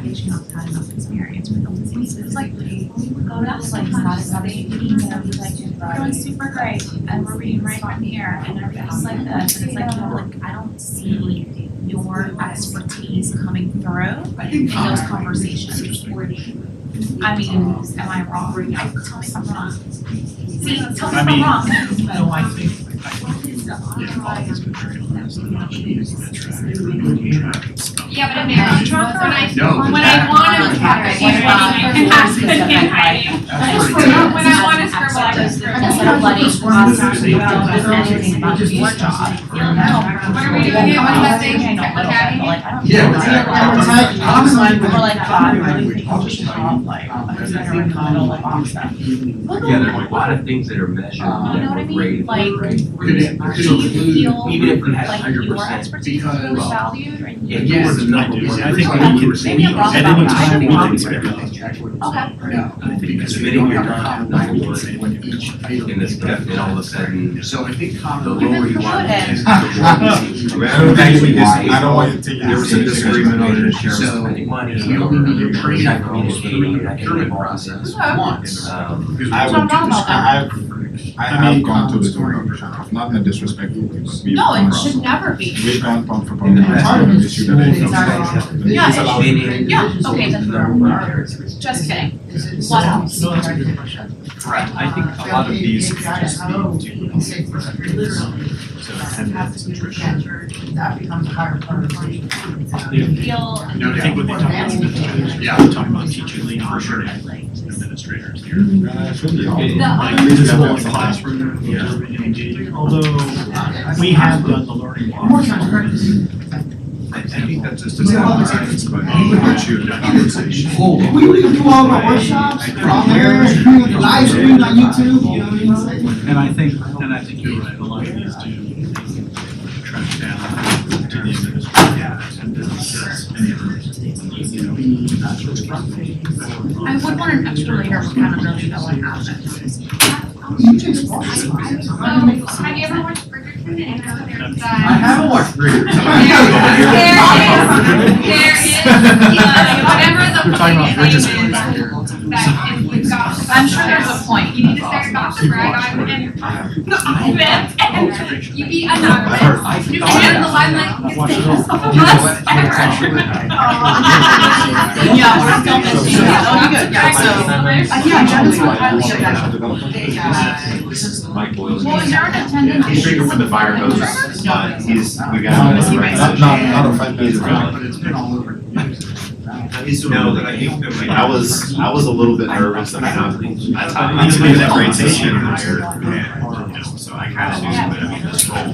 had enough experience with those things. It's like, we would go to like Saturday meetings and I'd be like, we're doing super great and we're reading right from here and everything's like this. And it's like, you know, like, I don't see your expertise coming through in those conversations. I mean, am I wrong? Tell me if I'm wrong. See, tell me if I'm wrong. No, I think. Yeah, but when I No. want to when I want to scribble, I just scribble. Instead of letting us talk about anything about your job, you know. What are we doing here? What is that thing? I know a little bit, but like, I don't. Yeah. We're like, God, I really think we should have like a better recommendal like offset. Yeah, there's a lot of things that are measured You know that what I were mean? graded. Like, Could do you feel Even if we had like 100%. your expertise is really valued and Yeah, you? you were the number one. I think we can, Maybe I'm wrong at about any that. time, we I can could be wrong. expect. Okay. No, because we Admitting don't you're have not a number common one when each item. in this stuff, and all of a sudden, So I think the common. lower you are. promoted. I don't want you to take. There was a disagreement on the sheriff's So, spending money. you only need to train Not that communicating, you're not getting procurement involved. process Okay. once. Um, I So I'm wrong about that. I have gone to the door, not in a disrespectful way, but we've No, gone it should never be. We've gone pump for pump, it's an issue that I felt. Yeah, It's allowed. Yeah, okay, then, just kidding. What else? I think a lot of these just need to So attendance, nutrition. That becomes a higher priority. Feel. No, I think what they talk about, Yeah. we're talking about teachers leading for sure, administrators here. Like The visible in the classroom, engaging, although we have done the learning walks. I think that's just a science, but what you have conversation. We do all my workshops on there, live stream on YouTube, you know what I mean? And I think you're right, a lot of these do track down to the administrators and businesses and you know. I would want an extra layer of accountability though, like options. Have you ever watched Bridgerton and how there's I haven't watched Bridgerton. whatever the We're talking about point is, Bridgerton. that if you've got. I'm sure there's a point. You need to start Dr. Brad on and you be anonymous. You can have the limelight. I've watched it all. Yeah, we're still missing, oh, you good, yeah, so, yeah, Jen's highly Mike Boyle. Well, is there an attendance He's issue? drinking from the fire hose, we got him in the right Not position. a five He's minute around. but it's been all over. No, that I was a little bit nervous. I thought he's made that great decision hire, and so I kind of knew that this role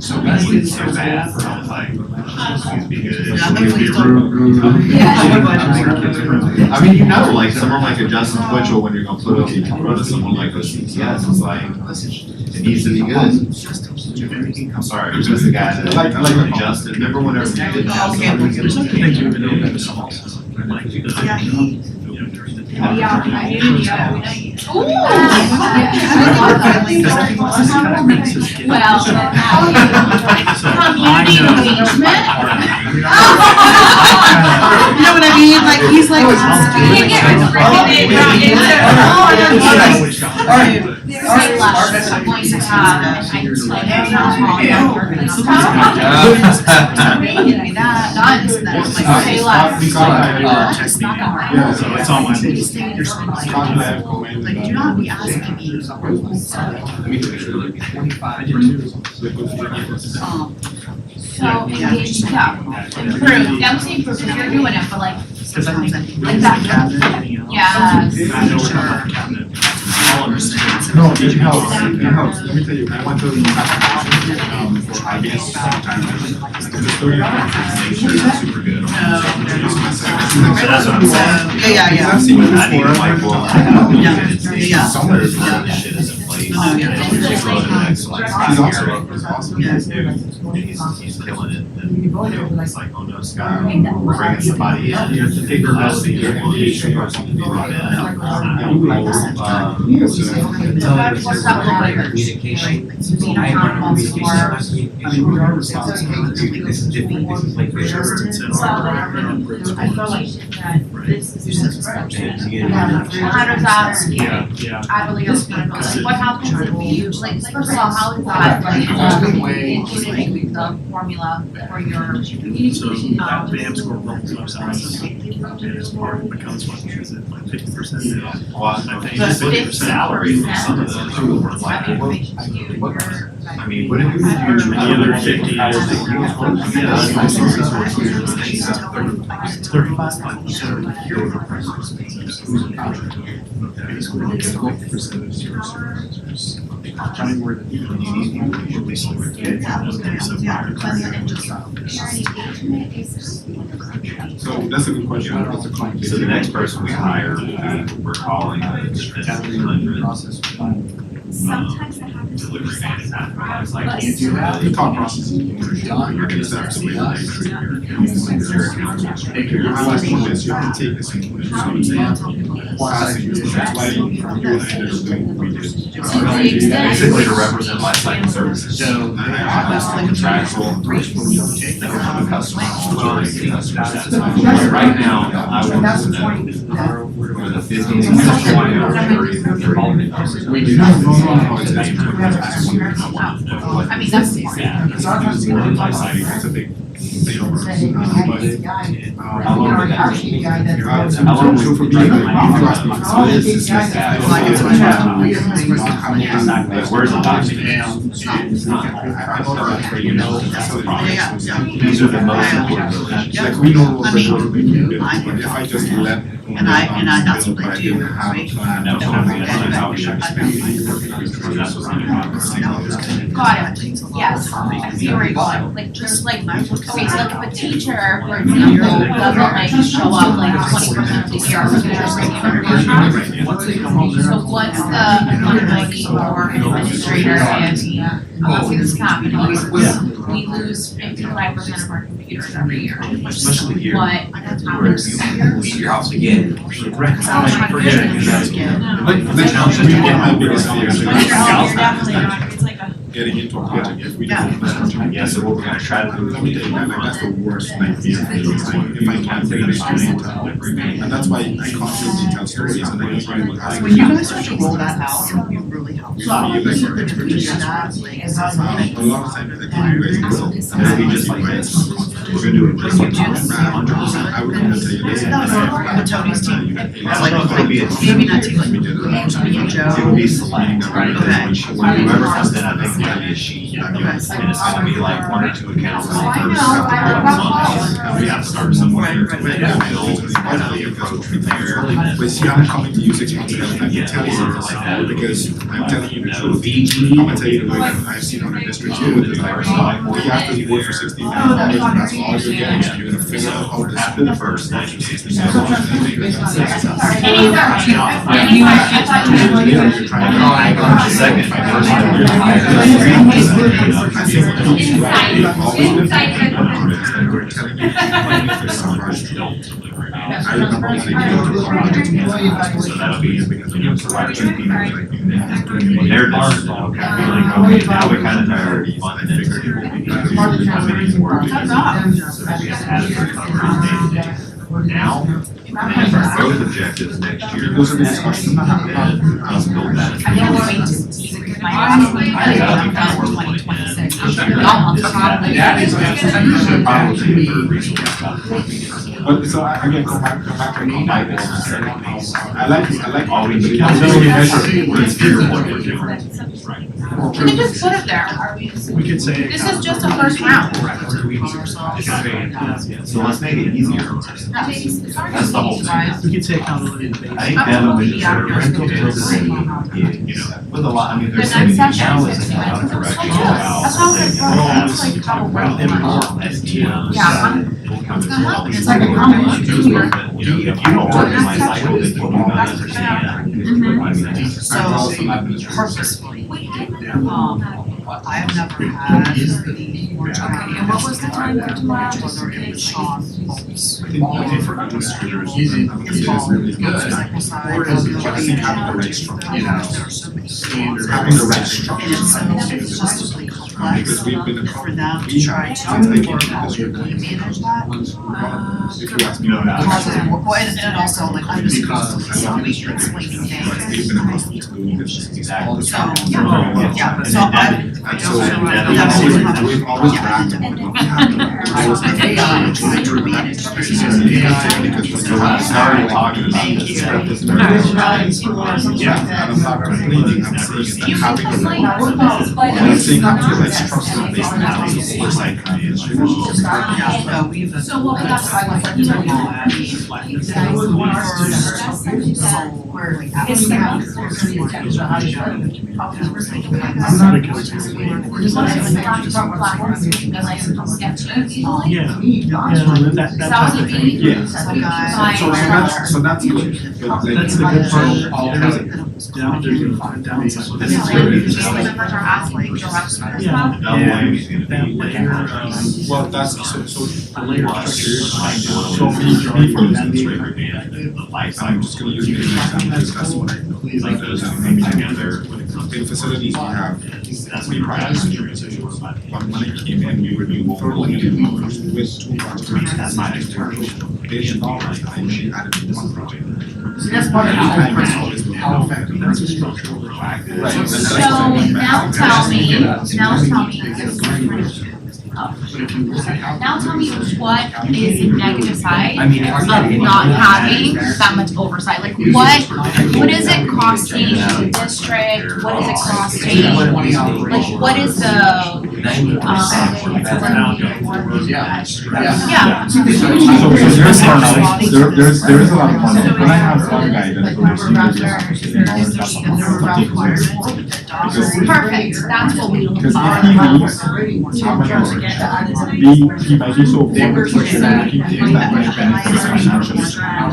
so easy and so bad. So I was like, he's be good. He'll be I mean, you know, like someone like a Justin Twitchell, when you're gonna put him in front of someone like a CTS, it's like it needs to be good. I'm sorry, it was the guy that Justin. Remember whenever you didn't have someone. There's other things we've been able to solve. Like, Yeah, Well, community engagement. You know what I mean, like, he's like. You can get I'm going to have, like, town hall, that's like, okay, let's. It's not gonna work. So it's on my list. Like, do not be asking me. so engage, yeah, improve, I'm saying improve, because you're doing it, but like, Because I think like that. Yes. I know we're not a cabinet. All understand. No, it helps, it helps. Let me tell you, I went to, for IBS sometime, Super good. That's what I'm saying. Yeah. I've seen it I need before. a white boy. Yeah. Some of this shit is in place. Oh, yeah. And we're just going to the next like He's year. also, it's awesome. He's killing it. And it's like, oh no, Scott, we're bringing somebody in. You have to take her last year. Communication. Being accountable for. I mean, we are responsible. This is different, this is like. I feel like that this is How does that, Yeah. I really don't know, like, what happens if you, like, first of all, how is that, like, including the formula for your. So that BAM score rolls up size. As part becomes what, is it like 50% now? Well, I think But it's 50%. salary for some of those who were like, I mean, what if you And the other 50 is. It's 35%. So that's a good question. What's the client? So the next person we hire, we're calling the Sometimes that happens. delivery manager. It's like, But- can't do that. The thought process. You're gonna start to your account. My last point is you have to take this into consideration. Why that's why you and I understood what we did. Basically to represent life cycle services. So, Contractual, the customer, right now, I want to know for the 15, 20, 30, we do. I I mean, that's. It's a big budget. How long did that take? So for me, like, if you ask me for this, it's just that I don't know how to Exactly. Where's the document? I know that for, you know, facility. These are the most important Like, we know what we're doing, we can do, but if I just let. And that's what I do, right? Got it, yes, I see where you're going, like, just like, okay, so like if a teacher, for example, doesn't like show up like 20% of the year, so they're just like, so what's the accountability for an administrator if, let's say this is happening, we lose 55% of our computers every year. Especially here. What happens? Leave your house again. Like, my biggest fear is getting into a project if we don't. Yes, so what we're gonna try to do is we did. Like, that's the worst nightmare for me, if I can't figure it out. And that's why I constantly tell stories and I just really like. When you guys start to roll that out, it would be really helpful. Like, For expertise in that, like, a lot of times, like, you guys know. It'll be just like this. We're gonna do it just like this. I would gonna tell you this. With Tony's team, it's like, Maybe not too, like, me and Joe. It would be select, right? Okay. Whoever comes in, I think, will be a sheet. And it's gonna be like 1 or 2 accounts. We have to start somewhere. Right. Build the approach from there. But see, I'm coming to you 6 months ahead of time to tell you something, because I'm telling you the truth. I'm gonna tell you the way that I've seen other districts do it, is like, we have to work for $60,000, and that's all you're getting, so you're gonna figure out how to spend the first 90 days. Second, I remember when I came to project, so that'll be because we have to write two people when they're done, okay, now we kind of know fun and figure it because we have many more. So that we have to add it for cover day to day. Now, and our growth objectives next year. those are the discussions. Let's build that. I can't wait to see my last one, 2026. That is probably the third resource. But so again, come back to me. I like All we need accountability is measures. what we're doing. We can just put it there. We could say. This is just a first round. So let's make it easier. That's the whole thing. We could say accountability and I think Devin was just a rental building, you know, with a lot, I mean, The there's so next many session now is is six about months. direction That's how it's about. it's like probably STMs. Yeah. Will come as well. It's like a combination. You know, if you don't organize cycle, then you do not understand. So, purposefully, I have never had the board training. And what was the time for tomorrow? Whether it was Sean Holmes. I think for administrators, Easy. it's really good. Or is it I think having the right structure, you know, There are so many standard. having the right And structure. it's just really complex Because we've been for them to we try have to taken manage this that. If you ask me. Causes, well, and also like I'm just constantly somebody explaining We've things. been accustomed to doing this all the So, time. yeah, so I, And so Devin- we've always backed what we have. I was like, AI is trying to manage. because So when I started talking about this, yeah, and I'm not complaining, I'm saying that having the right. I'm saying having the right structure based on how it looks like administrators. Yeah, no, we've. So what we got to find out, you know, Yeah. That type of thing. Yeah. So that's good. But like, That's the good part. so There's a downside. this is where we just Yeah. double whammy is gonna That be. layer, well, that's so the layer of structures. So for that, The life I'm just gonna use it as an example because that's what I know. like those two things together. In facilities, we have That's what practice is. when I came in, we were doing thoroughly with 2 projects. That's my experience. $1 billion, and she added 1 project. That's part of Anytime I saw this, how effective that's a structural So now tell me, what is the negative side of not having that much oversight? Like what is it costing the district? What is it costing? Like what is the yeah. So there's a lot of fun. When I have one guy that goes Perfect, that's what we look because for. if he leaves, he might be so focused on making things that might benefit financially.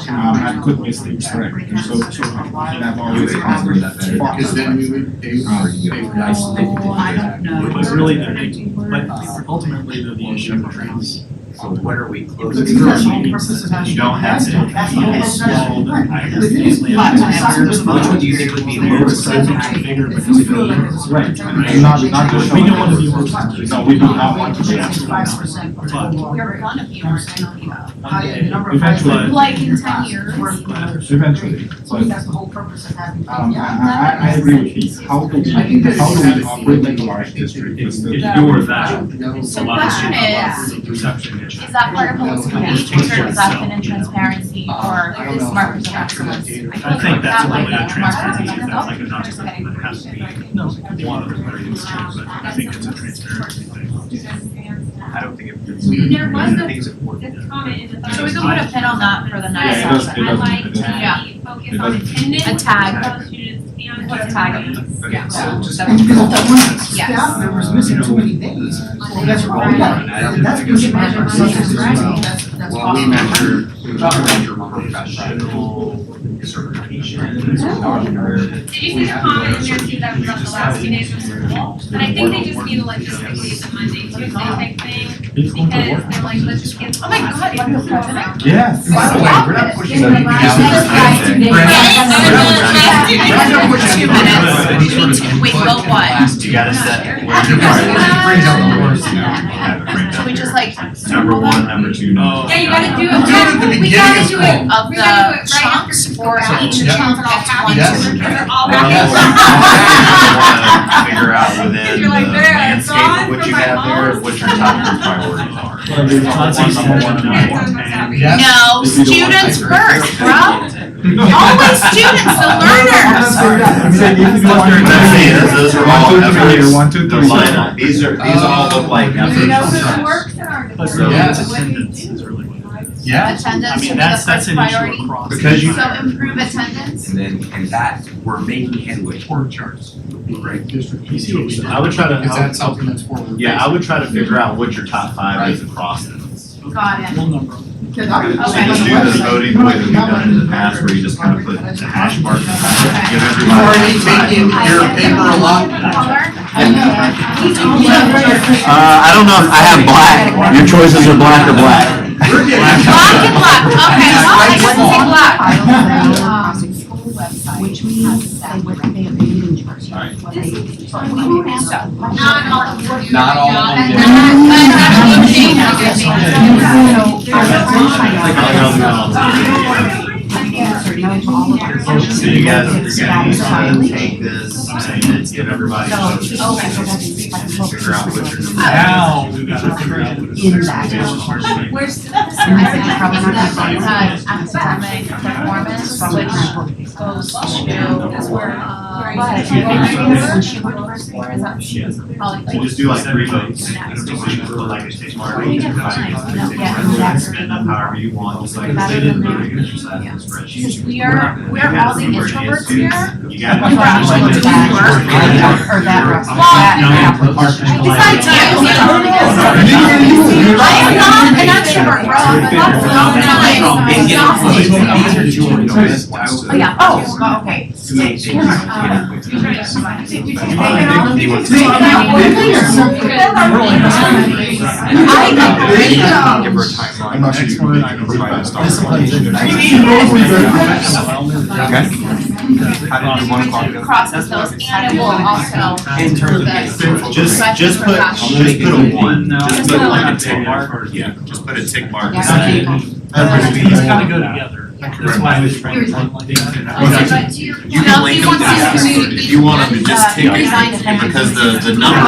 And could miss things, correct? So that always happens. Because then we would, they would. I don't know. But really, but ultimately, the issue is, What are we the closing? you don't have to. Which one do you think would be most? Right. Not just. We don't want to be most. No, we do not want to be. But We're gonna be more Eventually. like in 10 years. Eventually, but That's the whole purpose of having. I agree with you. How do we operate like a large district? if you're that, So the question is, perception issue. is that part of holistic engagement or does that fit in transparency or markers of excellence? I think that's a little bit of transparency, Markers of that's like a excellence. document that has to be, no, it could be one of those areas too, but I think it's a transparency thing. I don't think it. There was this comment in the. So we can put a pin on that for the next Yeah, it does, session. I like to Yeah. focus It on does. attendance. A tag. of students and Put a tag on it. Okay, so just. And because if that one Yes. staff member is missing too many days, well, that's wrong. That's good. Well, we measure Professional certification. Did you see the comment in there too that was on the last few days of school? But I think they just need to like just leave the Monday, Tuesday type thing, because they're like, let's just get. Oh my God, you're the president? Yes. By the way, we're not pushing Yes. anything out. Wait, but what? You gotta set. So we just like. Number one, number two. Oh. Yeah, you gotta do it. Do it at the We beginning gotta of do school. it. Of We gotta do the it right chunks or each Yep. chunk gets one, Yes. two, Because three. they're all Well, back you in. wanna figure out within You're like, the there, it's landscape gone of what from you my have there, mom's. what your top three priorities are. Yes. No, students first, bro. Always students, the learners. Those are all efforts. One, two, The three. lineup. These all look like efforts. You know, who works in our But department. Yes. attendance is really what it is. Yeah. Attendance I should mean, be the that's first an priority. issue across. Because you- So improve attendance. And that, we're making headway. Org charts. Right. District. You see what we- I would try to- Is that something that's forward? Yeah, I would try to figure out what your top five is across them. Got it. One number. So just do the voting the way that we've done it in the past, where you just kind of put the hash mark, give You've everybody. already taken your paper a lot. Color? I don't know if I have black. Your choices are black or black. We're getting. Black and black, okay, well, I can say black. Which means they would, they have meeting charts. Alright. Not all of them. Not all of them. So you guys are gonna need to take this, I'm saying this, give everybody. Figure out what your number. Now, we gotta figure out what it's. In that. Where's Academic performance, which goes to, probably. So just do like 3 votes. Put like a tick mark. Spend up however you want, just like they did voting exercise in the spreadsheet. We're all the introverts here. You got. We're actually doing work. Or that. Besides you, I am not an extrovert, bro. Oh, yeah, okay. Give her a timeline. I'm not sure you can provide a start. Okay. How did you want to call it? Process those, and it will also. In terms of Just put a 1. Just Just put put like like a a tick mark, yeah, just put a tick mark. Yeah. It's gotta go together. That's why I was trying to run like that. and I was Okay, like, but You can link them to if you want them to just take it, because the numbering.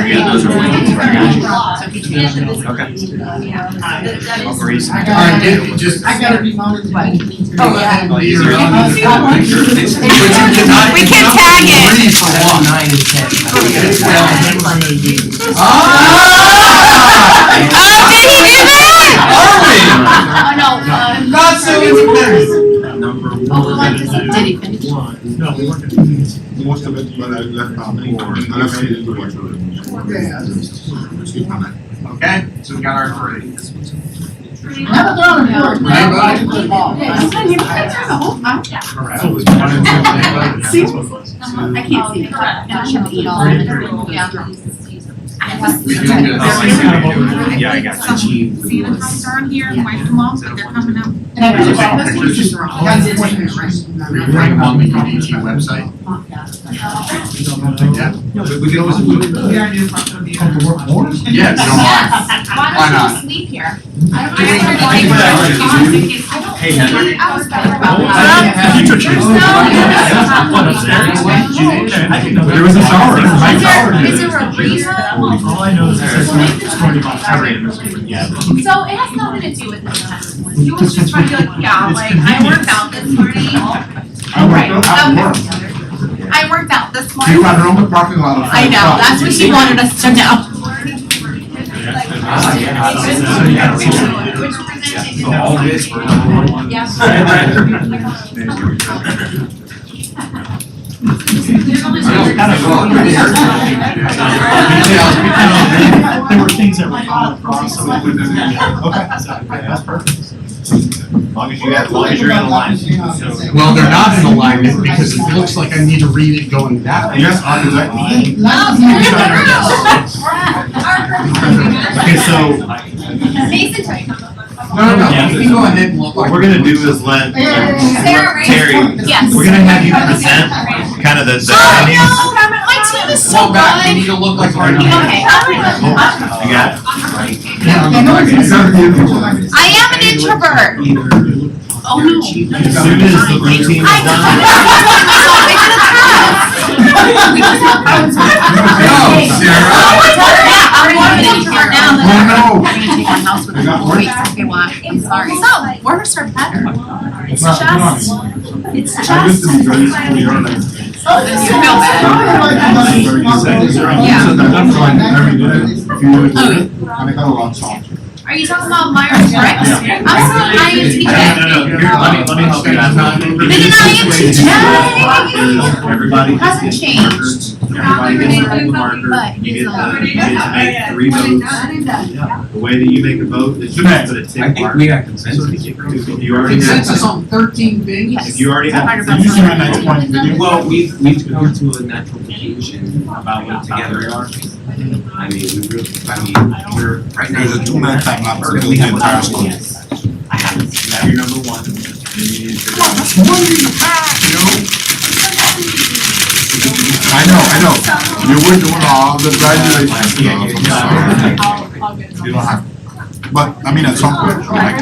Yeah, those are linked. Okay. Alright, just. I gotta be mounted by. We can tag it. Oh, no, Not so independent. did he finish? No, we weren't gonna do this. Most of it, but I left out for, I left it into what. Skip on that. Okay, so we got our three. Never thrown a board. Anybody? So it was one and two. See? That's what it was. I can't see. And I have to eat all of it. Yeah. Yeah, I got the cheese. Sanitizer on here, wipe them off, but they're coming out. And I was just wrong. We bring them on the UDG website. Yeah. We can always. Yeah, if you don't mind. Yes. Why Why don't not? you sleep here? I Hey, Heather. Future cheese. There was a shower. Is there a reason? All I know is it says story about Harry. Yeah. So it has nothing to do with this. You was just trying to be like, yeah, like, I worked out this morning. I worked out this morning. You got her own parking lot. I know, that's what she wanted us to know. So all this for There were things that were coming across. So okay, that's perfect. As long as you're in alignment. Well, they're not in alignment because it looks like I need to read it going that way. Yes, architect. Okay, so Mason took. No, you can go ahead and look what like. we're gonna do is let Terry, Yes. we're gonna have you present kind of the Oh, findings. no, my team is so Go back, you good. need to look like. Okay, You got it? I am an introvert. Oh, no. As soon as the routine is done. No, Sarah. I'm an introvert now. Oh, no. I'm gonna take my house with me. Wait, okay, what? I'm sorry. So, worse or better? It's just. It's just. You feel bad. Yeah. Are you talking about Myers Briggs? I'm still an INTJ. No, here, let me help you out. Been an INTJ. Everybody. Hasn't changed. Everybody gets a whole marker. You get to make 3 votes. The way that you make a vote is you put a tick mark. got consensus. If you already have, Consensus on 13 things? if you already have. Well, we've come to a natural conclusion about what together we are. I mean, we're, right now. There's a 2-minute time lapse to We build the have entire school. Yes. I have, you have your number one. Then you need to- I know. You were doing all the graduation stuff. You don't have, but, I mean, at some point, like,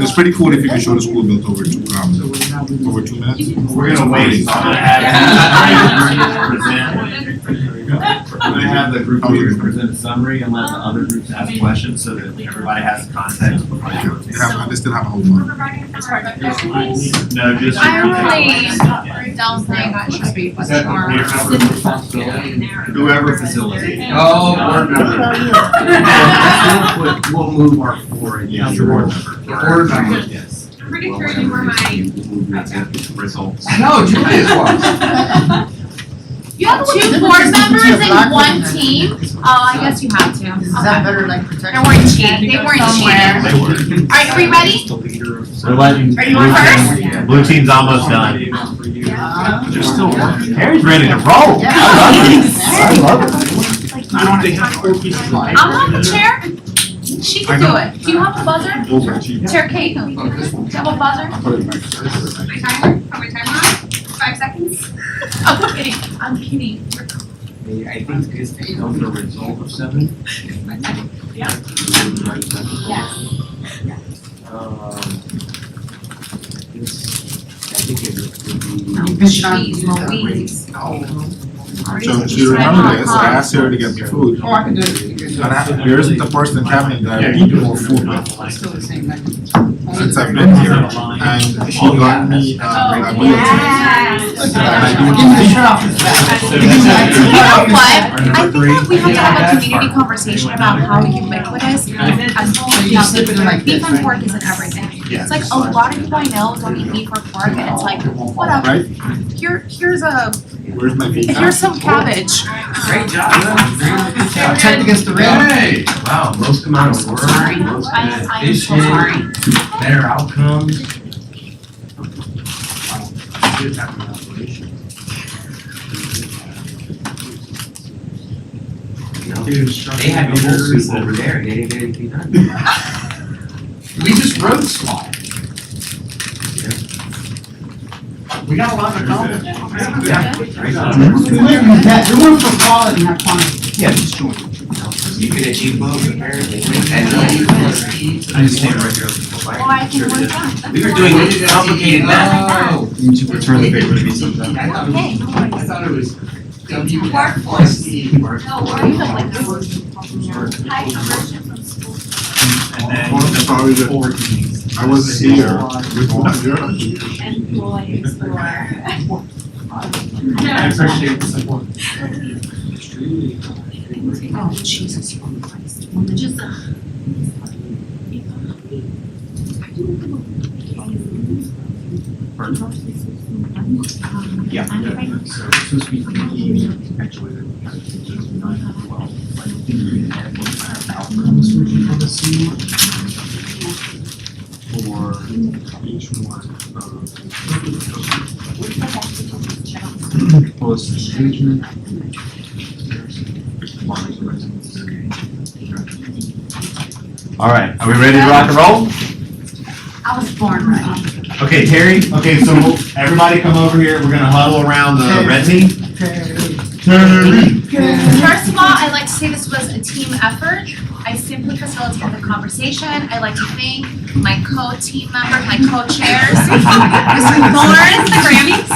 it's pretty cool if you can show the school built over 2 minutes. We're gonna wait. I'm gonna have the group leaders present a summary and let the other groups ask questions so that everybody has context before they go. They still have a whole month. No, just. I really don't think I should be with tomorrow. Whoever facilitates. Oh, board member. We'll move our forward. Yeah, your board Board member. Yes. I'm pretty sure you were my. Results. No, Julius was. You have 2 board members in one team? Oh, I guess you have to. Is that better like protection? They weren't cheating, they weren't cheating. Are we ready? We're letting. Are you on first? Blue team's almost done. They're still working. Harry's ready to roll. I love it. I'm on the chair. She can do it. Do you have a buzzer? Chair Kate, do you have a buzzer? Timer? Put my timer on? 5 seconds? I'm kidding, I'm kidding. I think this becomes a result of 7. Yes. I think it would be. Jeez Louise. So you remember this, I asked her to get me food. Oh, I can do it. And there isn't a person in cabinet that I've eaten more food with It's still the same thing. since I've been here. And she got me, Oh, I wanted yes. to, and I do Give me the shirt off his back. You know what? I think that we have to have a community conversation about how ubiquitous slip it in like beef this, and right? pork isn't everything. Yeah. It's like a lot of people I know don't eat beef or pork, and it's like, whatever. right? Here's Where's my feet? here's some cabbage. Great job. Checked against the rail. Hey, wow, most amount of work, Sorry, most I am so efficient, sorry. better outcomes. Dude, they had the whole soup over there, and they didn't get anything done. We just road swap. We got a lot of accomplishments. Yeah. We went for quality, not quantity. Yeah, just join. You can achieve both, apparently. I just stand right here. Well, I can work that. We were doing complicated math. You need to return the favor to me sometime. Okay. I thought it was Workforce. WSC. No, or even like this. High conversion from school. And then That's probably the- forward meetings. I wasn't here. Which one? Employees or. I appreciate the support. Oh, Jesus Christ. Just Yeah. So supposed to be actually outcomes for the senior for each one of post engagement. All right, are we ready to rock and roll? I was born ready. Okay, Terry, okay, so everybody come over here, we're gonna huddle around the red team. Terry. First of all, I'd like to say this was a team effort. I simply facilitated the conversation. I'd like to thank my co-team members, my co-chairs, Mr. Thorne, the Grammys.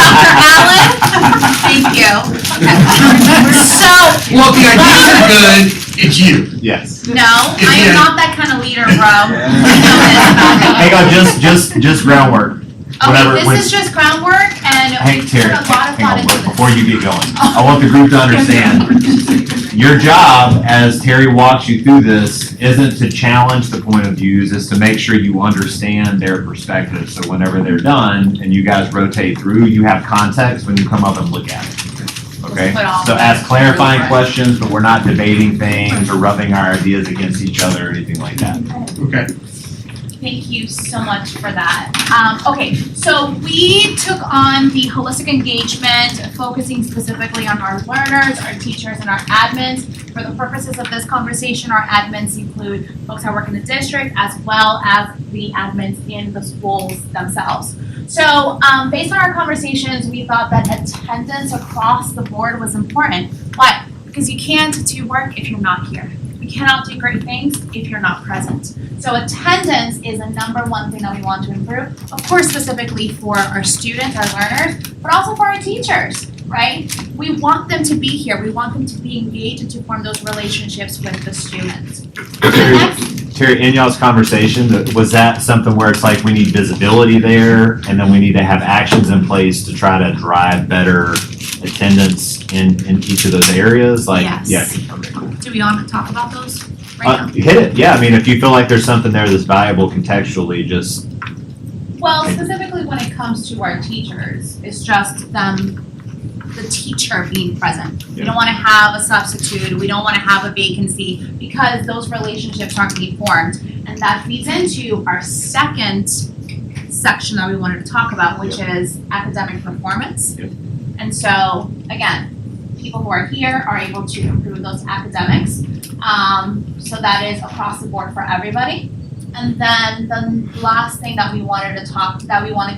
Dr. Allen, thank you. Okay. So, Well, the ideas are good, it's you. Yes. no, I am not that kind of leader, bro. Hang on, just groundwork. Whatever, Okay, when- this is just groundwork and Hey, we put Terry, a lot of hang thought on, into this. before you get going, I want the group to understand, your job, as Terry walks you through this, isn't to challenge the point of views, is to make sure you understand their perspective, so whenever they're done, and you guys rotate through, you have context when you come up and look at it. Okay, Put all so the ask clarifying rubric. questions, but we're not debating things or rubbing our ideas against each other or anything like that. Okay. Thank you so much for that. Okay, so we took on the holistic engagement, focusing specifically on our learners, our teachers, and our admins. For the purposes of this conversation, our admins include folks that work in the district as well as the admins in the schools themselves. So based on our conversations, we thought that attendance across the board was important. Why? Because you can't do work if you're not here. You cannot do great things if you're not present. So attendance is the number one thing that we want to improve, of course specifically for our students, our learners, but also for our teachers, right? We want them to be here, we want them to be engaged and to form those relationships with the students. The next, Terry, in y'all's conversation, was that something where it's like we need visibility there, and then we need to have actions in place to try to drive better attendance in each of those areas? Like, Yes. yeah, okay, cool. do we want to talk about those right now? Hit it, yeah, I mean, if you feel like there's something there that's valuable contextually, just, Well, specifically when it comes to our teachers, it's just them, the teacher being present. We don't wanna have a substitute, we don't wanna have a vacancy, because those relationships aren't being formed. And that feeds into our second section that we wanted to talk about, which is academic performance. Yep. And so, again, people who are here are able to improve those academics. So that is across the board for everybody. And then the last thing that we wanted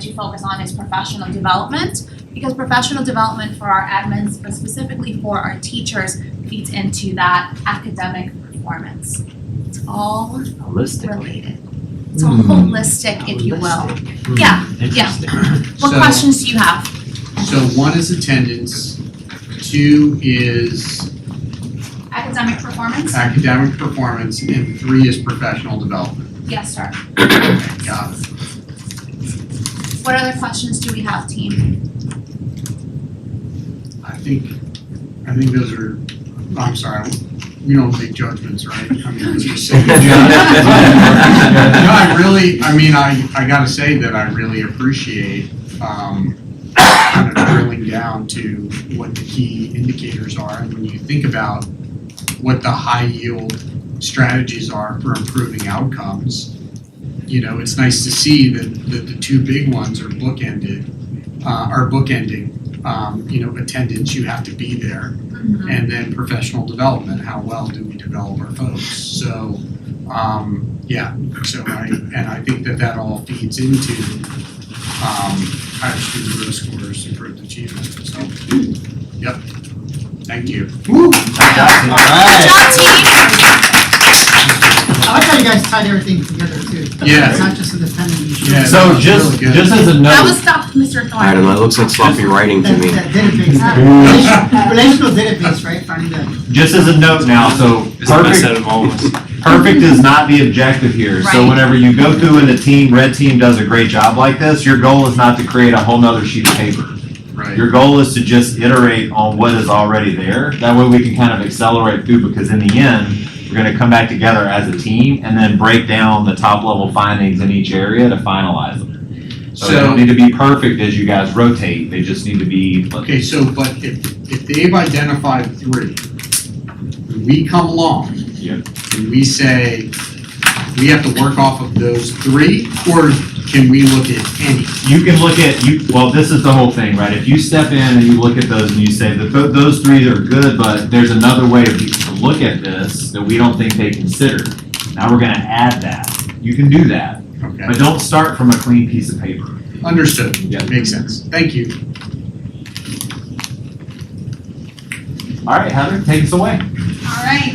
to focus on is professional development. because professional development for our admins, but specifically for our teachers, feeds into that academic performance. It's all Holistically. related. It's all holistic, if you will. Yeah, Interesting. What So- questions do you have? So one is attendance, two is Academic performance? academic performance, and three is professional development. Yes, sir. Okay, got it. What other questions do we have, team? I think those are, I'm sorry, we don't make judgments, right? I mean, it's just saying. No, I really, I gotta say that I really appreciate, kind of drilling down to what the key indicators are. And when you think about what the high yield strategies are for improving outcomes, it's nice to see that the two big ones are bookending. Attendance, you have to be there. And then professional development, how well do we develop our folks? So, I think that all feeds into higher student growth scores, improved achievement. So, yep. Thank you. Good job, team! I like how you guys tied everything together too. Yeah. It's not just independent. Yeah. So That's just, really good. just as a That note, was stuff, Mr. Thorne. I don't know, it looks like sloppy writing to me. That database, relational database, right, finding that. just as a note now, so perfect is not the objective here. So Right. whenever you go through and the red team does a great job like this, your goal is not to create a whole nother sheet of paper. Right. Your goal is to just iterate on what is already there. That way we can kind of accelerate through, because in the end, we're gonna come back together as a team and then break down the top level findings in each area to finalize them. So they don't need to be perfect as you guys rotate, they just need to be. Okay, but if they've identified three, when we come along, Yep. and we say, we have to work off of those three, or can we look at any? You can look at, well, this is the whole thing, right? If you step in and you look at those and you say that those three are good, but there's another way to look at this that we don't think they considered. Now we're gonna add that. You can do that, Okay, but don't start from a clean piece of paper. understood. Yeah. Makes sense. Thank you. All right, Heather, take us away. All right,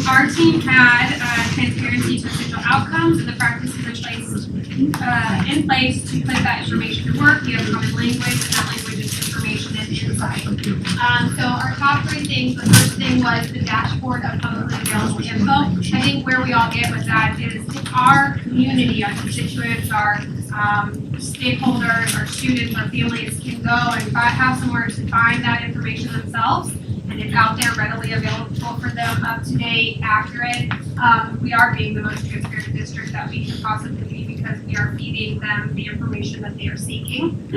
our team had transparency to essential outcomes and the practices in place to put that information to work. We have common language, and that language is information and insight. So our top three things, the first thing was the dashboard of publicly available info. I think where we all get with that is our community, our constituents, our stakeholders, our students, our families can go and have somewhere to find that information themselves. And it's out there readily available for them, up to date, accurate. We are being the most transparent district that we can possibly be because we are feeding them the information that they are seeking.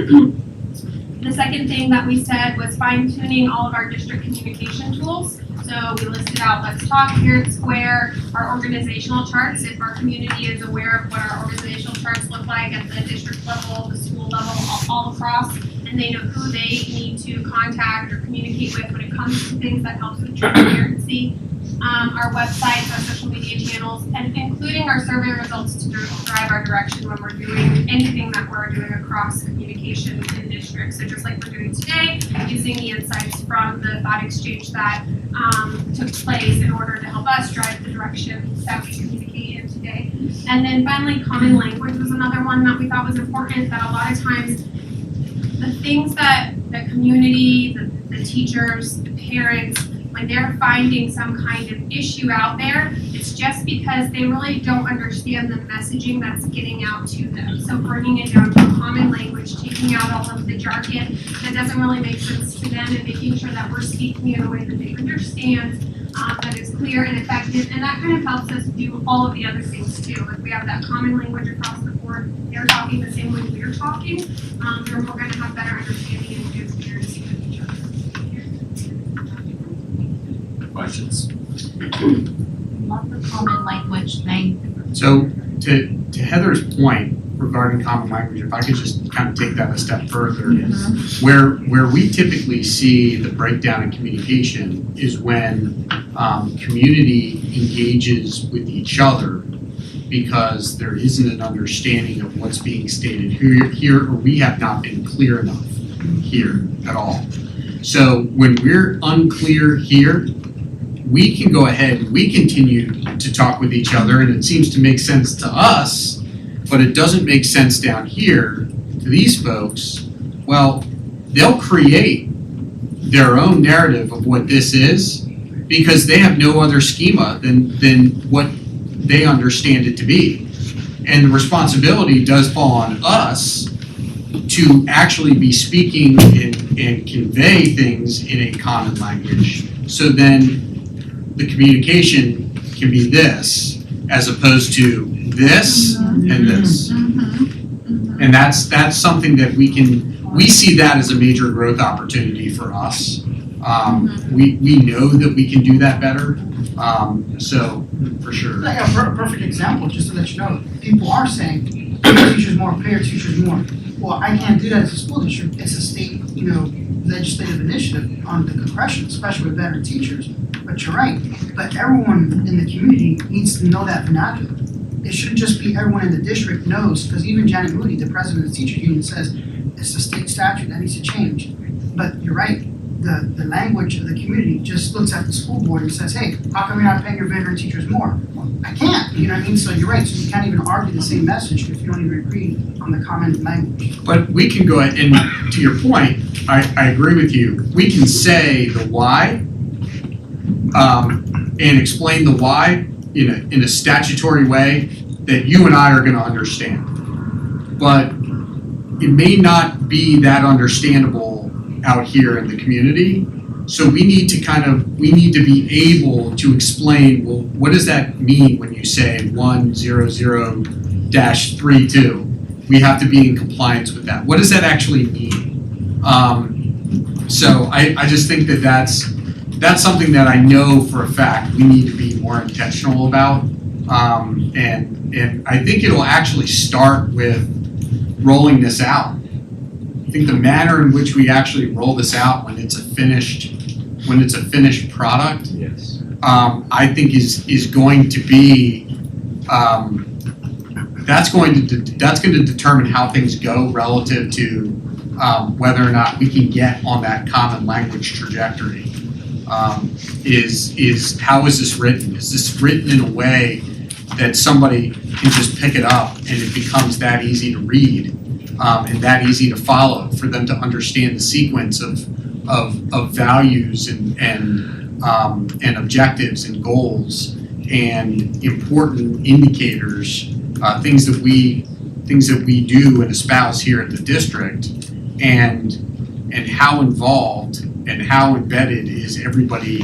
The second thing that we said was fine tuning all of our district communication tools. So we listed out Let's Talk, Parent Square, our organizational charts. If our community is aware of what our organizational charts look like at the district level, the school level, all across, and they know who they need to contact or communicate with when it comes to things that helps with transparency. Our website, our social media channels, and including our survey results to drive our direction when we're doing anything that we're doing across communication in districts. So just like we're doing today, using the insights from the thought exchange that took place in order to help us drive the direction that we communicate in today. And then finally, common language was another one that we thought was important, that a lot of times the things that the community, the teachers, the parents, when they're finding some kind of issue out there, it's just because they really don't understand the messaging that's getting out to them. So bringing it down to common language, taking out all of the jargon that doesn't really make sense to them, and making sure that we're speaking in a way that they understand, that is clear and effective, and that kind of helps us do all of the other things too. If we have that common language across the board, they're talking the same way we're talking, then we're going to have better understanding and transparency with each other. Questions? Love the common language thing. So to Heather's point regarding common language, if I could just kind of take that a step further, where we typically see the breakdown in communication is when community engages with each other because there isn't an understanding of what's being stated here, or we have not been clear enough. here at all. So when we're unclear here, we can go ahead, we continue to talk with each other, and it seems to make sense to us, but it doesn't make sense down here to these folks. Well, they'll create their own narrative of what this is because they have no other schema than what they understand it to be. And the responsibility does fall on us to actually be speaking and convey things in a common language. So then the communication can be this as opposed to this and this. And that's something that we see that as a major growth opportunity for us. We know that we can do that better. So for sure. Like a perfect example, just to let you know, people are saying, pay teachers more, pay our teachers more. Well, I can't do that as a school district. It's a state, legislative initiative on the compression, especially with veteran teachers. But you're right. But everyone in the community needs to know that vernacular. It shouldn't just be everyone in the district knows, because even Janet Moody, the president of the teachers union, says it's a state statute that needs to change. But you're right. The language of the community just looks at the school board and says, hey, how come you're not paying your veteran teachers more? Well, I can't, you know what I mean? So you're right, so you can't even argue the same message if you don't even agree on the common language. But we can go ahead, and to your point, I agree with you. We can say the why, and explain the why in a statutory way that you and I are gonna understand. But it may not be that understandable out here in the community. So we need to be able to explain, well, what does that mean when you say 100-32? We have to be in compliance with that. What does that actually mean? So I just think that's something that I know for a fact we need to be more intentional about. And I think it'll actually start with rolling this out. I think the manner in which we actually roll this out when it's a finished product, Yes. I think is going to be that's going to determine how things go relative to whether or not we can get on that common language trajectory. Is how is this written? Is this written in a way that somebody can just pick it up and it becomes that easy to read and that easy to follow for them to understand the sequence of values and objectives and goals and important indicators, things that we do and espouse here at the district, and how involved and how embedded is everybody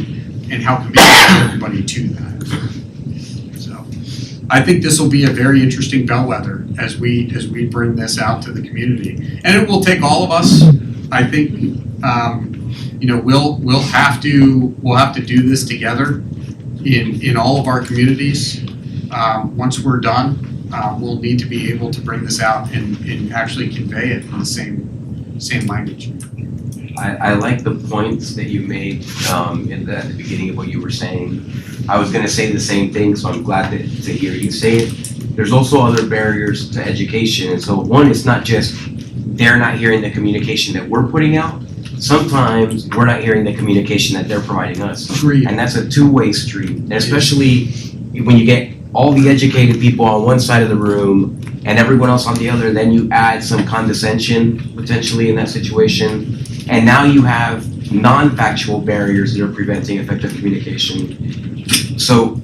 and how committed is everybody to that. So I think this will be a very interesting bellwether as we bring this out to the community, and it will take all of us. I think we'll have to do this together in all of our communities. Once we're done, we'll need to be able to bring this out and actually convey it in the same language. I like the points that you made at the beginning of what you were saying. I was going to say the same thing, so I'm glad to hear you say it. There's also other barriers to education. And so one, it's not just they're not hearing the communication that we're putting out. Sometimes we're not hearing the communication that they're providing us. Agreed. And that's a two-way street, and especially when you get all the educated people on one side of the room and everyone else on the other, then you add some condescension potentially in that situation. And now you have non-factual barriers that are preventing effective communication. So,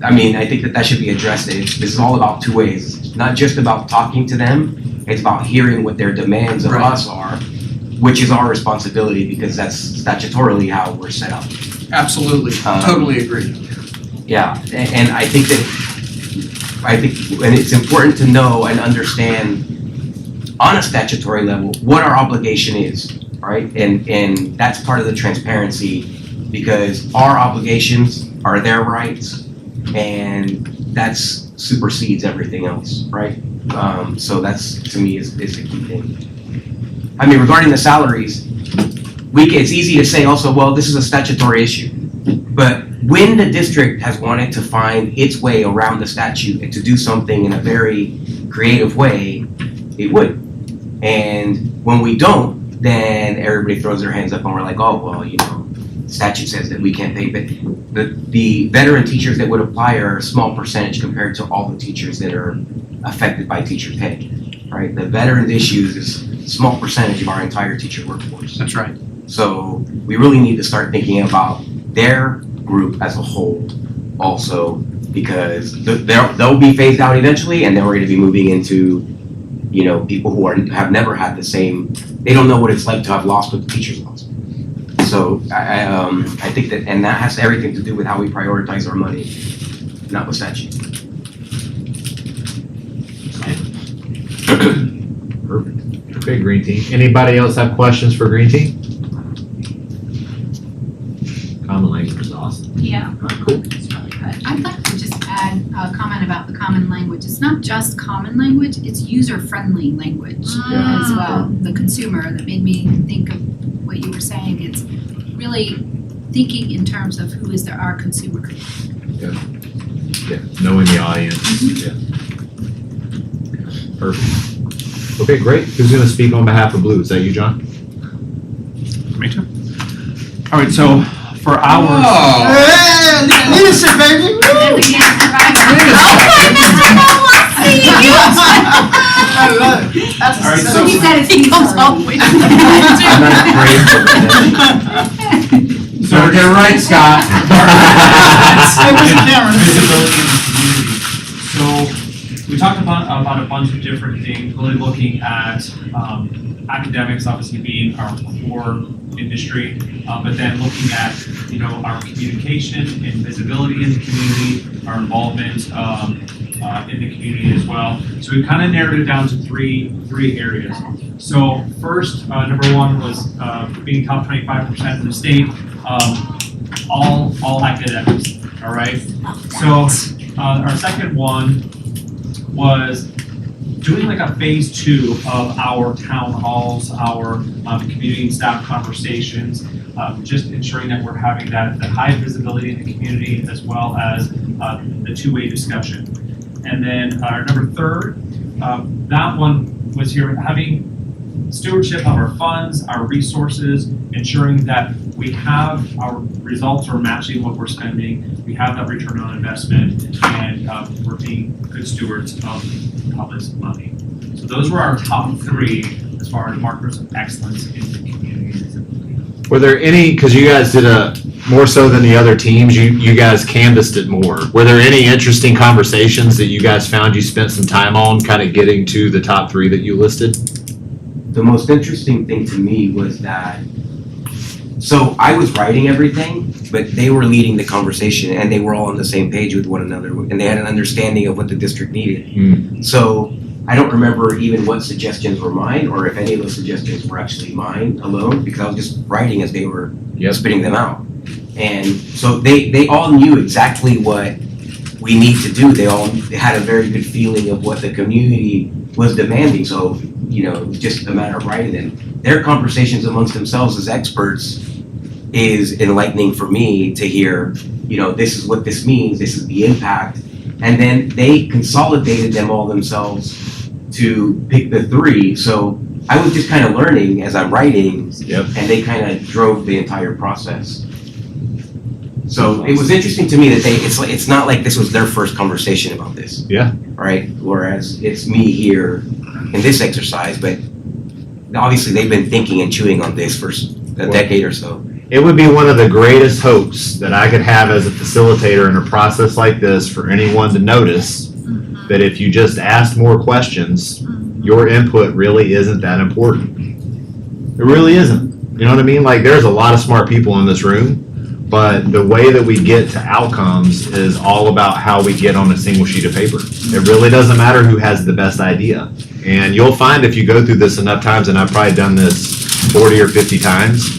I mean, I think that should be addressed. This is all about two ways. It's not just about talking to them, it's about hearing what their demands of us are, which is our responsibility because that's statutorily how we're set up. Absolutely, totally agree. Yeah, and I think and it's important to know and understand on a statutory level what our obligation is, right? And that's part of the transparency because our obligations are their rights and that supersedes everything else, right? So that's, to me, is a key thing. I mean, regarding the salaries, it's easy to say also, well, this is a statutory issue. But when the district has wanted to find its way around the statute and to do something in a very creative way, it would. And when we don't, then everybody throws their hands up and we're like, oh, well, statute says that we can't pay, but the veteran teachers that would apply are a small percentage compared to all the teachers that are affected by teacher pay, right? The veteran issues is a small percentage of our entire teacher workforce. That's right. So we really need to start thinking about their group as a whole also, because they'll be phased out eventually, and then we're going to be moving into, people who have never had the same, they don't know what it's like to have lost what the teachers lost. So I think that has everything to do with how we prioritize our money, not with statute. Perfect. Okay, Green Team. Anybody else have questions for Green Team? Common language is awesome. Yeah. Cool. It's really good. I'd like to just add a comment about the common language. It's not just common language, it's user-friendly language as well. The consumer, that made me think of what you were saying. It's really thinking in terms of who is our consumer. Yeah, knowing the audience. Yeah. Perfect. Okay, great. Who's going to speak on behalf of Blue? Is that you, John? Me too. All right, so for ours. Hey, leadership, baby! Woo! I love it. That's All right, so he comes up with So we're getting right, Scott. Hey, where's the camera? Visibility in the community. So we talked about a bunch of different things, really looking at academics obviously being our core industry, but then looking at our communication and visibility in the community, our involvement in the community as well. So we kind of narrowed it down to three areas. So first, number one was being top 25% in the state. All academics, all right? So our second one was doing like a phase 2 of our town halls, our community and staff conversations, just ensuring that we're having that high visibility in the community as well as the two-way discussion. And then our number third, that one was here having stewardship of our funds, our resources, ensuring that we have our results are matching what we're spending, we have that return on investment, and we're being good stewards of the public's money. So those were our top 3 as far as markers of excellence in the community. Were there any, because you guys did more so than the other teams, you guys canvassed it more. Were there any interesting conversations that you guys found you spent some time on kind of getting to the top 3 that you listed? The most interesting thing to me was that, so I was writing everything, but they were leading the conversation and they were all on the same page with one another and they had an understanding of what the district needed. So I don't remember even what suggestions were mine or if any of those suggestions were actually mine alone, because I was just writing as they were spitting them out. And so they all knew exactly what we need to do. They all had a very good feeling of what the community was demanding. So, it was just a matter of writing them. Their conversations amongst themselves as experts is enlightening for me to hear, this is what this means, this is the impact. And then they consolidated them all themselves to pick the 3. So I was just kind of learning as I'm writing, and they kind of drove the entire process. So it was interesting to me that it's not like this was their first conversation about this. Yeah. Right? Whereas it's me here in this exercise, but obviously they've been thinking and chewing on this for a decade or so. It would be one of the greatest hopes that I could have as a facilitator in a process like this for anyone to notice that if you just asked more questions, your input really isn't that important. It really isn't. You know what I mean? Like, there's a lot of smart people in this room, but the way that we get to outcomes is all about how we get on a single sheet of paper. It really doesn't matter who has the best idea. And you'll find if you go through this enough times, and I've probably done this 40 or 50 times,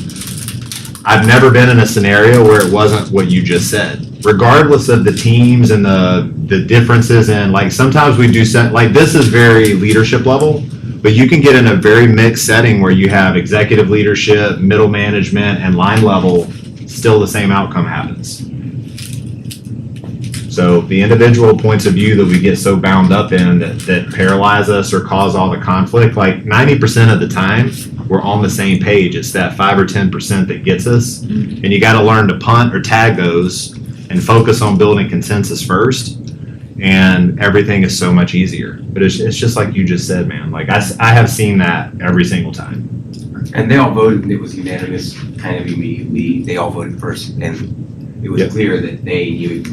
I've never been in a scenario where it wasn't what you just said. Regardless of the teams and the differences, and like sometimes we do like this is very leadership level, but you can get in a very mixed setting where you have executive leadership, middle management, and line level, still the same outcome happens. So the individual points of view that we get so bound up in that paralyze us or cause all the conflict, like 90% of the time, we're on the same page. It's that 5 or 10% that gets us. And you got to learn to punt or tag those and focus on building consensus first. And everything is so much easier. But it's just like you just said, man. Like I have seen that every single time. And they all voted, and it was unanimous, kind of immediately, they all voted first, and it was Yep. clear that they knew.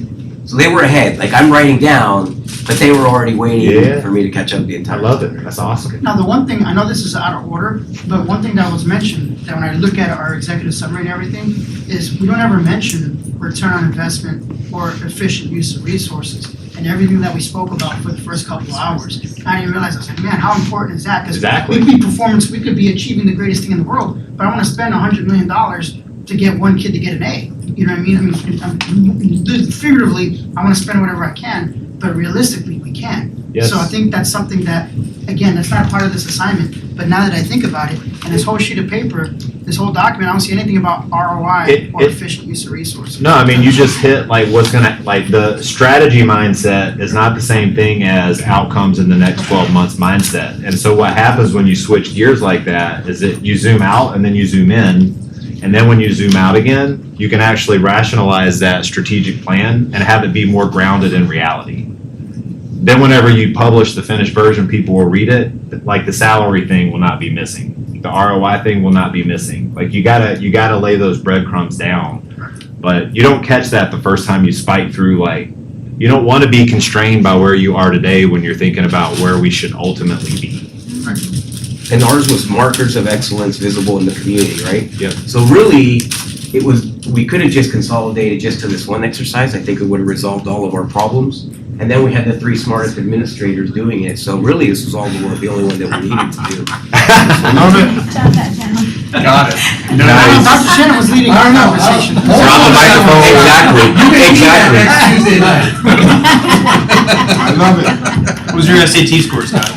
So they were ahead, like I'm writing down, but they were already waiting Yeah. for me to catch up the I entire time. love it. That's awesome. Now, the one thing, I know this is out of order, but one thing that was mentioned, that when I look at our executive summary and everything, is we don't ever mention return on investment or efficient use of resources. And everything that we spoke about for the first couple of hours, I didn't realize, I was like, man, how important is that? Because Exactly. we could be performance, we could be achieving the greatest thing in the world, but I wanna spend $100 million to get one kid to get an A. You know what I mean? Figuratively, I wanna spend whatever I can, but realistically, we can't. Yes. So I think that's something that, again, that's not part of this assignment, but now that I think about it, and this whole sheet of paper, this whole document, I don't see anything about ROI or efficient use of resources. No, I mean, you just hit like what's gonna, like the strategy mindset is not the same thing as outcomes in the next 12 months mindset. And so what happens when you switch gears like that is that you zoom out and then you zoom in. And then when you zoom out again, you can actually rationalize that strategic plan and have it be more grounded in reality. Then whenever you publish the finished version, people will read it, like the salary thing will not be missing. The ROI thing will not be missing. Like you gotta lay those breadcrumbs down. But you don't catch that the first time you spike through, like, you don't want to be constrained by where you are today when you're thinking about where we should ultimately be. And ours was markers of excellence visible in the community, right? Yep. So really, we could have just consolidated just to this one exercise. I think it would have resolved all of our problems. And then we had the 3 smartest administrators doing it. So really, this was all the only one that we needed to do. Love it. Got it. Nice. Dr. Shannon was leading our conversation. Drop the microphone. Exactly. Exactly. Tuesday night. I love it. What was your SAT score, Scott?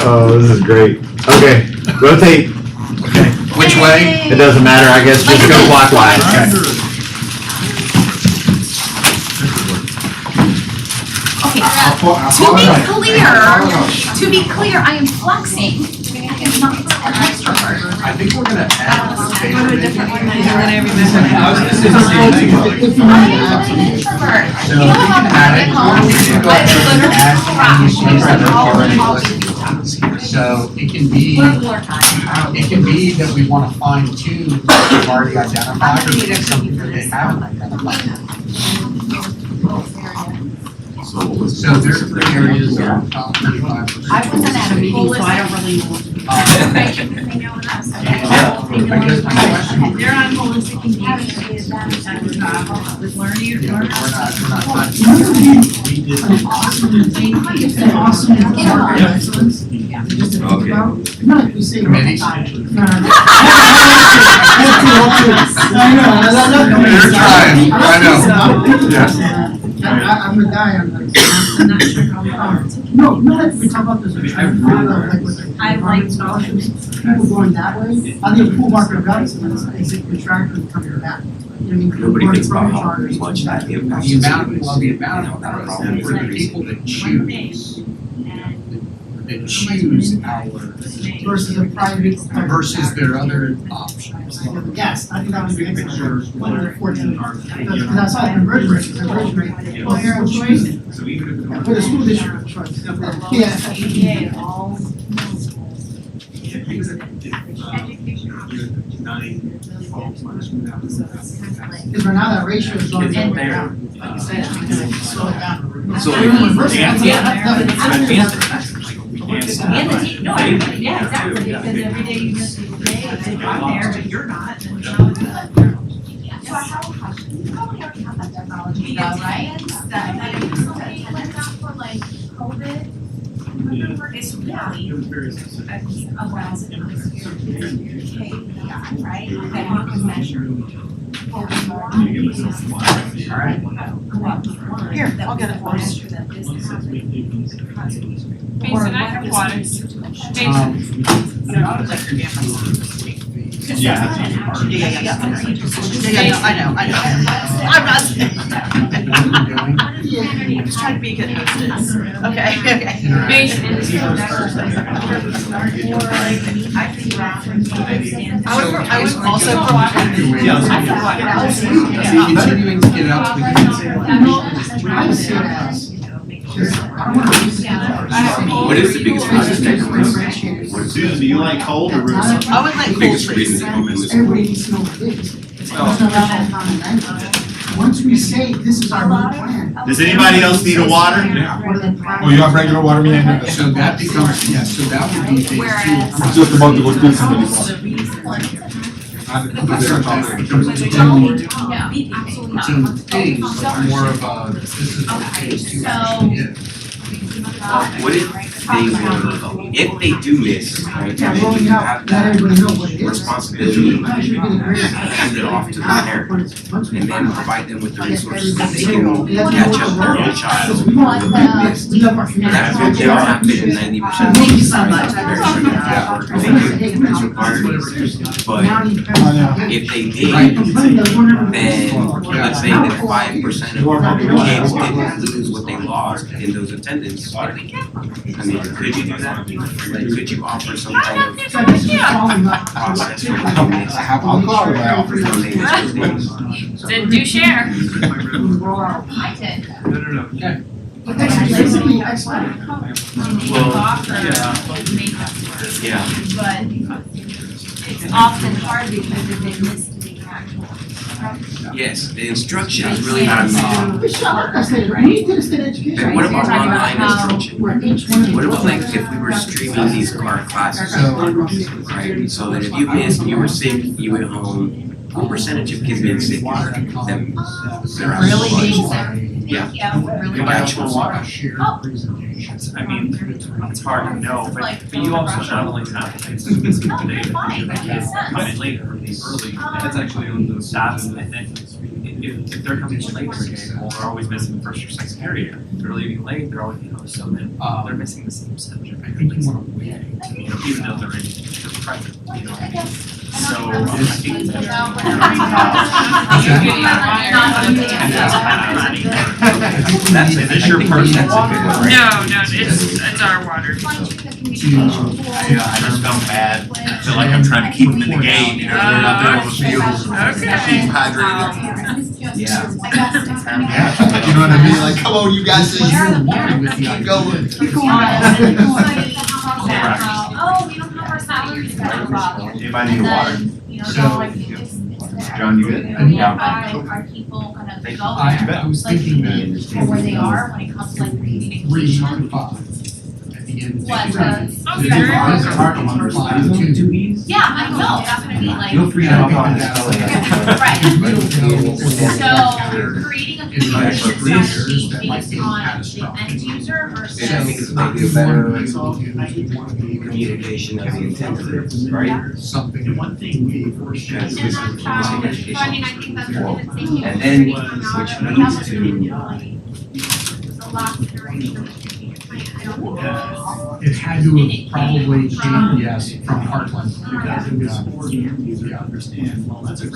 Oh, this is great. Okay, rotate. Okay, which way? It doesn't matter, I guess, just go clockwise. To be clear, I am flexing. It's not an extrovert. I think we're gonna add. Go to a different one, and then I remember. I was gonna say the same thing. I am an introvert. So You know we how can add it. at home, We can go I ahead and literally add crap. any issues that are All already the listed. So it can be, More time. it can be that we wanna fine tune what we've already identified or something that they haven't identified. So there's 3 areas that are top 35%. I wasn't at a meeting, so I don't really know. I guess my question would be, They're on holistic engagement. With learning, we're not trying to. We did. Committees? They're trying, I know. Yes. I'm a guy, I'm not sure how. No, we talk about this. I like scholarships. People going that way, I think pool market investments is a contractor coming back. Nobody thinks about how much that impacts. The amount of for the people that choose our Versus a private. versus their other options. Yes, I think that was the excellent, 114. Because I saw the conversion rate, well, here in choice, for the school district of choice. Yeah. all Because right now that ratio is going down. Like you said, we can slow it down. So We're gonna reverse it. And the team, no, everybody, yeah, exactly, because every day you miss a day, if I'm there, but you're not, then how is that? So I have a question. You probably already have that technology though, right? That if somebody went down for like COVID, remember, it's really around KPI, right? That you can measure. Alright. Here, I'll get it for you. Mason, I have water. Mason. Yeah, that's the easy part. I know. I'm not. I'm just trying to be a good hostess. Okay. I was also from. Continuing to get out to the What is the biggest reason that Susan, do you like cold or room? I would like cold biggest please. reason that you move this Everybody needs to know what it is. Once we say this is our new plan. Does anybody else need a water? Well, you have regular water behind So that becomes, so that would be phase two. It's just about to go through somebody's water. So phase, like more of a, this is what phase two actually is. What if if they do miss, right, then you have Let everybody know what it that is. responsibility to hand it off to the parent and then provide them with the resources that they can catch up their own child who missed. That will happen in 90% of the time. Thank you so much. I Thank you. That's required. But if they did, then let's say that 5% of kids didn't lose what they lost in those attendance. I mean, could you do that? Like, could you offer some kind of process for when they miss? I'll call it out. When they miss things? Then do share. I did. Yeah. But it's often hard because if they miss the actual. Yes, the instruction is really not involved. We did a state education. And what about online instruction? What about like if we were streaming these our classes, right? So that if you missed, you were sick, you went home. What percentage of kids being sick is them? They're Really being sick. Yeah. Really Actual water. I mean, it's hard to know, but you also not only have the kids who miss today, but the kids come in later, early. That's actually on the stats, I think. If they're coming in late for a game, well, they're always missing the first or second period. If they're leaving late, they're always, so then they're missing the same subject. I think you want to wait. Even though they're in the present, So I think Is this your personal? No, it's our water. I just felt bad. I feel like I'm trying to keep them in the game, they're not there on the field. Okay. Keep hydrated. Yeah. You know what I mean? Like, come on, you guys, just keep going. Oh, we don't have our salaries. Anybody need water? John, you good? Are people gonna go I was thinking that or where they are when it comes to like reading? 3 and 5 at the end. What, Yeah, yeah, I know, that's gonna be like. Feel free to hop on this. Right. So creating a communication strategy based on the end user versus. Yeah, I think it's maybe a better communication of the intent, right? Something. Because this is basic education. I mean, I think that's what it's thinking. And then, which leads to, The last iteration of the strategic plan, I don't think that's. It had to have probably came, yes, from Heartland, because it was,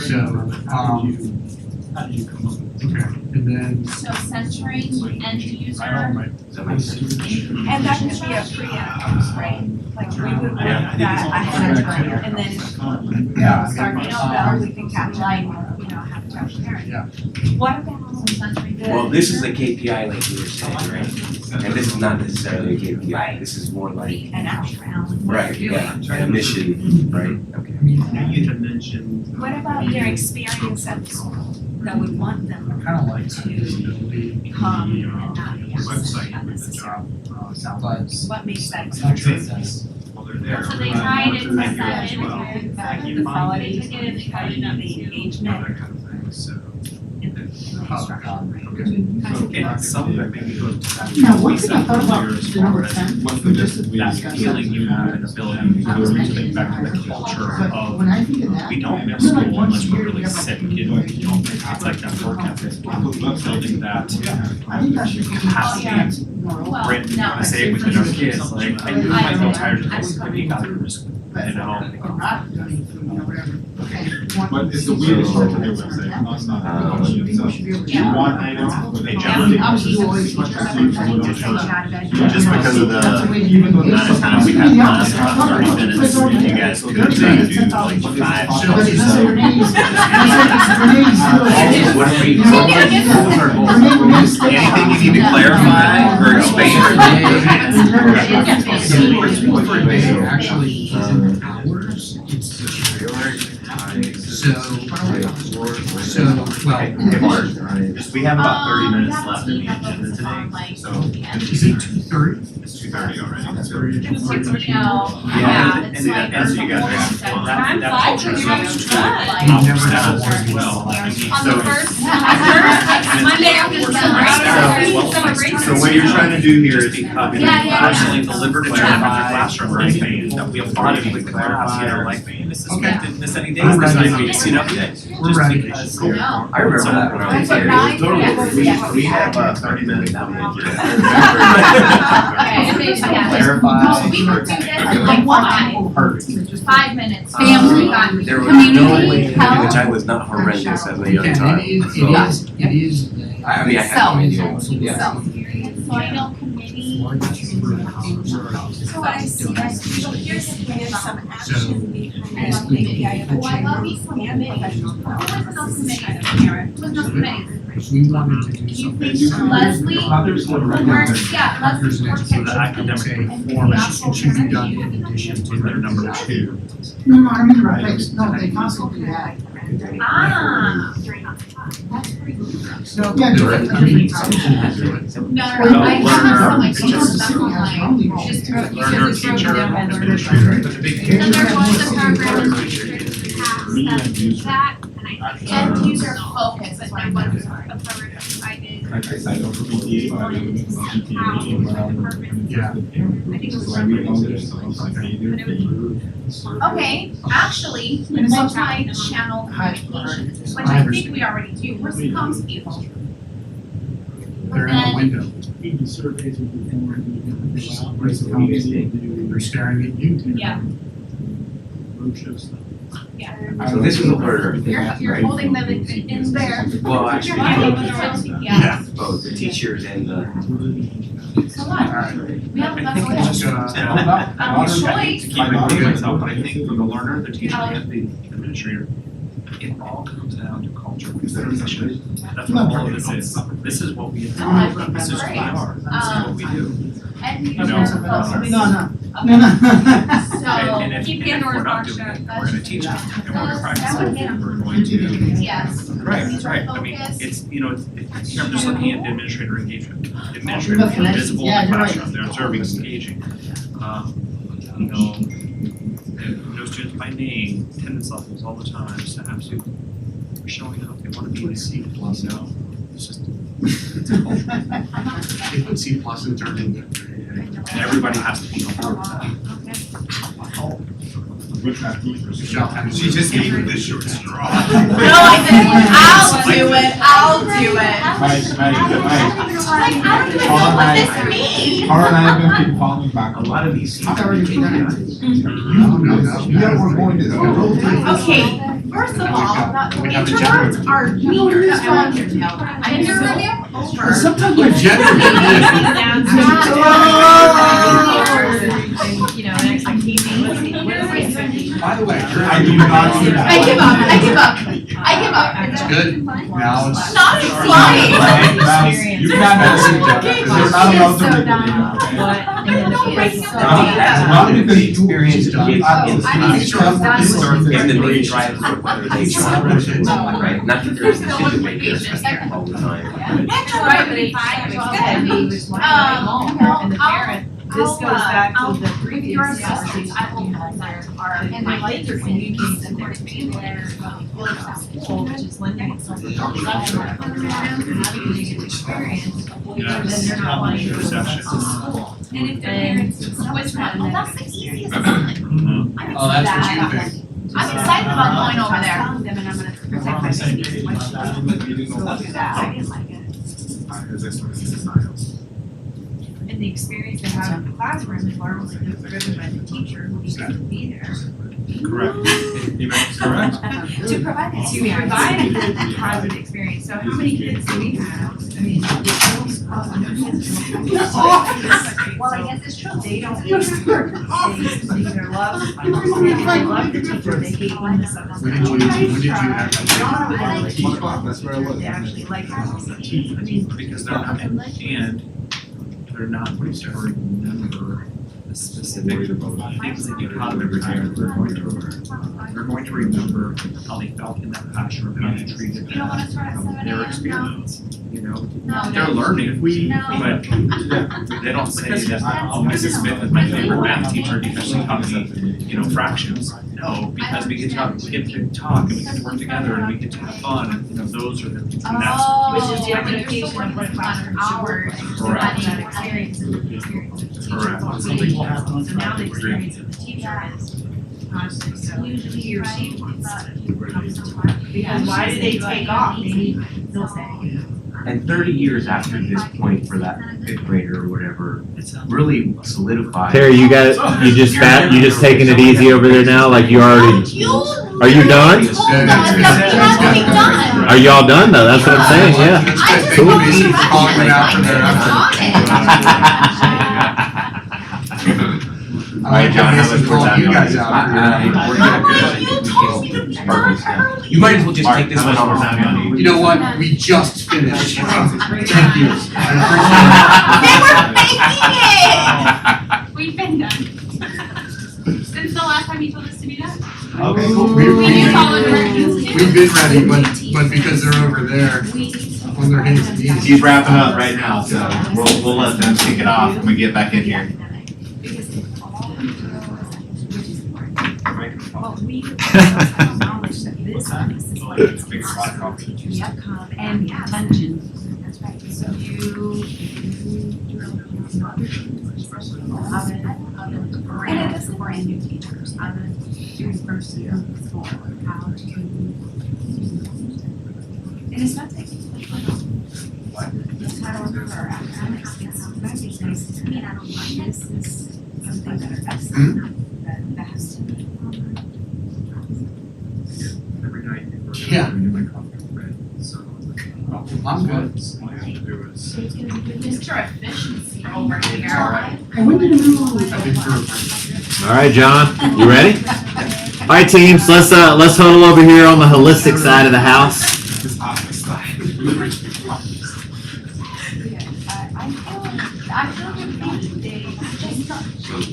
so, okay, and then. So centering the end user. does that make sense? And that could be a pre-app, right? Like we would work that ahead of time and then start, we can catch like, have to have parents. Yeah. What about centering the? Well, this is a KPI like you were saying, right? And this is not necessarily a KPI, this is more like, An action. right, yeah, a mission, right? Okay. You had mentioned. What about their experience at school that would want them Kind of like to come and not be website, unnecessary? but What makes that it's not true. Well, they're there. So they tried it, I do as well. the quality, the engagement. Other kind of things, so. in the instruction. And some of it maybe goes to that. Now, one thing I thought about Years the number forward, 10, what's the was just just that we that discussed feeling that. you have and ability to think back to the culture of When I think of that, we don't miss I feel like school once unless a we're year really we have sick, like you know, you don't, it's like that work ethic, building that I think that should be. capacity Well, written, no, I say within our kids, like, I knew I felt tired today, so I got to school. You know? But it's the weirdest part of their website, nonstop. One item with a Just because of the amount of time we have left, about 30 minutes, if you guys could do like 5 What are we? Anything you need to clarify or expand? Actually, hours, it's well. Just, we have about 30 minutes left in the agenda today, so. Is it 2:30? It's 2:30 already. No, Yeah, it's and like. that's what you guys are asking. Time flies when you're having fun. I'll never have a word well. On the first, Monday after summer break. So what you're trying to do here is personally delivered to the classroom, right? That we applaud it with the class, you know, like, this is Okay. didn't miss any days this 9 weeks, you know? We're ready. Just I remember that when I was here. We have 30 minutes on the agenda. Clarify. We could do this like Perfect. 5 minutes, family, There was no community, way to do health. which I was not horrendous as a young Yeah, child. it is. I mean, I had no idea. Final committee. So what I see, so here's some action behind So, the idea of a Oh, I love these committees. Who was no committee, Karen? Who was no committee? We wanted to do You something. think Leslie? Others would recommend Yeah, Others Leslie. next so the academic performance It should be done in addition to their number 2. No, I mean, right, no, they constantly do that. Ah. So, yeah, do it. I mean, some schools do it. No, I have some like teachers that's online. Just through, Learner, because it's teacher, through administrator, but the big And then there was the program administrators that and I think end user focus is what I was a part of I did. Like I said, over PTA, Yeah. I think it was Okay, actually, multi-channel communications, which I think we already do, we're comms people. They're in the window. They're staring at you. Yeah. So this was a learner thing, You're right? holding them in there. Well, You're actually, handing them around. Yeah. both the teachers and the. So what? We have a I think it's just choice. to keep it moving myself, but I think for the learner, the teacher, and the administrator, it all comes down to culture. That's what all of this is. This is what we do. This is who we are. This is what we do. And No. user focus. And So, if keep we're getting not our doing shut. it, we're gonna teach them, and we're gonna practice That would it, get we're going to. Yes. Right, User right, I mean, focus. it's, you know, here I'm just looking at administrator engagement. Administrators are visible in the classroom, they're observing, engaging. You know, they know students by name, attendance levels all the time, staff, students are showing up, they wanna be in C plus, you know? It's just, it's a culture. They put C plus and turn into. And everybody has to be on board with that. She just gave me the short straw. No, I didn't. I'll do it. I'll do it. Mike, Like, I don't even know what this means. Tara and I have been keep falling back. A lot of these. I've already done it. Yeah, we're going to. Okay, first of all, introverts are meaner than over. Sometimes we're generally. You know, an expectation. By the way. I do not see that. I give up. I give up. It's good. Now it's. Not explain. You can't answer that, because you're not allowed to make a video, okay? Not because you Experience done. kids I in don't- schools. I started this sort of And then thing. they drive whether they travel, right? Not that there's decision makers all the time. Right, but it's good. And the parent. This goes back to the previous conversation. I will and I like your communities and their family school, which is lending itself to having a negative experience. Yeah, Then they're not wanting to go to perception. school. And if their parents switch one, well, that's the easiest thing. Oh, that's what you think. I'm excited about going over there. We're on the same page. My dad, we didn't know what to do. Because this one is styles. And the experience they have in the classroom is largely driven by the teacher who needs to be there. Correct. Correct. To provide it, to provide the positive experience. So how many kids do we have? I mean, well, I guess it's true. They don't hate the teacher. They either love, if they love the teacher, they hate one of the subjects. When did you have that? That's where I was. They actually like it. I mean, Because they're not, and they're not going to remember the specific things that you taught them every day. They're going to remember how they felt in that classroom, how they treated them, their experience, you know? They're learning, but they don't say that, oh, Mrs. Smith is my favorite math teacher because she taught me, you know, fractions. No, because we get to talk and we get to work together and we get to have fun, and, you know, those are the, and that's. which is the application of what a classroom hours, providing that experience and the experience of the teacher. Correct. So now the experience of the teacher is positive, so he or she wants to because why do they take off? They'll say. And 30 years after this point for that fifth grader or whatever, really solidified. Terry, you just taking it easy over there now, like you already, are you done? Are y'all done though? That's what I'm saying, yeah. I like how Mason called you guys out. You might as well just take this one over. You know what? We just finished. Thank you. They were faking it! We've been done. Since the last time you told us to be done. Okay, cool. We've been ready, but because they're over there on their hands and knees. He's wrapping up right now, so we'll let them kick it off when we get back in here. Well, we have knowledge that this is what it's teachers come and attention. That's right. So you and it is brand new teachers. I'm your first year of school. How to and it's not taking it's how to remember our academics. It's recognized to me. I don't like this is something that are that has to be. Every night. Yeah. So. I'm good. Mr. Efficiency over here. All right, John, you ready? All right, teams, let's huddle over here on the holistic side of the house.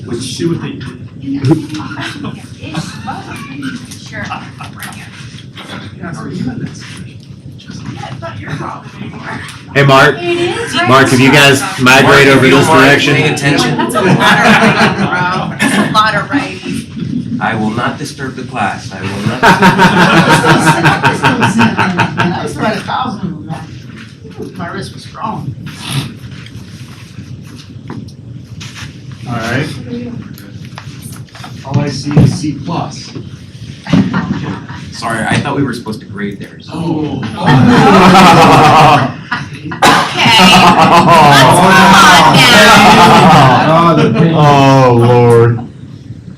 Which shoe would they? Sure. Hey, Mark. Mark, if you guys migrate over this direction. Paying attention. That's a lot of writing. I will not disturb the class. I will not. That's about 1,000 of them. My wrist was strong. All right. All I see is C+. Sorry, I thought we were supposed to grade theirs. Oh. Oh, Lord.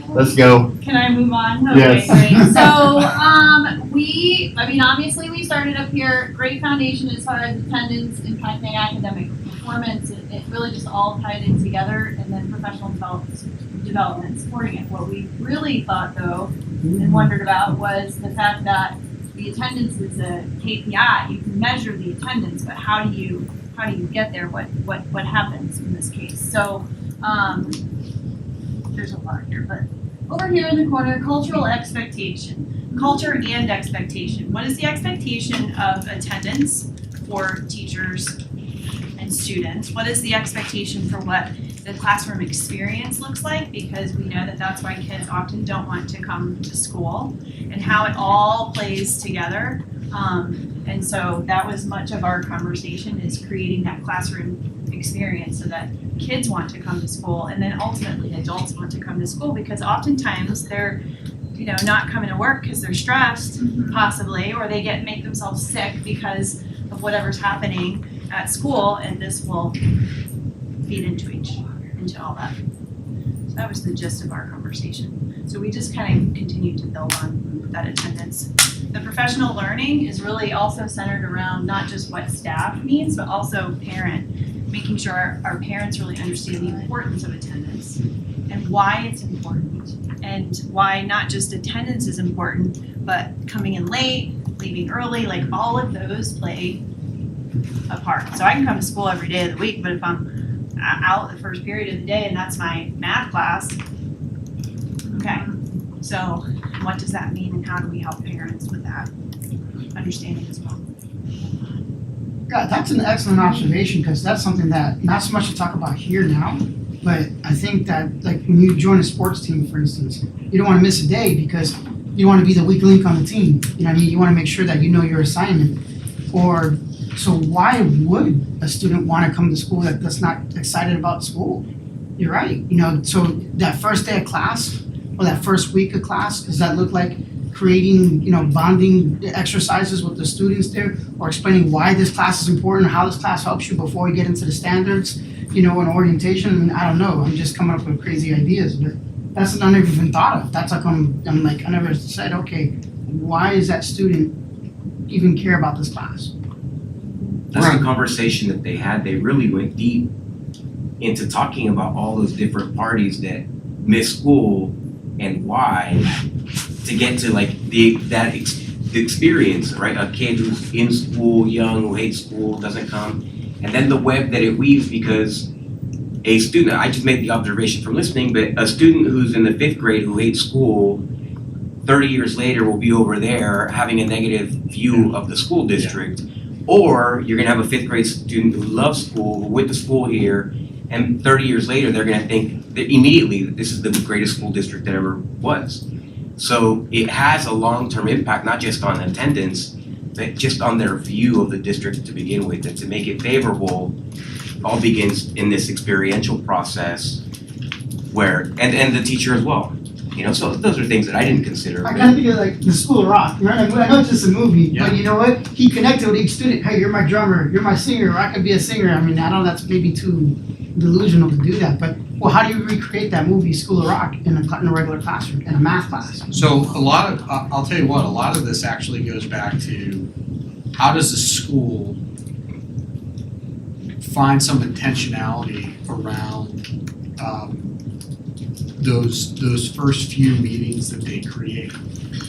Let's go. Can I move on? Yes. Okay, great. So, obviously we started up here, great foundation as far as attendance, impacting academic performance. It really just all tied in together, and then professional development supporting it. What we really thought though, and wondered about, was the fact that the attendance is a KPI. You can measure the attendance, but how do you get there? What happens in this case? So, there's a lot here, but over here in the corner, cultural expectation. Culture and expectation. What is the expectation of attendance for teachers and students? What is the expectation for what the classroom experience looks like? Because we know that that's why kids often don't want to come to school, and how it all plays together. And so that was much of our conversation, is creating that classroom experience so that kids want to come to school, and then ultimately adults want to come to school, because oftentimes they're not coming to work because they're stressed, possibly, or they make themselves sick because of whatever's happening at school, and this will feed into all that. So that was the gist of our conversation. So we just kind of continued to build on that attendance. The professional learning is really also centered around not just what staff needs, but also parent, making sure our parents really understand the importance of attendance and why it's important, and why not just attendance is important, but coming in late, leaving early, like all of those play a part. So I can come to school every day of the week, but if I'm out the first period of the day and that's my math class, okay, so what does that mean and how do we help parents with that understanding as well? Yeah, that's an excellent observation, because that's something that not so much to talk about here now, but I think that, like, when you join a sports team, for instance, you don't want to miss a day because you want to be the weak link on the team. You know what I mean? You want to make sure that you know your assignment. Or, so why would a student want to come to school that's not excited about school? You're right. You know, so that first day of class or that first week of class, does that look like creating, you know, bonding exercises with the students there, or explaining why this class is important or how this class helps you before you get into the standards, you know, and orientation? I mean, I don't know. I'm just coming up with crazy ideas, but that's what I never even thought of. That's like I'm like, I never said, okay, why does that student even care about this class? That's the conversation that they had. They really went deep into talking about all those different parties that miss school and why, to get to like the experience, right? A kid who's in school, young, who hates school, doesn't come, and then the web that it weaves, because a student, I just made the observation from listening, but a student who's in the 5th grade who hates school, 30 years later will be over there having a negative view of the school district. Or you're gonna have a 5th grade student who loves school, who went to school here, and 30 years later, they're gonna think that immediately that this is the greatest school district that ever was. So it has a long-term impact, not just on attendance, but just on their view of the district to begin with. And to make it favorable, all begins in this experiential process where, and the teacher as well. You know, so those are things that I didn't consider. I kind of think of like the School of Rock, right? I know it's just a movie, but you know what? He connected with each student. Hey, you're my drummer, you're my singer, or I could be a singer. I mean, I know that's maybe too delusional to do that, but well, how do you recreate that movie, School of Rock, in a regular classroom, in a math class? So a lot of, I'll tell you what, a lot of this actually goes back to how does a school find some intentionality around those first few meetings that they create.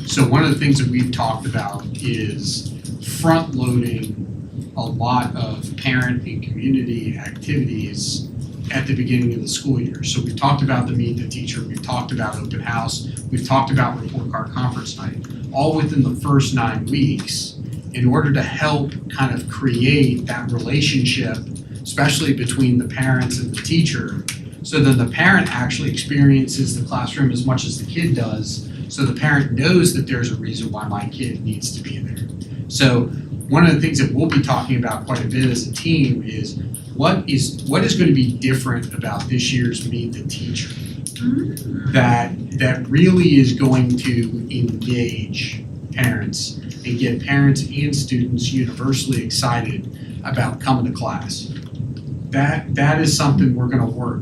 So one of the things that we've talked about is front loading a lot of parent and community activities at the beginning of the school year. So we've talked about the Meet the Teacher, we've talked about open house, we've talked about report card conference night, all within the first 9 weeks, in order to help kind of create that relationship, especially between the parents and the teacher, so that the parent actually experiences the classroom as much as the kid does, so the parent knows that there's a reason why my kid needs to be there. So one of the things that we'll be talking about quite a bit as a team is what is going to be different about this year's Meet the Teacher that really is going to engage parents and get parents and students universally excited about coming to class. That is something we're going to work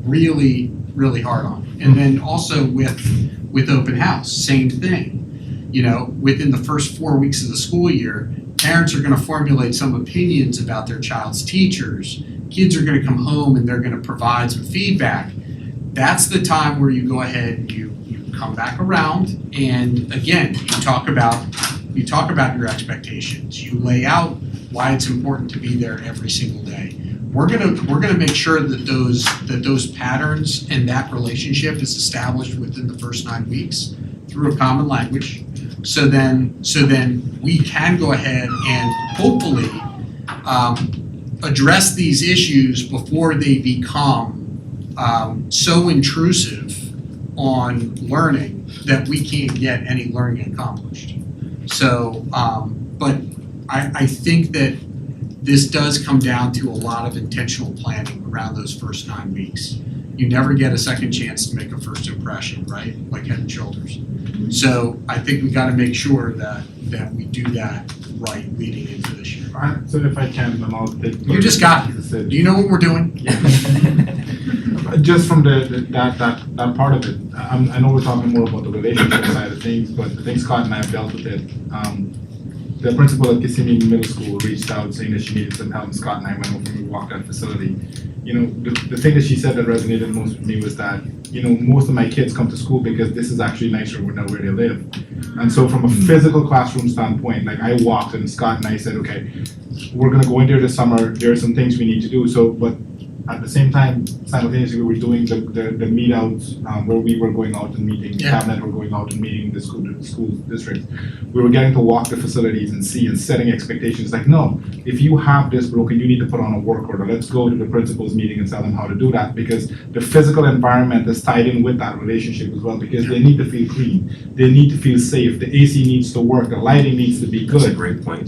really, really hard on. And then also with open house, same thing. You know, within the first 4 weeks of the school year, parents are going to formulate some opinions about their child's teachers. Kids are going to come home and they're going to provide some feedback. That's the time where you go ahead and you come back around, and again, you talk about your expectations. You lay out why it's important to be there every single day. We're gonna make sure that those patterns and that relationship is established within the first 9 weeks through a common language. So then we can go ahead and hopefully address these issues before they become so intrusive on learning that we can't get any learning accomplished. So, but I think that this does come down to a lot of intentional planning around those first 9 weeks. You never get a second chance to make a first impression, right? Like Head and Shoulders. So I think we got to make sure that that we do that right leading into this year. So if I can, then I'll take. You just got it. Do you know what we're doing? Just from that part of it, I know we're talking more about the relationship side of things, but I think Scott and I have dealt with it. The principal at Kissimmee Middle School reached out saying that she needed some help, and Scott and I went over and we walked that facility. You know, the thing that she said that resonated most with me was that, you know, most of my kids come to school because this is actually nicer where they live. And so from a physical classroom standpoint, like I walked and Scott and I said, okay, we're gonna go in there this summer, there are some things we need to do, so, but at the same time, simultaneously, we were doing the meet outs, where we were going out and meeting, the cabinet were going out and meeting the school districts. We were getting to walk the facilities and see and setting expectations, like, no, if you have this broken, you need to put on a work order. Let's go to the principal's meeting and tell them how to do that, because the physical environment is tied in with that relationship as well, because they need to feel clean. They need to feel safe. The AC needs to work, the lighting needs to be good. That's a great point.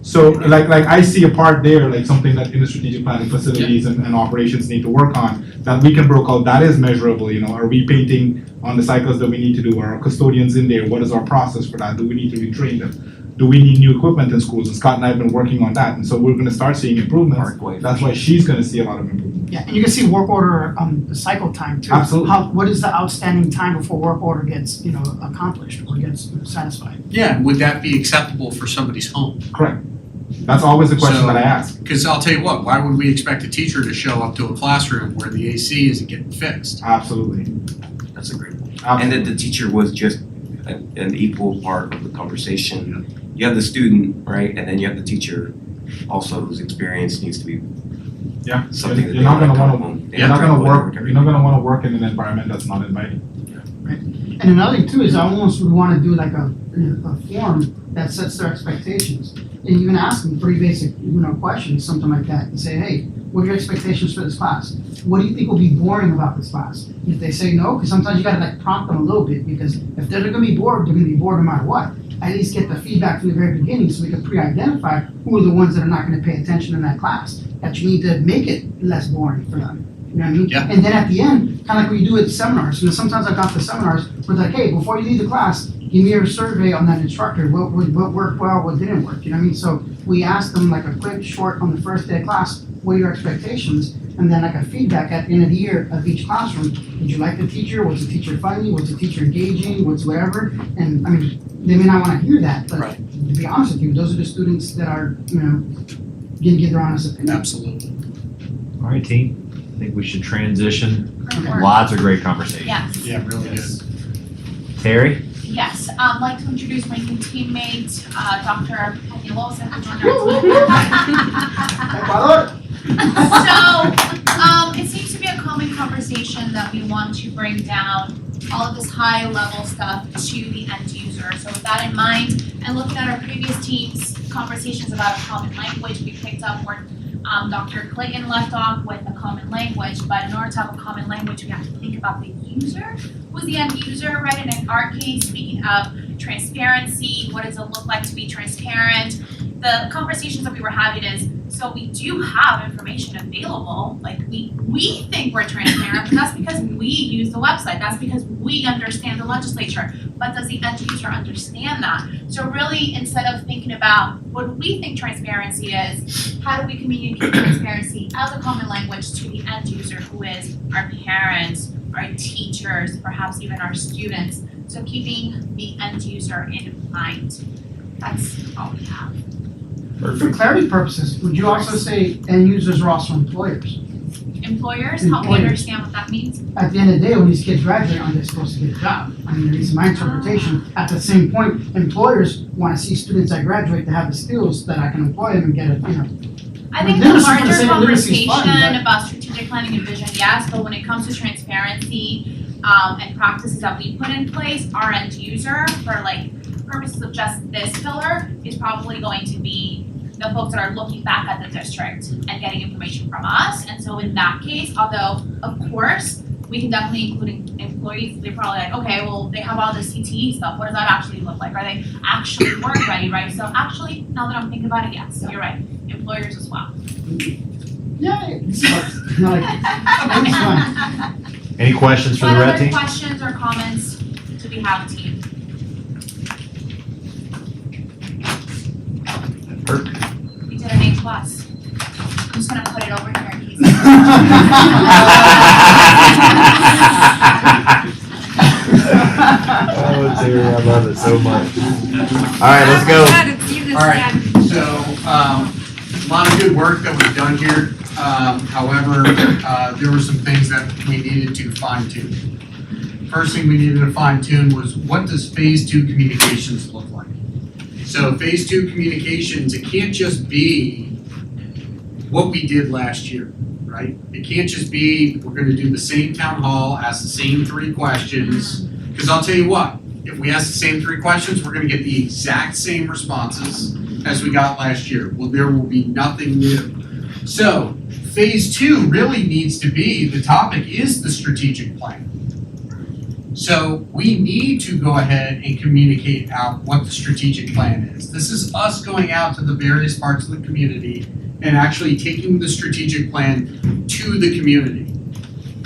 So like I see a part there, like something that in the strategic planning facilities and operations need to work on, that we can broke out, that is measurable, you know, are we painting on the cycles that we need to do? Are our custodians in there? What is our process for that? Do we need to retrain them? Do we need new equipment in schools? And Scott and I have been working on that, and so we're gonna start seeing improvements. That's why she's gonna see a lot of improvement. Yeah, and you can see work order, the cycle time too. Absolutely. What is the outstanding time before work order gets, accomplished or gets satisfied? Yeah, would that be acceptable for somebody's home? Correct. That's always the question that I ask. Because I'll tell you what, why would we expect a teacher to show up to a classroom where the AC isn't getting fixed? Absolutely. That's a great point. Absolutely. And that the teacher was just an equal part of the conversation. You have the student, right, and then you have the teacher also whose experience needs to be something that You're not gonna wanna home. You're not gonna work in an environment that's not inviting. And another thing too is I almost would wanna do like a form that sets their expectations. And you can ask them pretty basic, questions, something like that, and say, hey, what are your expectations for this class? What do you think will be boring about this class? If they say no, because sometimes you gotta like prompt them a little bit, because if they're gonna be bored, they're gonna be bored no matter what. At least get the feedback from the very beginning so we can pre-identify who are the ones that are not gonna pay attention in that class, that you need to make it less boring for them. You know what I mean? Yeah. And then at the end, kind of like what you do at seminars, sometimes I've got the seminars where it's like, hey, before you leave the class, give me your survey on that instructor, what worked well, what didn't work, you know what I mean? So we ask them like a quick, short, on the first day of class, what are your expectations? And then like a feedback at the end of the year of each classroom. Did you like the teacher? Was the teacher funny? Was the teacher engaging? Was whatever? And I mean, they may not want to hear that, but to be honest with you, those are the students that are, gonna give their honest opinion. Absolutely. All right, team. I think we should transition. Okay. Lots of great conversation. Yes. Yeah, really good. Terry? Yes, I'd like to introduce my new teammate, Dr. Penny Wilson, who joined our team. So, it seems to be a common conversation that we want to bring down all of this high level stuff to the end user. So with that in mind, and looking at our previous team's conversations about a common language, we picked up where Dr. Clayton left off with a common language, but in order to have a common language, we have to think about the user. Who's the end user, right? And in our case, speaking of transparency, what does it look like to be transparent? The conversations that we were having is, so we do have information available, like we think we're transparent, but that's because we use the website, that's because we understand the legislature, but does the end user understand that? So really, instead of thinking about what we think transparency is, how do we communicate transparency as a common language to the end user, who is our parents, our teachers, perhaps even our students, so keeping the end user in mind. That's all we have. For clarity purposes, would you also say end users are also employers? Employers, help me understand what that means. At the end of the day, when these kids graduate, aren't they supposed to get a job? I mean, at least my interpretation. At the same point, employers want to see students that graduate that have the skills that I can employ them and get I think the larger conversation about strategic planning and vision, yes, but when it comes to transparency and practices that we put in place, our end user, for like purposes of just this pillar, is probably going to be the folks that are looking back at the district and getting information from us. And so in that case, although of course we can definitely include employees, they're probably like, okay, well, they have all the CTE stuff, what does that actually look like? Are they actually work ready, right? So actually, now that I'm thinking about it, yes, you're right, employers as well. Yeah, it's fun. Any questions for the red team? What other questions or comments do we have, team? Boss, who's gonna put it over here in case. Oh, Terry, I love it so much. All right, let's go. All right, so, a lot of good work that we've done here. However, there were some things that we needed to fine tune. First thing we needed to fine tune was, what does phase 2 communications look like? So phase 2 communications, it can't just be what we did last year, right? It can't just be, we're gonna do the same town hall, ask the same 3 questions. Because I'll tell you what, if we ask the same 3 questions, we're gonna get the exact same responses as we got last year. Well, there will be nothing new. So phase 2 really needs to be, the topic is the strategic plan. So we need to go ahead and communicate out what the strategic plan is. This is us going out to the various parts of the community and actually taking the strategic plan to the community.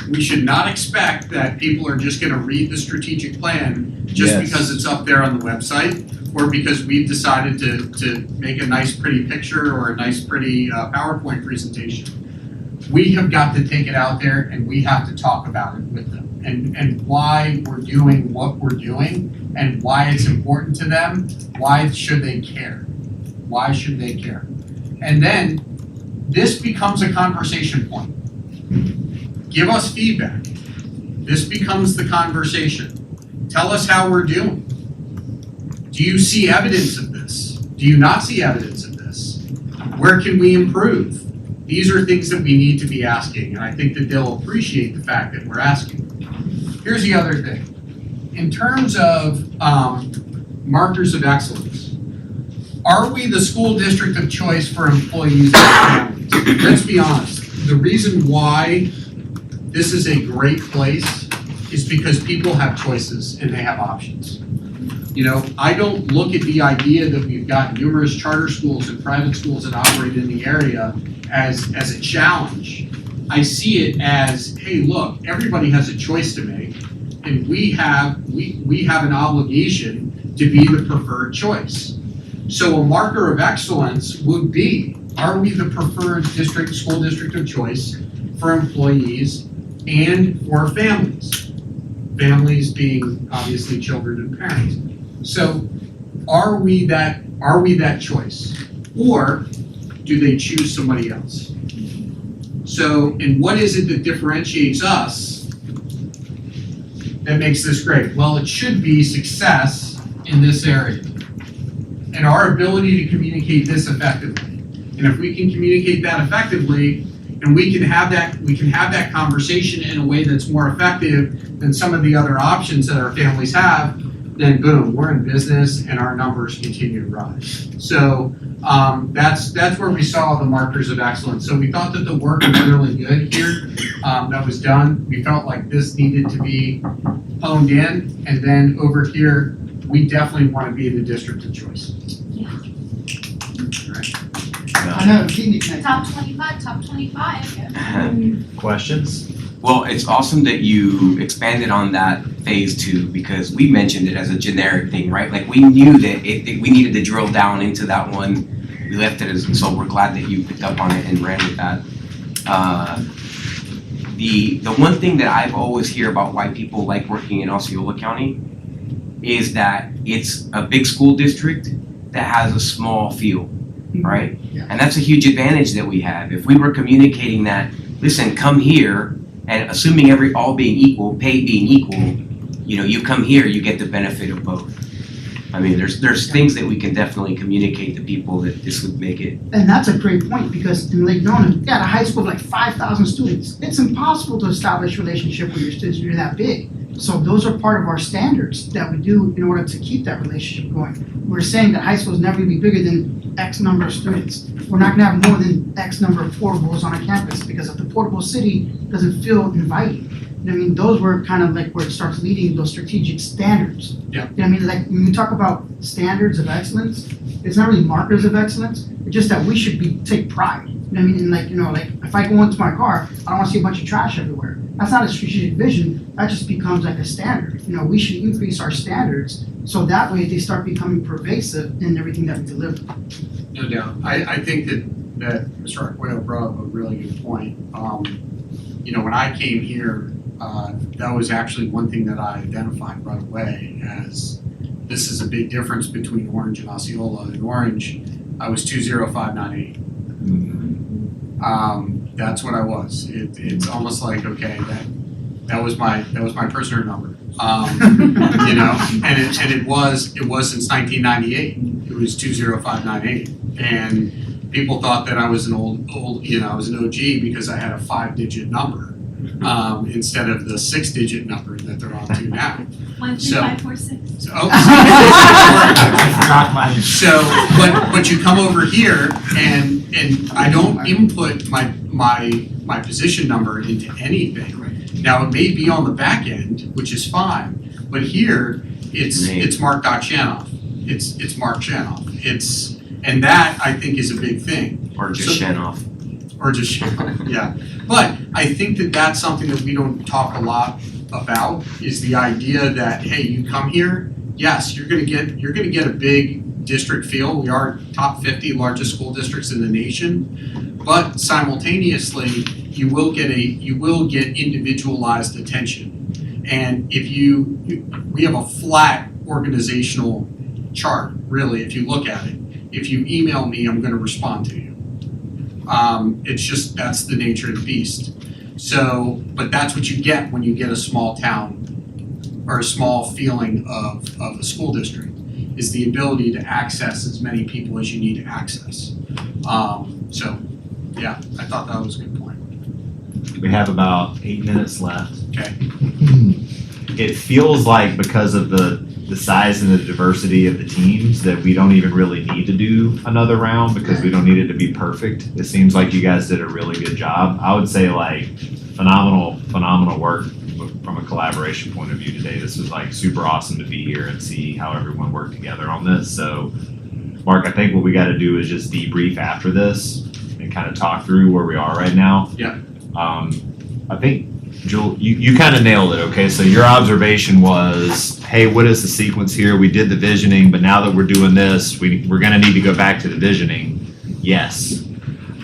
We should not expect that people are just gonna read the strategic plan just Yes. because it's up there on the website, or because we've decided to make a nice pretty picture or a nice pretty PowerPoint presentation. We have got to take it out there and we have to talk about it with them, and why we're doing what we're doing and why it's important to them. Why should they care? Why should they care? And then this becomes a conversation point. Give us feedback. This becomes the conversation. Tell us how we're doing. Do you see evidence of this? Do you not see evidence of this? Where can we improve? These are things that we need to be asking, and I think that they'll appreciate the fact that we're asking. Here's the other thing. In terms of markers of excellence, are we the school district of choice for employees and families? Let's be honest. The reason why this is a great place is because people have choices and they have options. You know, I don't look at the idea that we've got numerous charter schools and private schools that operate in the area as a challenge. I see it as, hey, look, everybody has a choice to make, and we have an obligation to be the preferred choice. So a marker of excellence would be, are we the preferred school district of choice for employees and for families? Families being obviously children and parents. So are we that choice? Or do they choose somebody else? So, and what is it that differentiates us that makes this great? Well, it should be success in this area and our ability to communicate this effectively. And if we can communicate that effectively, and we can have that conversation in a way that's more effective than some of the other options that our families have, then boom, we're in business and our numbers continue to rise. So that's where we saw the markers of excellence. So we thought that the work was really good here that was done. We felt like this needed to be honed in, and then over here, we definitely want to be the district of choice. I know, Phoenix next. Top 25. Questions? Well, it's awesome that you expanded on that phase 2, because we mentioned it as a generic thing, right? Like, we knew that we needed to drill down into that one. We left it as, so we're glad that you picked up on it and ran with that. The one thing that I've always hear about why people like working in Osceola County is that it's a big school district that has a small field, right? Yeah. And that's a huge advantage that we have. If we were communicating that, listen, come here, and assuming all being equal, pay being equal, you come here, you get the benefit of both. I mean, there's things that we can definitely communicate to people that this would make it. And that's a great point, because in Lake Nona, you got a high school of like 5,000 students. It's impossible to establish a relationship with your students when you're that big. So those are part of our standards that we do in order to keep that relationship going. We're saying that high school is never gonna be bigger than X number of students. We're not gonna have more than X number of portables on a campus, because if the portable city doesn't feel inviting, I mean, those were kind of like where it starts leading those strategic standards. Yeah. I mean, like when we talk about standards of excellence, it's not really markers of excellence. It's just that we should take pride. I mean, and like if I go into my car, I don't want to see a bunch of trash everywhere. That's not a strategic vision. That just becomes like a standard. We should increase our standards so that way they start becoming pervasive in everything that we deliver. No doubt. I think that that Mr. Arqueo brought up a really good point. When I came here, that was actually one thing that I identified right away as this is a big difference between Orange and Osceola. In Orange, I was 20598. That's what I was. It's almost like, okay, that was my prisoner number. And it was since 1998. It was 20598, and people thought that I was an old I was an OG because I had a 5-digit number instead of the 6-digit number that they're on to now. 13546. So, but you come over here and I don't input my position number into anything. Now, it may be on the back end, which is fine, but here it's Mark Chanoff. It's Mark Chanoff. And that I think is a big thing. Or just Shanoff. Or just Shanoff, yeah. But I think that that's something that we don't talk a lot about, is the idea that, hey, you come here, yes, you're gonna get a big district feel. We are top 50 largest school districts in the nation, but simultaneously you will get individualized attention. And we have a flat organizational chart, really, if you look at it. If you email me, I'm gonna respond to you. It's just, that's the nature of the beast. So, but that's what you get when you get a small town or a small feeling of a school district, is the ability to access as many people as you need to access. So, yeah, I thought that was a good point. We have about 8 minutes left. Okay. It feels like because of the size and the diversity of the teams that we don't even really need to do another round because we don't need it to be perfect. It seems like you guys did a really good job. I would say phenomenal work from a collaboration point of view today. This was super awesome to be here and see how everyone worked together on this. So Mark, I think what we got to do is just debrief after this and kind of talk through where we are right now. Yeah. I think Jewel, you kind of nailed it, okay? So your observation was, hey, what is the sequence here? We did the visioning, but now that we're doing this, we're gonna need to go back to the visioning. Yes.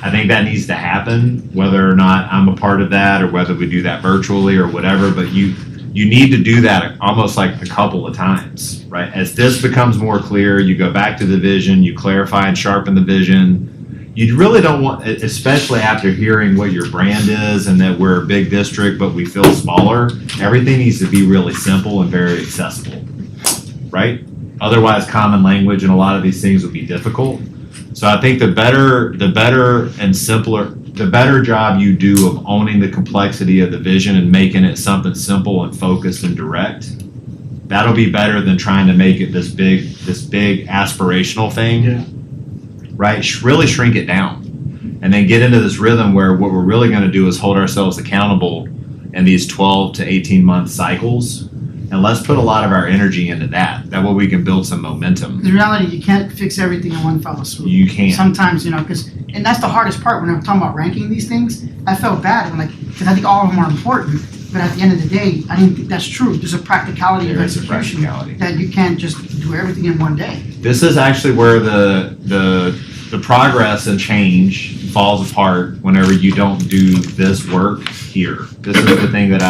I think that needs to happen, whether or not I'm a part of that or whether we do that virtually or whatever, but you need to do that almost like a couple of times, right? As this becomes more clear, you go back to the vision, you clarify and sharpen the vision. You really don't want, especially after hearing what your brand is and that we're a big district, but we feel smaller, everything needs to be really simple and very accessible, right? Otherwise, common language and a lot of these things would be difficult. So I think the better and simpler, the better job you do of owning the complexity of the vision and making it something simple and focused and direct, that'll be better than trying to make it this big aspirational thing. Yeah. Right? Really shrink it down and then get into this rhythm where what we're really going to do is hold ourselves accountable in these 12 to 18 month cycles. And let's put a lot of our energy into that. That way we can build some momentum. The reality, you can't fix everything in one fell swoop. You can't. Sometimes, and that's the hardest part when I'm talking about ranking these things. I felt bad, because I think all of them are important. But at the end of the day, I didn't think that's true. There's a practicality of execution that you can't just do everything in one day. This is actually where the progress and change falls apart whenever you don't do this work here. This is the thing that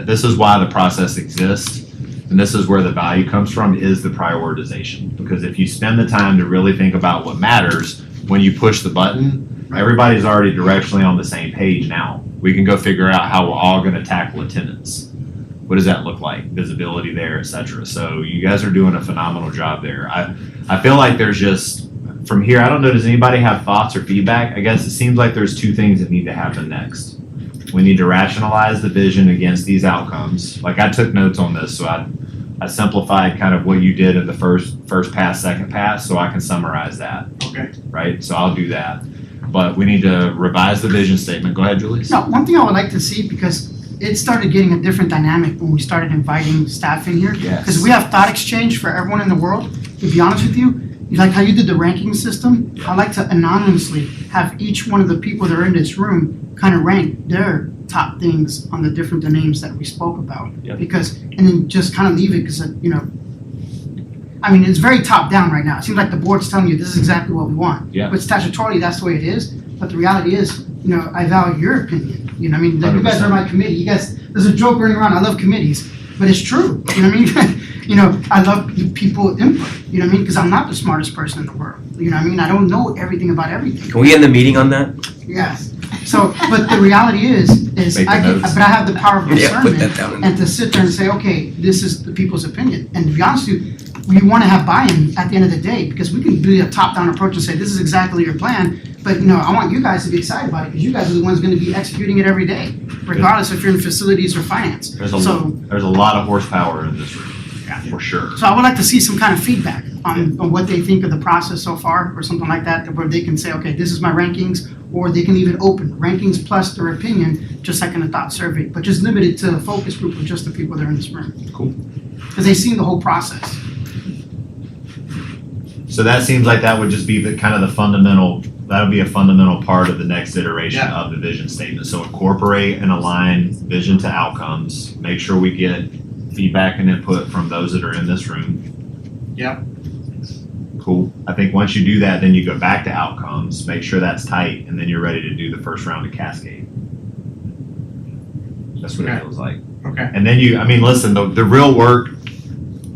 this is why the process exists, and this is where the value comes from, is the prioritization. Because if you spend the time to really think about what matters, when you push the button, everybody's already directionally on the same page now. We can go figure out how we're all going to tackle attendance. What does that look like? Visibility there, et cetera. So you guys are doing a phenomenal job there. I feel like there's just, from here, I don't know, does anybody have thoughts or feedback? I guess it seems like there's two things that need to happen next. We need to rationalize the vision against these outcomes. Like, I took notes on this, so I simplified kind of what you did in the first pass, second pass, so I can summarize that. Okay. Right? So I'll do that. But we need to revise the vision statement. Go ahead, Julie. No, one thing I would like to see, because it started getting a different dynamic when we started inviting staff in here. Yes. Because we have thought exchange for everyone in the world. To be honest with you, like how you did the ranking system, I like to anonymously have each one of the people that are in this room kind of rank their top things on the different domains that we spoke about. Yep. And then just kind of leave it, because, it's very top down right now. It seems like the board's telling you this is exactly what we want. Yeah. But statutorily, that's the way it is. but the reality is, I value your opinion. You know what I mean? Like, you guys are my committee. You guys, there's a joke running around. I love committees, but it's true. You know what I mean? I love the people input. You know what I mean? Because I'm not the smartest person in the world. You know what I mean? I don't know everything about everything. Can we end the meeting on that? Yes. So, but the reality is Make I the notes. but I have the power of Yeah, put discernment that down. and to sit there and say, okay, this is the people's opinion. And to be honest with you, we want to have buy-in at the end of the day, because we can do a top-down approach and say, this is exactly your plan. But, I want you guys to be excited about it, because you guys are the ones going to be executing it every day, regardless if you're in facilities or finance. There's So, a lot of horsepower in this room, for sure. so I would like to see some kind of feedback on what they think of the process so far, or something like that, where they can say, okay, this is my rankings, or they can even open rankings plus their opinion, just like in a thought survey, but just limited to a focus group of just the people that are in this room. Cool. Because they've seen the whole process. So that seems like that would just be the kind of the fundamental, that would be a fundamental part of the next iteration Yeah. of the vision statement. So incorporate and align vision to outcomes, make sure we get feedback and input from those that are in this room. Yep. Cool. I think once you do that, then you go back to outcomes, make sure that's tight, and then you're ready to do the first round of Cascade. That's what it Okay. feels like. Okay. And then listen, the real work,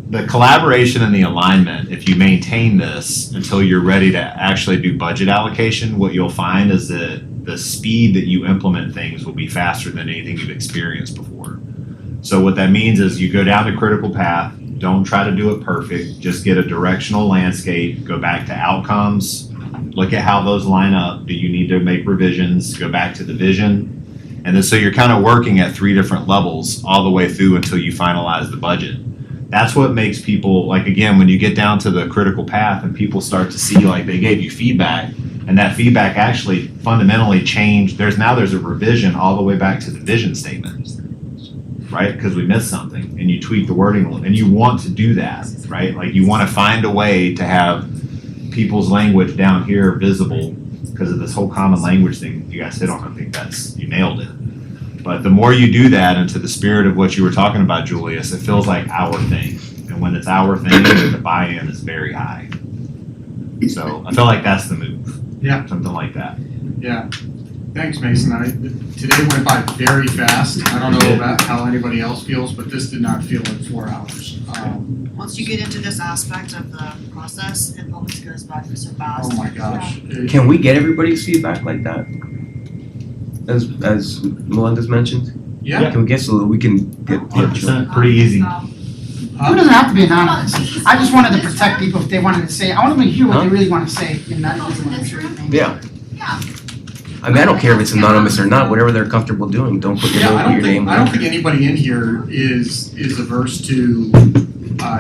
the collaboration and the alignment, if you maintain this until you're ready to actually do budget allocation, what you'll find is that the speed that you implement things will be faster than anything you've experienced before. So what that means is you go down the critical path, don't try to do it perfect, just get a directional landscape, go back to outcomes, look at how those line up. Do you need to make revisions? Go back to the vision. And then so you're kind of working at 3 different levels all the way through until you finalize the budget. That's what makes people, like, again, when you get down to the critical path and people start to see, like, they gave you feedback, and that feedback actually fundamentally changed. There's a revision all the way back to the vision statement, right? Because we missed something, and you tweak the wording a little, and you want to do that, right? Like, you want to find a way to have people's language down here visible because of this whole common language thing you guys hit on. I think you nailed it. But the more you do that, into the spirit of what you were talking about, Julius, it feels like our thing. And when it's our thing, the buy-in is very high. So I feel like that's the move. Yeah. Something like that. Yeah. Thanks, Mason. Today went by very fast. I don't know about how anybody else feels, but this did not feel like 4 hours. Once you get into this aspect of the process, it always goes by so fast. Oh my gosh. Can we get everybody's feedback like that? As Melinda's mentioned? Yeah. Can we get so that we can get 100%, pretty easy. It doesn't have to be anonymous. I just wanted to protect people if they wanted to say, I want them to hear what they really want to say, and not what they want to share with me. Yeah. I mean, I don't care if it's anonymous or not, whatever they're comfortable doing, don't put Yeah, your name. I don't think anybody in here is averse to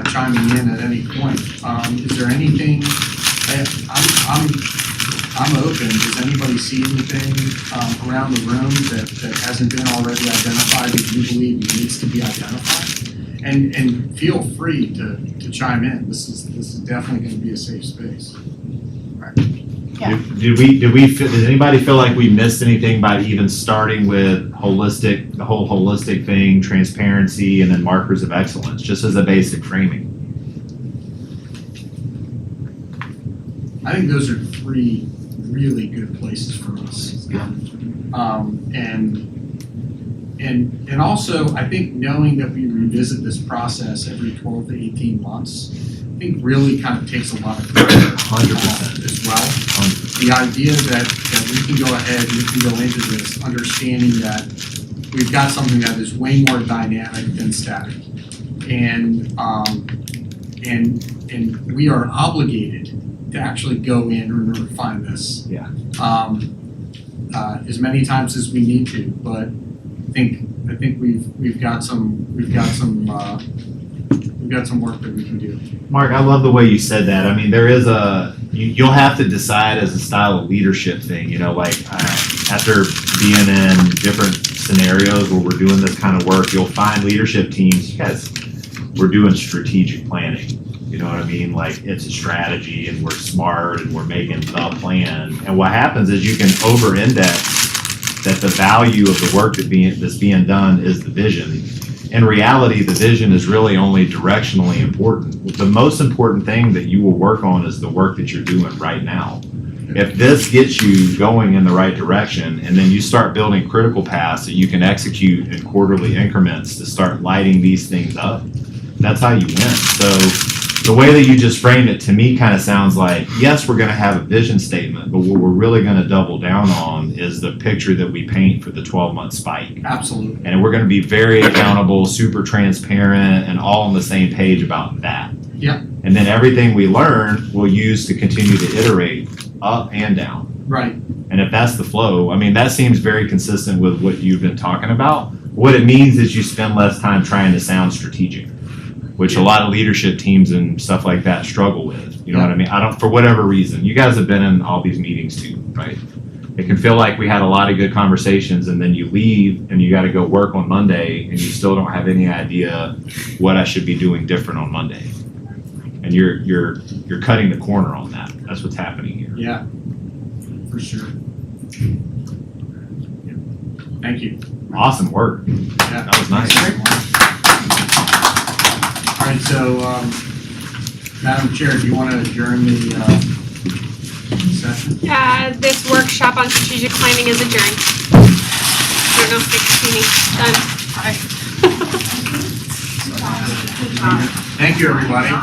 chiming in at any point. Is there anything, I'm open. Does anybody see anything around the room that hasn't been already identified that you believe needs to be identified? And feel free to chime in. This is definitely going to be a safe space. Yeah. Did anybody feel like we missed anything by even starting with the whole holistic thing, transparency, and then markers of excellence, just as a basic framing? I think those are 3 really good places for us. And also, I think knowing that we revisit this process every 12 to 18 months, I think really kind of takes a lot of pressure 100% as well. The idea that we can go ahead, we can go into this understanding that we've got something that is way more dynamic than static. And we are obligated to actually go in and refine this. Yeah. As many times as we need to, but I think we've got some work that we can do. Mark, I love the way you said that. I mean, there is you'll have to decide as a style of leadership thing, after being in different scenarios where we're doing this kind of work, you'll find leadership teams, we're doing strategic planning. You know what I mean? Like, it's a strategy and we're smart and we're making the plan. And what happens is you can over-index that the value of the work that's being done is the vision. In reality, the vision is really only directionally important. The most important thing that you will work on is the work that you're doing right now. If this gets you going in the right direction, and then you start building critical paths that you can execute in quarterly increments to start lighting these things up, that's how you win. So the way that you just framed it to me kind of sounds like, yes, we're going to have a vision statement, but what we're really going to double down on is the picture that we paint for the 12-month spike. Absolutely. And we're going to be very accountable, super transparent, and all on the same page about that. Yep. And then everything we learn, we'll use to continue to iterate up and down. Right. And if that's the flow, I mean, that seems very consistent with what you've been talking about. What it means is you spend less time trying to sound strategic, which a lot of leadership teams and stuff like that struggle with. You know what I mean? For whatever reason. You guys have been in all these meetings too, right? It can feel like we had a lot of good conversations and then you leave and you got to go work on Monday and you still don't have any idea what I should be doing different on Monday. And you're cutting the corner on that. That's what's happening here. Yeah, for sure. Thank you. Awesome work. Yeah. That was nice. All right, so, Madam Chair, do you want to adjourn the session? This workshop on strategic planning is adjourned. There are no fixed meetings. Done. Thank you, everybody.